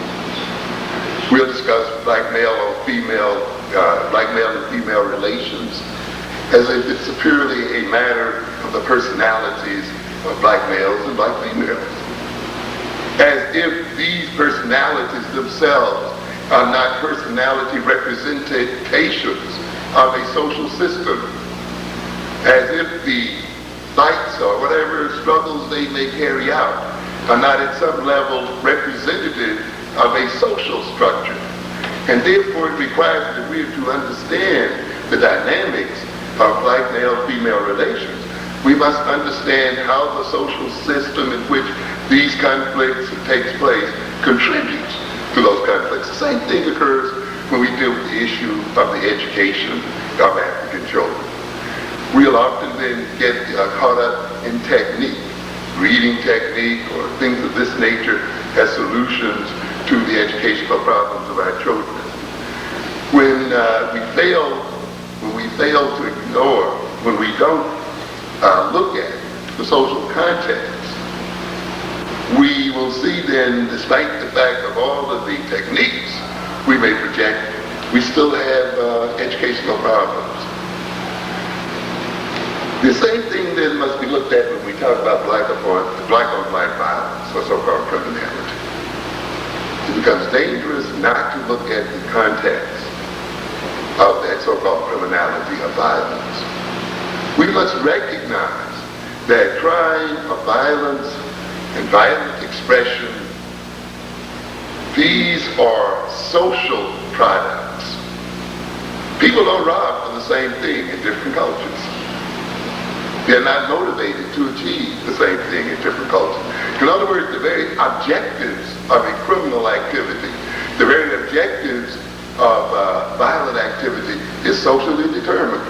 We'll discuss black male and female relations as if it's purely a matter of the personalities of black males and black females. As if these personalities themselves are not personality representations of a social system. As if the fights or whatever struggles they may carry out are not at some level representative of a social structure. And therefore it requires that we to understand the dynamics of black male-female relations. We must understand how the social system in which these conflicts takes place contributes to those conflicts. The same thing occurs when we deal with the issue of the education of African children. We'll often then get caught up in technique, reading technique or things of this nature as solutions to the educational problems of our children. When we fail to ignore, when we don't look at the social context, we will see then, despite the fact of all of the techniques we may project, we still have educational problems. The same thing then must be looked at when we talk about black on black violence, or so-called criminality. It becomes dangerous not to look at the context of that so-called criminality of violence. We must recognize that crime of violence and violent expression, these are social products. People don't rob for the same thing in different cultures. They're not motivated to achieve the same thing in different cultures. In other words, the very objectives of a criminal activity, the very objectives of violent activity is socially determined.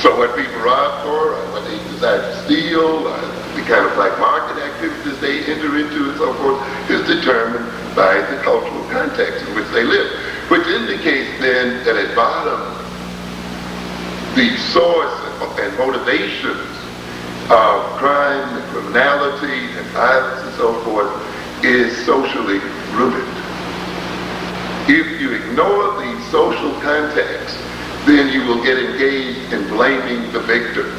So what people rob for, what they decide to steal, the kind of black market activities they enter into and so forth, is determined by the cultural context in which they live, which indicates then that at bottom, the source and motivations of crime and criminality and violence and so forth is socially rooted. If you ignore the social context, then you will get engaged in blaming the victim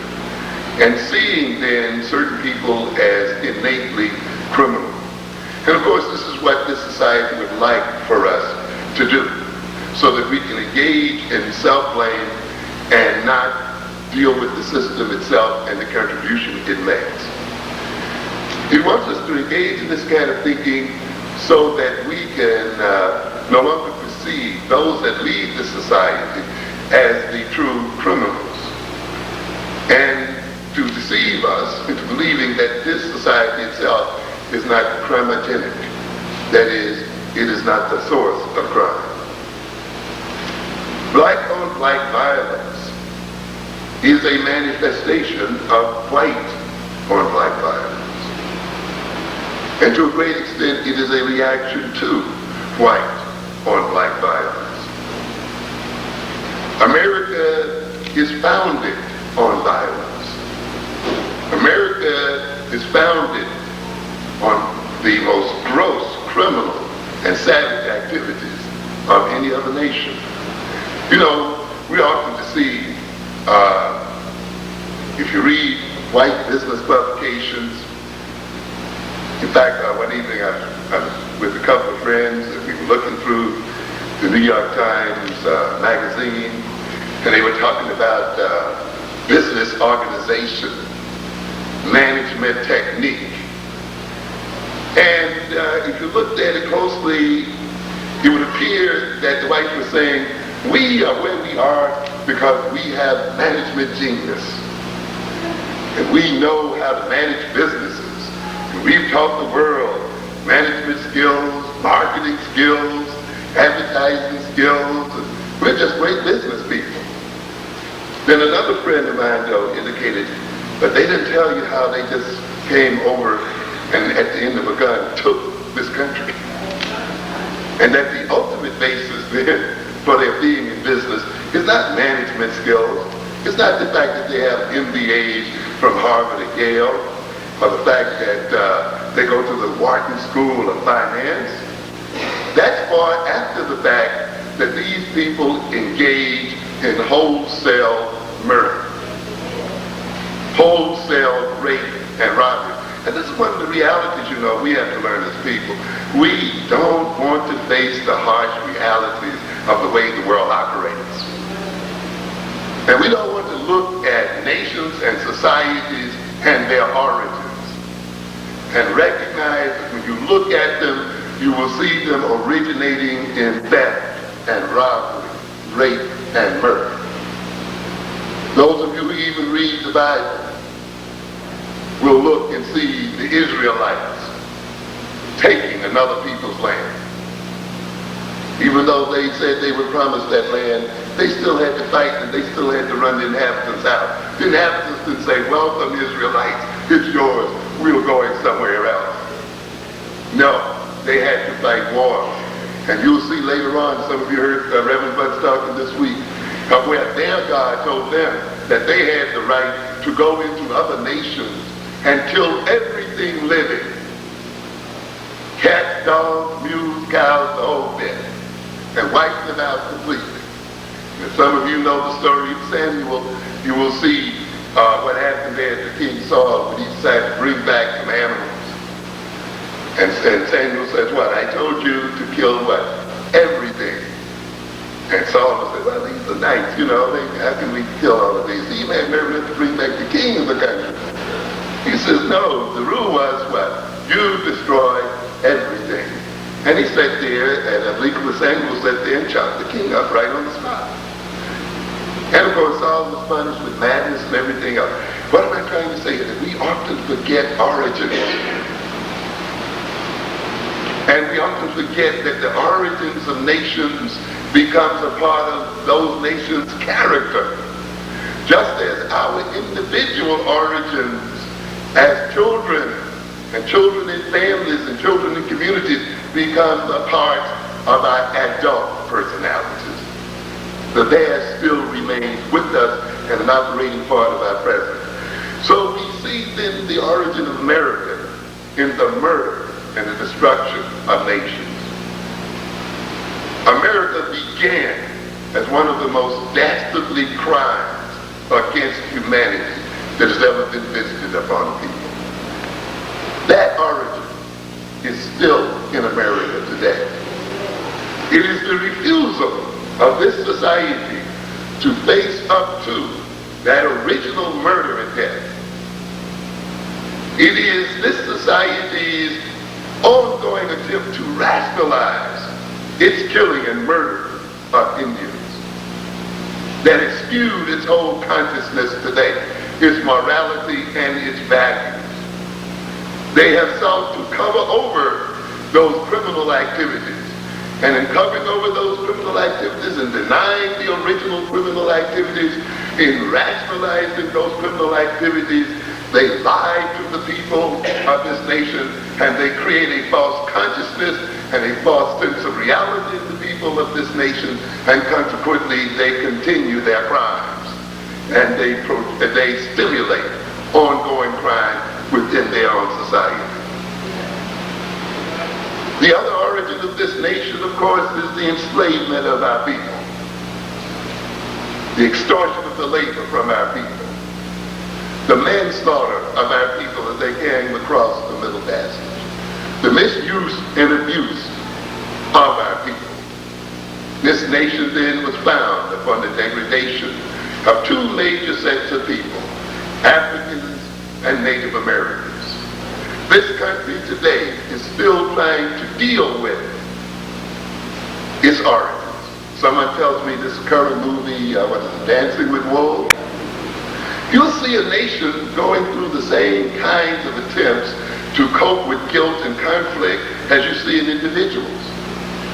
and seeing then certain people as innately criminal. And of course, this is what this society would like for us to do, so that we can engage in self-blame and not deal with the system itself and the contribution it makes. It wants us to engage in this kind of thinking so that we can no longer perceive those that lead the society as the true criminals, and to deceive us into believing that this society itself is not crimogenic. That is, it is not the source of crime. Black on black violence is a manifestation of white on black violence. And to a great extent, it is a reaction to white on black violence. America is founded on violence. America is founded on the most gross criminal and savage activities of any other nation. You know, we often deceive. If you read white business publications, in fact, one evening I was with a couple of friends and we were looking through the New York Times magazine, and they were talking about business organization, management technique. And if you looked at it closely, it would appear that the whites were saying, we are where we are because we have management genius. And we know how to manage businesses. And we've taught the world management skills, marketing skills, advertising skills. And we're just great business people. Then another friend of mine, though, indicated, but they didn't tell you how they just came over and at the end of a gun took this country. And that the ultimate basis then for their being in business is not management skills. It's not the fact that they have MBAs from Harvard or Yale, or the fact that they go to the Wharton School of Finance. That's far after the fact that these people engage in wholesale murder, wholesale rape and robbery. And this is one of the realities, you know, we have to learn as people. We don't want to face the harsh realities of the way the world operates. And we don't want to look at nations and societies and their origins and recognize that when you look at them, you will see them originating in theft and robbery, rape and murder. Those of you who even read the Bible will look and see the Israelites taking another people's land. Even though they said they were promised that land, they still had to fight and they still had to run the inhabitants out. The inhabitants didn't say, welcome Israelites, it's yours, we're going somewhere else. No, they had to fight wars. And you'll see later on, some of you heard Reverend Butts talking this week, where their God told them that they had the right to go into other nations and kill everything living. Cats, dogs, mules, cows, the whole bit. And wipe them out completely. And some of you know the story of Samuel. You will see what happened there to King Saul when he decided to bring back some animals. And Samuel says, what? I told you to kill what? Everything. And Saul said, well, these are nice, you know, how can we kill all of these? He may have never meant to bring back the king of the country. He says, no, the rule was what? You destroy everything. And he sat there, and Samuel sat there and chopped the king up right on the spot. And of course, Saul was punished with madness and everything else. What am I trying to say? That we often forget origins. And we often forget that the origins of nations becomes a part of those nations' character. Just as our individual origins as children, and children in families, and children in communities become a part of our adult personalities. The past still remains with us and an operating part of our present. So we see then the origin of America in the murder and the destruction of nations. America began as one of the most dastardly crimes against humanity that has ever been visited upon people. That origin is still in America today. It is the refusal of this society to face up to that original murder and death. It is this society's ongoing attempt to rationalize its killing and murder of Indians that has skewed its whole consciousness today, its morality and its values. They have sought to cover over those criminal activities. And in covering over those criminal activities and denying the original criminal activities, in rationalizing those criminal activities, they lie to the people of this nation, and they create a false consciousness and a false sense of reality in the people of this nation, and consequently they continue their crimes. And they stimulate ongoing crime within their own society. The other origin of this nation, of course, is the enslavement of our people. The extortion of the labor from our people. The manslaughter of our people as they came across the Middle Passage. The misuse and abuse of our people. This nation then was found upon the degradation of two major sets of people, Africans and Native Americans. This country today is still trying to deal with its origins. Someone tells me this current movie, Dancing with Wolves? You'll see a nation going through the same kinds of attempts to cope with guilt and conflict as you see in individuals.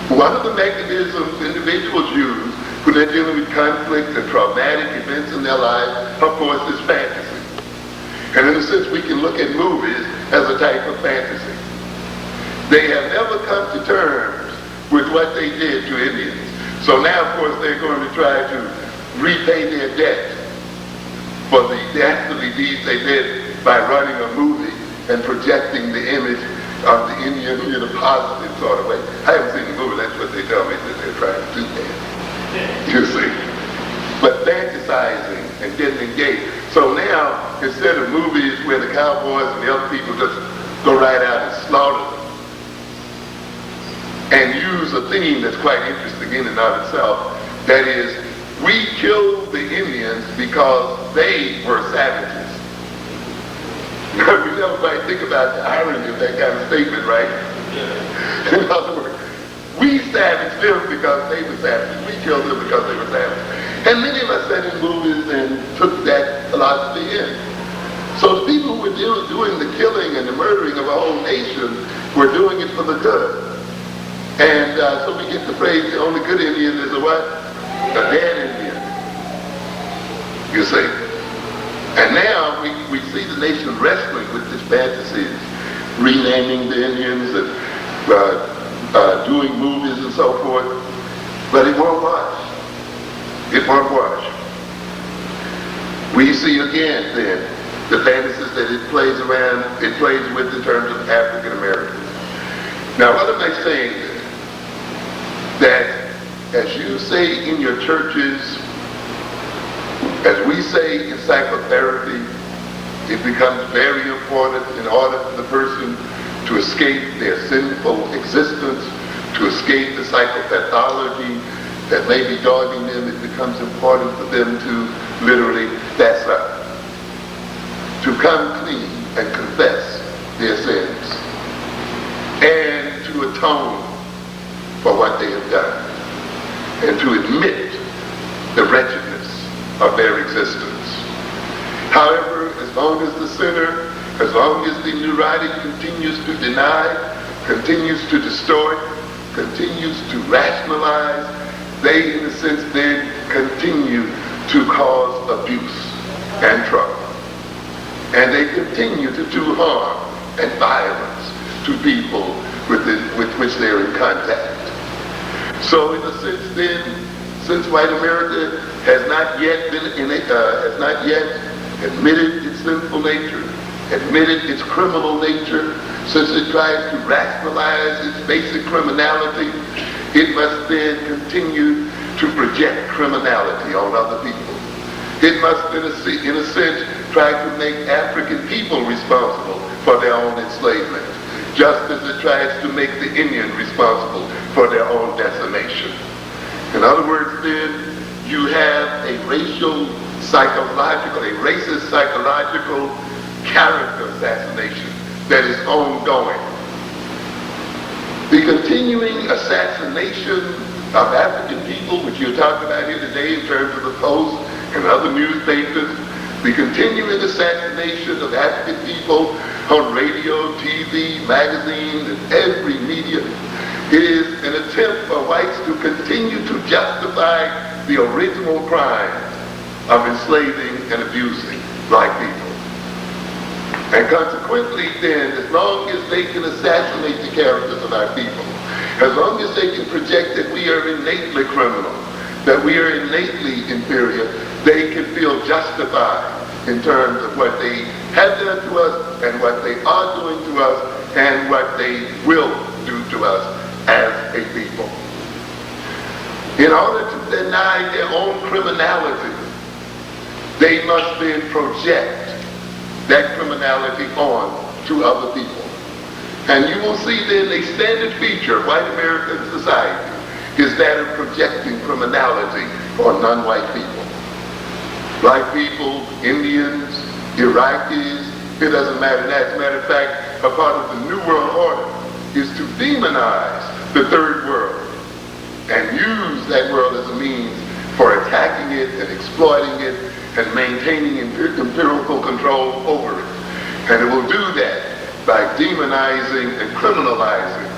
One of the mechanisms individuals use when they're dealing with conflict and traumatic events in their lives, of course, is fantasy. And in a sense, we can look at movies as a type of fantasy. They have never come to terms with what they did to Indians. So now, of course, they're going to try to repay their debt for the dastardly deeds they did by running a movie and projecting the image of the Indian in a positive sort of way. I haven't seen the movie, that's what they tell me that they're trying to do there. You see? But fantasizing and getting engaged. So now, instead of movies where the cowboys and the other people just go right out and slaughter them, and use a theme that's quite interesting in and of itself, that is, we killed the Indians because they were savages. We never quite think about the irony of that kind of statement, right? Yeah. In other words, we savaged them because they were savages. We killed them because they were savages. And many of us sat in movies and took that philosophy in. So the people who were doing the killing and the murdering of a whole nation were doing it for the good. And so we get the phrase, the only good Indian is a what? A dead Indian. You see? And now we see the nation wrestling with this fantasy, renaming the Indians and doing movies and so forth. But it won't wash. It won't wash. We see again then the fantasies that it plays with in terms of African Americans. Now what am I saying then? That as you say in your churches, as we say in psychotherapy, it becomes very important in order for the person to escape their sinful existence, to escape the psychopathology that may be dogging them. It becomes important for them to literally fess up, to come clean and confess their sins, and to atone for what they have done, and to admit the wretchedness of their existence. However, as long as the sinner, as long as the neurotic continues to deny, continues to distort, continues to rationalize, they in a sense then continue to cause abuse and trouble. And they continue to do harm and violence to people with which they're in contact. So in a sense then, since white America has not yet admitted its sinful nature, admitted its criminal nature, since it tries to rationalize its basic criminality, it must then continue to project criminality on other people. It must, in a sense, try to make African people responsible for their own enslavement, just as it tries to make the Indian responsible for their own decimation. In other words, then, you have a racist psychological character assassination that is ongoing. The continuing assassination of African people, which you're talking about here today in terms of the Post and other newspapers, the continuing assassination of African people on radio, TV, magazines, and every media, is an attempt for whites to continue to justify the original crime of enslaving and abusing black people. And consequently then, as long as they can assassinate the characters of our people, as long as they can project that we are innately criminal, that we are innately inferior, they can feel justified in terms of what they have done to us and what they are doing to us and what they will do to us as a people. In order to deny their own criminality, they must then project that criminality on to other people. And you will see then a standard feature of white American society is that of projecting criminality on non-white people. Black people, Indians, Iraqis, it doesn't matter. As a matter of fact, a part of the New World Order is to demonize the third world and use that world as a means for attacking it and exploiting it and maintaining empirical control over it. And it will do that by demonizing and criminalizing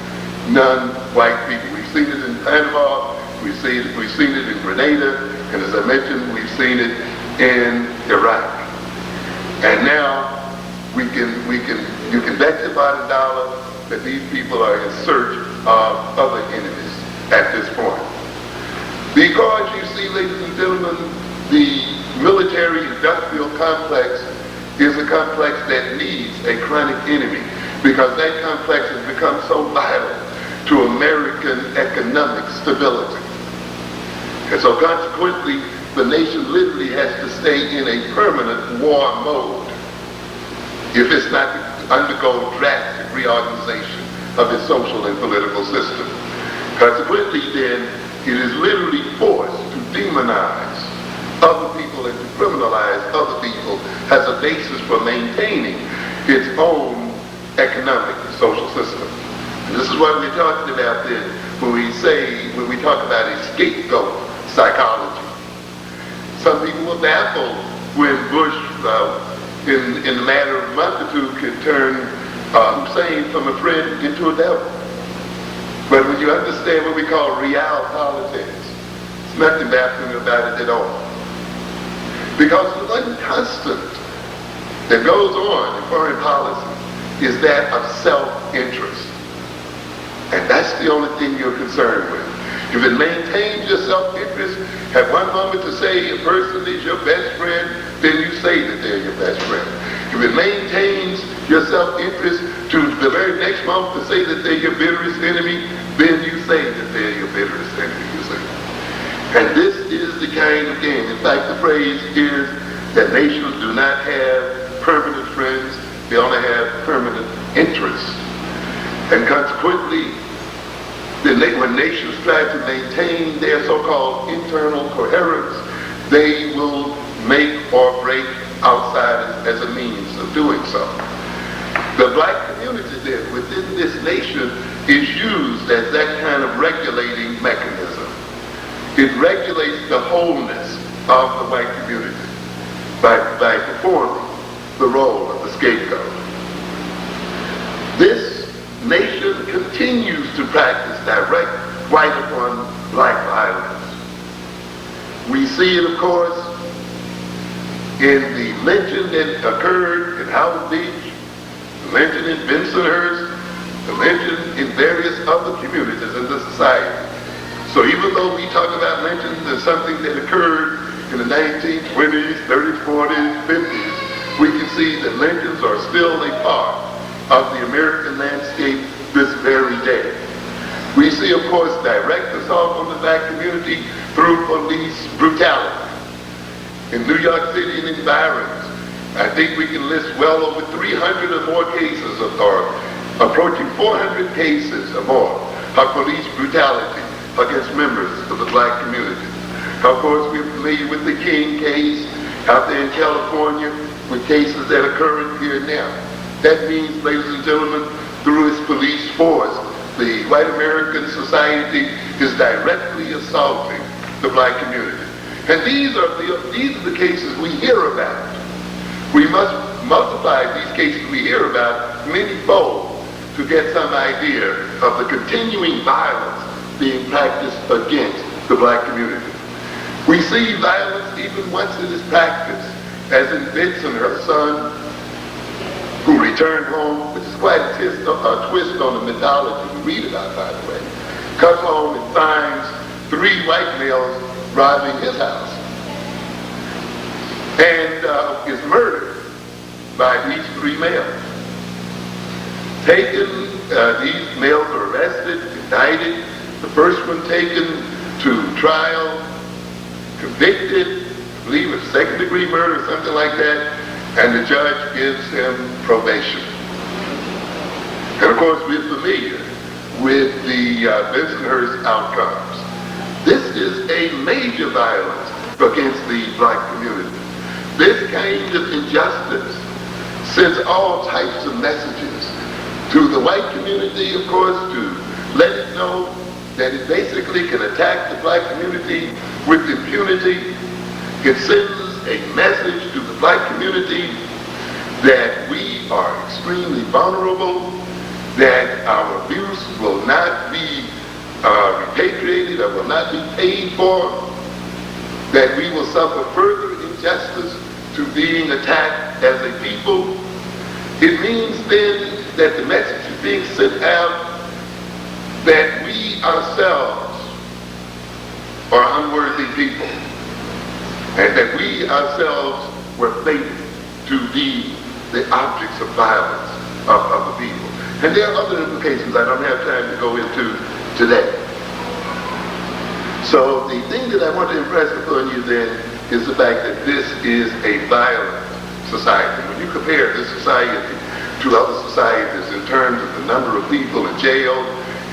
non-white people. We've seen it in Panama, we've seen it in Grenada, and as I mentioned, we've seen it in Iraq. And now you can bet your bottom dollar that these people are in search of other enemies at this point. Because you see, ladies and gentlemen, the military-industrial complex is a complex that needs a chronic enemy, because that complex has become so vital to American economic stability. And so consequently, the nation literally has to stay in a permanent war mode if it's not to undergo drastic reorganization of its social and political system. Consequently, then, it is literally forced to demonize other people and to criminalize other people as a basis for maintaining its own economic and social system. And this is what we're talking about then when we talk about a scapegoat psychology. Some people were baffled when Bush, in the matter of a month or two, could turn Hussein from a friend into a devil. But when you understand what we call real politics, there's nothing baffling about it at all. Because the one constant that goes on in foreign policy is that of self-interest. And that's the only thing you're concerned with. If it maintains your self-interest, at one moment to say a person is your best friend, then you say that they're your best friend. If it maintains your self-interest to the very next moment to say that they're your bitterest enemy, then you say that they're your bitterest enemy, you see. And this is the kind of game. In fact, the phrase is that nations do not have permanent friends, they only have permanent interests. And consequently, when nations try to maintain their so-called internal coherence, they will make or break outsiders as a means of doing so. The black community then within this nation is used as that kind of regulating mechanism. It regulates the wholeness of the white community by performing the role of the scapegoat. This nation continues to practice direct white upon black violence. We see it, of course, in the lynching that occurred in Howard Beach, the lynching in Bensonhurst, the lynching in various other communities in the society. So even though we talk about lynching as something that occurred in the 1920s, 30s, 40s, 50s, we can see that lynchings are still a part of the American landscape this very day. We see, of course, direct assault on the black community through police brutality. In New York City and environs, I think we can list well over 300 or more cases, or approaching 400 cases or more, of police brutality against members of the black community. Of course, we're familiar with the King case out there in California, with cases that occur here and now. That means, ladies and gentlemen, through its police force, the white American society is directly assaulting the black community. And these are the cases we hear about. We must multiply these cases we hear about many-fold to get some idea of the continuing violence being practiced against the black community. We see violence even once it is practiced, as in Benson, her son, who returned home, which is quite a twist on the mythology we read about, by the way, comes home and finds 3 white males robbing his house, and is murdered by these 3 males. These males are arrested, indicted, the first one taken to trial, convicted, I believe it's 2nd-degree murder or something like that, and the judge gives him probation. And of course, we're familiar with the Bensonhurst outcomes. This is a major violence against the black community. kind of injustice sends all types of messages to the white community, of course, to let it know that it basically can attack the black community with impunity. It sends a message to the black community that we are extremely vulnerable, that our abuse will not be repatriated or will not be paid for, that we will suffer further injustice to being attacked as a people. It means then that the message is being sent out that we ourselves are unworthy people, and that we ourselves were fated to be the objects of violence of other people. And there are other implications I don't have time to go into today. So the thing that I want to impress upon you then is the fact that this is a violent society. When you compare this society to other societies in terms of the number of people in jail,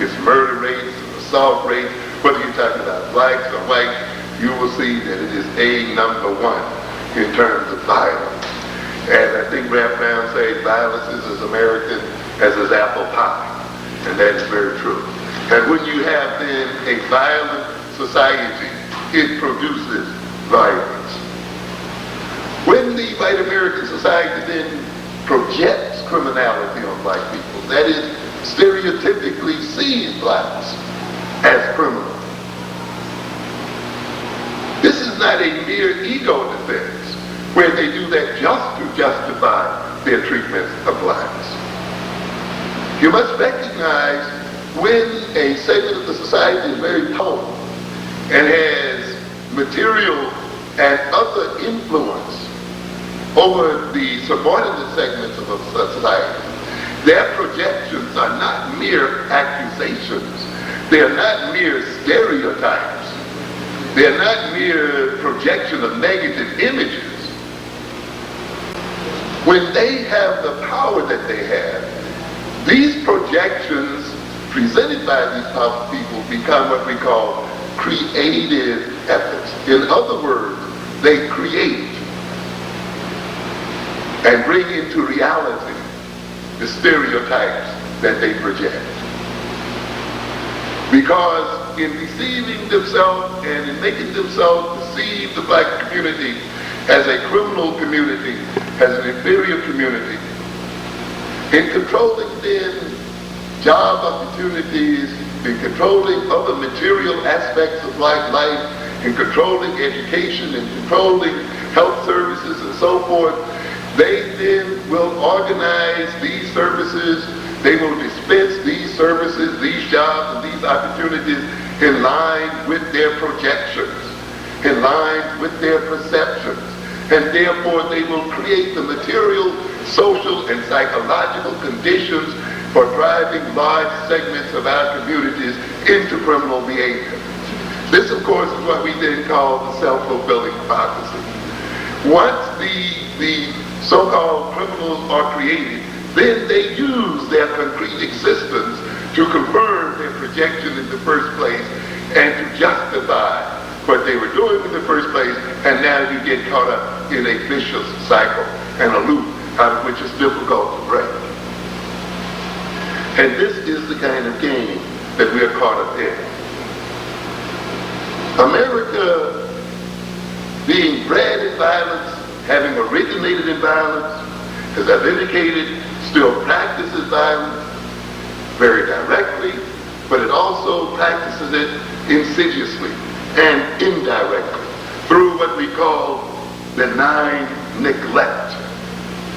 its murder rates, assault rates, whether you're talking about blacks or whites, you will see that it is a number one in terms of violence. And I think Ralph Brown said violence is as American as his apple pie. And that is very true. And when you have then a violent society, it produces violence. When the white American society then projects criminality on black people, that is, stereotypically sees blacks as criminals, this is not a mere ego defense where they do that just to justify their treatment of blacks. You must recognize when a segment of the society is very powerful and has material and other influence over the subordinate segments of a society, their projections are not mere accusations. They are not mere stereotypes. They are not mere projection of negative images. When they have the power that they have, these projections presented by these powerful people become what we call creative efforts. In other words, they create and bring into reality the stereotypes that they project. Because in deceiving themselves and in making themselves deceive the black community as a criminal community, as an inferior community, in controlling then job opportunities, in controlling other material aspects of black life, in controlling education, in controlling health services and so forth, they then will organize these services, they will dispense these services, these jobs, and these opportunities in line with their projections, in line with their perceptions. And therefore they will create the material, social, and psychological conditions for driving large segments of our communities into criminal behavior. This, of course, is what we then call the self-fulfilling prophecy. Once the so-called criminals are created, then they use their concrete existence to confirm their projection in the first place and to justify what they were doing in the first place, and now you get caught up in a vicious cycle and a loop out of which it's difficult to break. And this is the kind of game that we are caught up in. America, being bred in violence, having originated in violence, as I've indicated, still practices violence very directly, but it also practices it insidiously and indirectly through what we call benign neglect.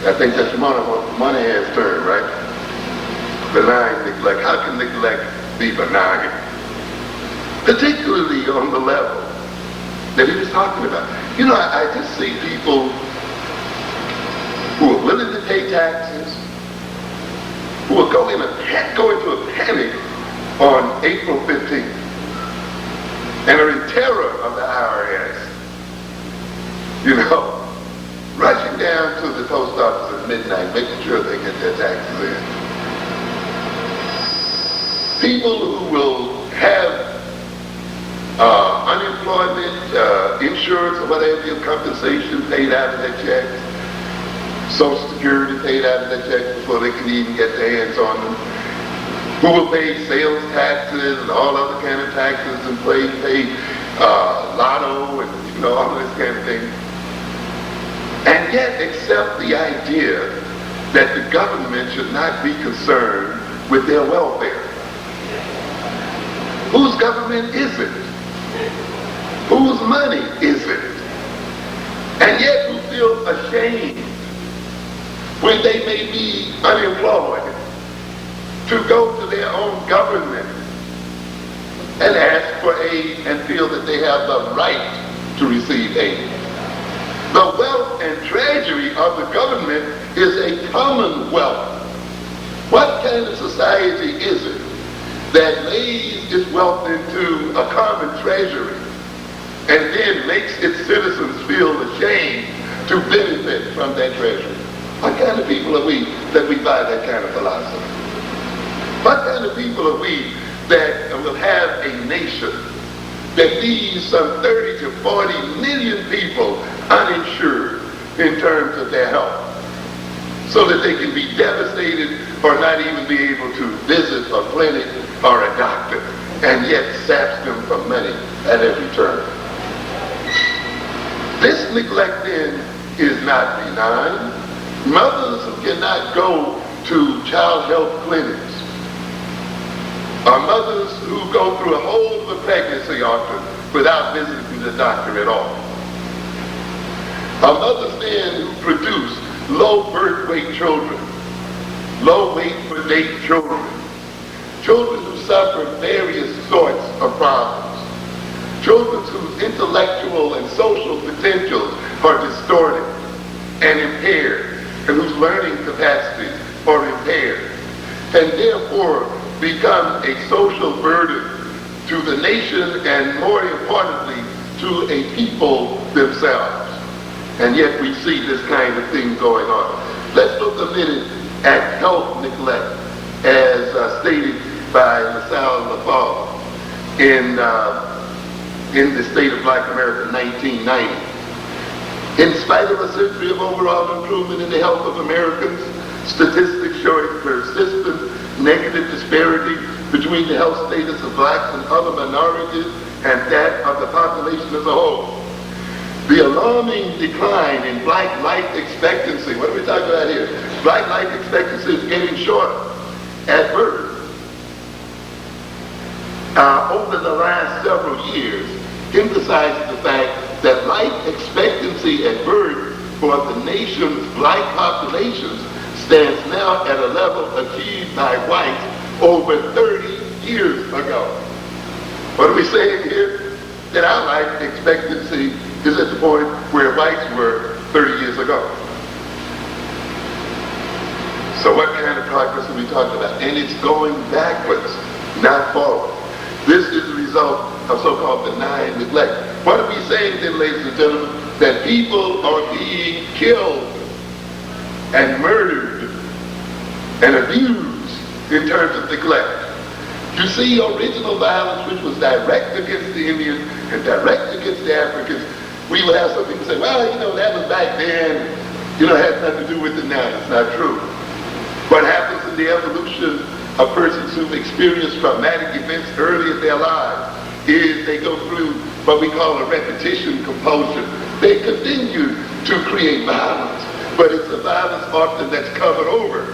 I think that's Moynihan's term, right? Benign neglect. How can neglect be benign? Particularly on the level that he was talking about. You know, I just see people who are willing to pay taxes, who will go into a panic on April 15th and are in terror of the IRS, you know, rushing down to the post office at midnight, making sure they get their taxes in. People who will have unemployment, insurance or whatever, your compensation paid out of that check, Social Security paid out of that check before they can even get their hands on them. Who will pay sales taxes and all other kind of taxes and pay lotto and all this kind of thing. And yet accept the idea that the government should not be concerned with their welfare. Whose government is it? Whose money is it? And yet who feel ashamed when they may be unemployed to go to their own government and ask for aid and feel that they have the right to receive aid. The wealth and treasury of the government is a commonwealth. What kind of society is it that lays its wealth into a common treasury and then makes its citizens feel ashamed to benefit from that treasury? What kind of people are we that we buy that kind of philosophy? What kind of people are we that will have a nation that leaves some 30 to 40 million people uninsured in terms of their health, so that they can be devastated or not even be able to visit a clinic or a doctor, and yet saps them for money at every turn? This neglect then is not benign. Mothers who cannot go to child health clinics, or mothers who go through a whole of a pregnancy often without visiting the doctor at all, or mothers then who produce low birth weight children, low weight per date children, children who suffer various sorts of problems, children whose intellectual and social potentials are distorted and impaired, and whose learning capacities are impaired, and therefore become a social burden to the nation and, more importantly, to a people themselves. And yet we see this kind of thing going on. Let's look a minute at health neglect as stated by LaSalle Lafall in the State of Black America, 1990. In spite of a century of overall improvement in the health of Americans, statistics showing persistent negative disparity between the health status of blacks and other minorities and that of the population as a whole. The alarming decline in black life expectancy, what are we talking about here? Black life expectancy is getting shorter at birth. Over the last several years, emphasizes the fact that life expectancy at birth for the nation's black populations stands now at a level achieved by whites over 30 years ago. What are we saying here? That our life expectancy is at the point where whites were 30 years ago. So what kind of progress are we talking about? And it's going backwards, not forward. This is the result of so-called benign neglect. What are we saying then, ladies and gentlemen? That people are being killed and murdered and abused in terms of neglect. You see, original violence, which was direct against the Indians and direct against the Africans, we would have some people say, well, that was back then, it had nothing to do with it now. It's not true. What happens in the evolution of persons who've experienced traumatic events early in their lives is they go through what we call a repetition compulsion. They continue to create violence, but it's a violence often that's covered over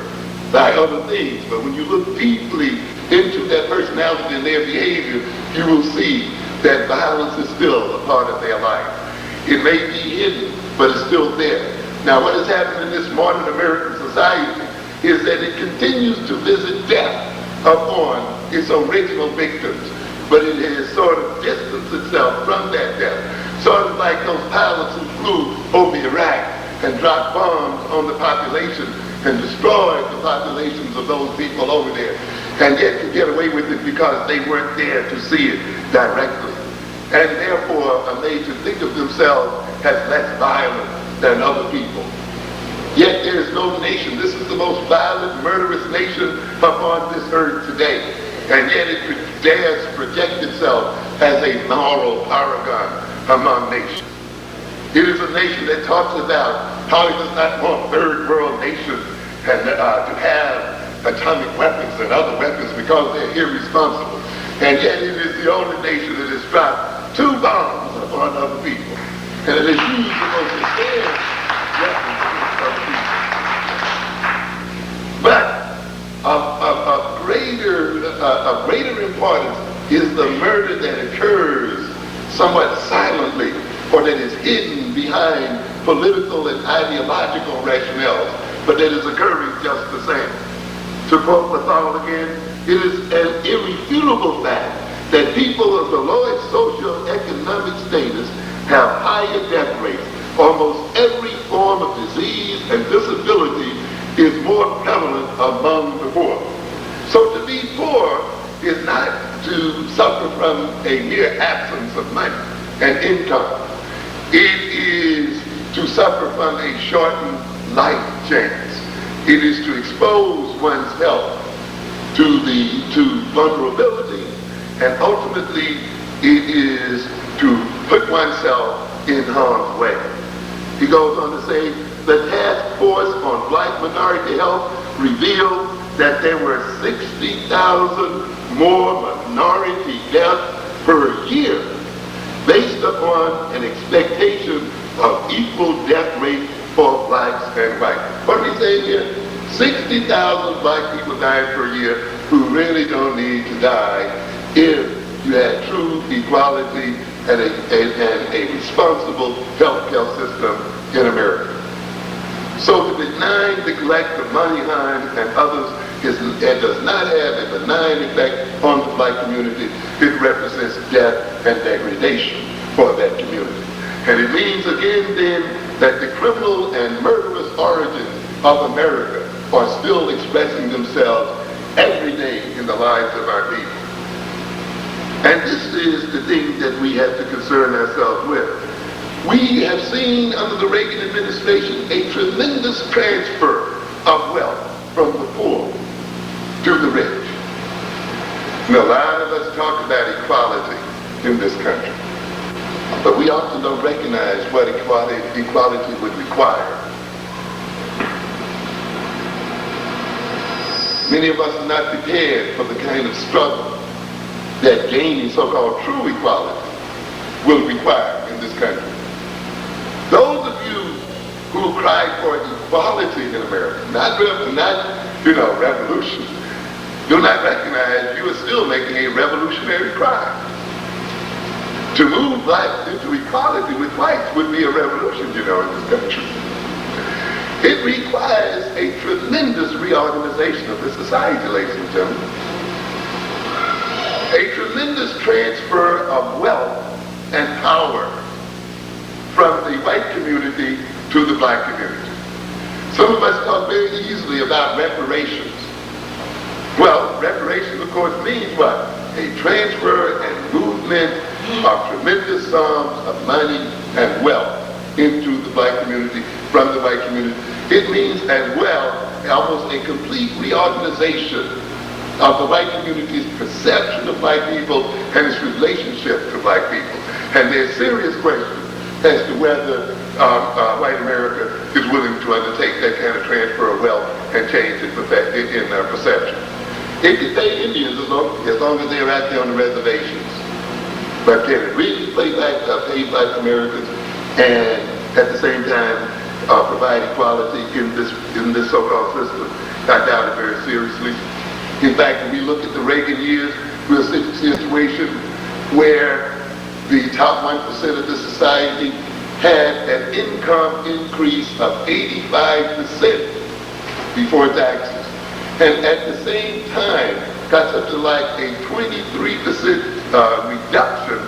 by other things. But when you look deeply into their personality and their behavior, you will see that violence is still a part of their life. It may be hidden, but it's still there. Now, what has happened in this modern American society is that it continues to visit death upon its original victims, but it has sort of distanced itself from that death, sort of like those pilots who flew over Iraq and dropped bombs on the population and destroyed the populations of those people over there, and yet could get away with it because they weren't there to see it directly, and therefore are made to think of themselves as less violent than other people. Yet there is no nation. This is the most violent, murderous nation upon this earth today. and yet it dares to project itself as a moral paragon among nations. It is a nation that talks about how it does not want third world nations and to have atomic weapons and other weapons because they're irresponsible. And yet it is the only nation that has dropped 2 bombs upon other people. And it has used the most advanced weapons against other people. But of greater importance is the murder that occurs somewhat silently, or that is hidden behind political and ideological rationales, but that is occurring just the same. To quote Lethal again, it is an irrefutable fact that people of the lowest socio-economic status have higher death rates. Almost every form of disease and disability is more prevalent among the poor. So to be poor is not to suffer from a mere absence of money and income. It is to suffer from a shortened life chance. It is to expose one's health to vulnerability, and ultimately it is to put oneself in harm's way. He goes on to say, the task force on black minority health revealed that there were 60,000 more minority deaths per year based upon an expectation of equal death rate for blacks and whites. What are we saying here? 60,000 black people dying per year who really don't need to die if you had true equality and a responsible healthcare system in America. So to deny, neglect of money Hines and others does not have a benign effect on the black community. It represents death and degradation for that community. And it means again then that the criminal and murderous origins of America are still expressing themselves every day in the lives of our people. And this is the thing that we have to concern ourselves with. We have seen under the Reagan administration a tremendous transfer of wealth from the poor to the rich. And a lot of us talk about equality in this country, but we often don't recognize what equality would require. Many of us are not prepared for the kind of struggle that gaining so-called true equality will require in this country. Those of you who cry for equality in America, not revolution, do not recognize you are still making a revolutionary cry. To move blacks into equality with whites would be a revolution, in this country. It requires a tremendous reorganization of the society, ladies and gentlemen. A tremendous transfer of wealth and power from the white community to the black community. Some of us talk very easily about reparations. Well, reparations, of course, means what? A transfer and movement of tremendous sums of money and wealth into the black community from the white community. It means as well almost a complete reorganization of the white community's perception of black people and its relationship to black people. And there's serious questions as to whether white America is willing to undertake that kind of transfer of wealth and change in perception. It can pay Indians as long as they're out there on the reservations. But can it really pay black Americans and at the same time provide equality in this so-called system? I doubt it very seriously. In fact, when we look at the Reagan years, we'll see a situation where the top 1% of the society had an income increase of 85% before taxes. And at the same time, got something like a 23% reduction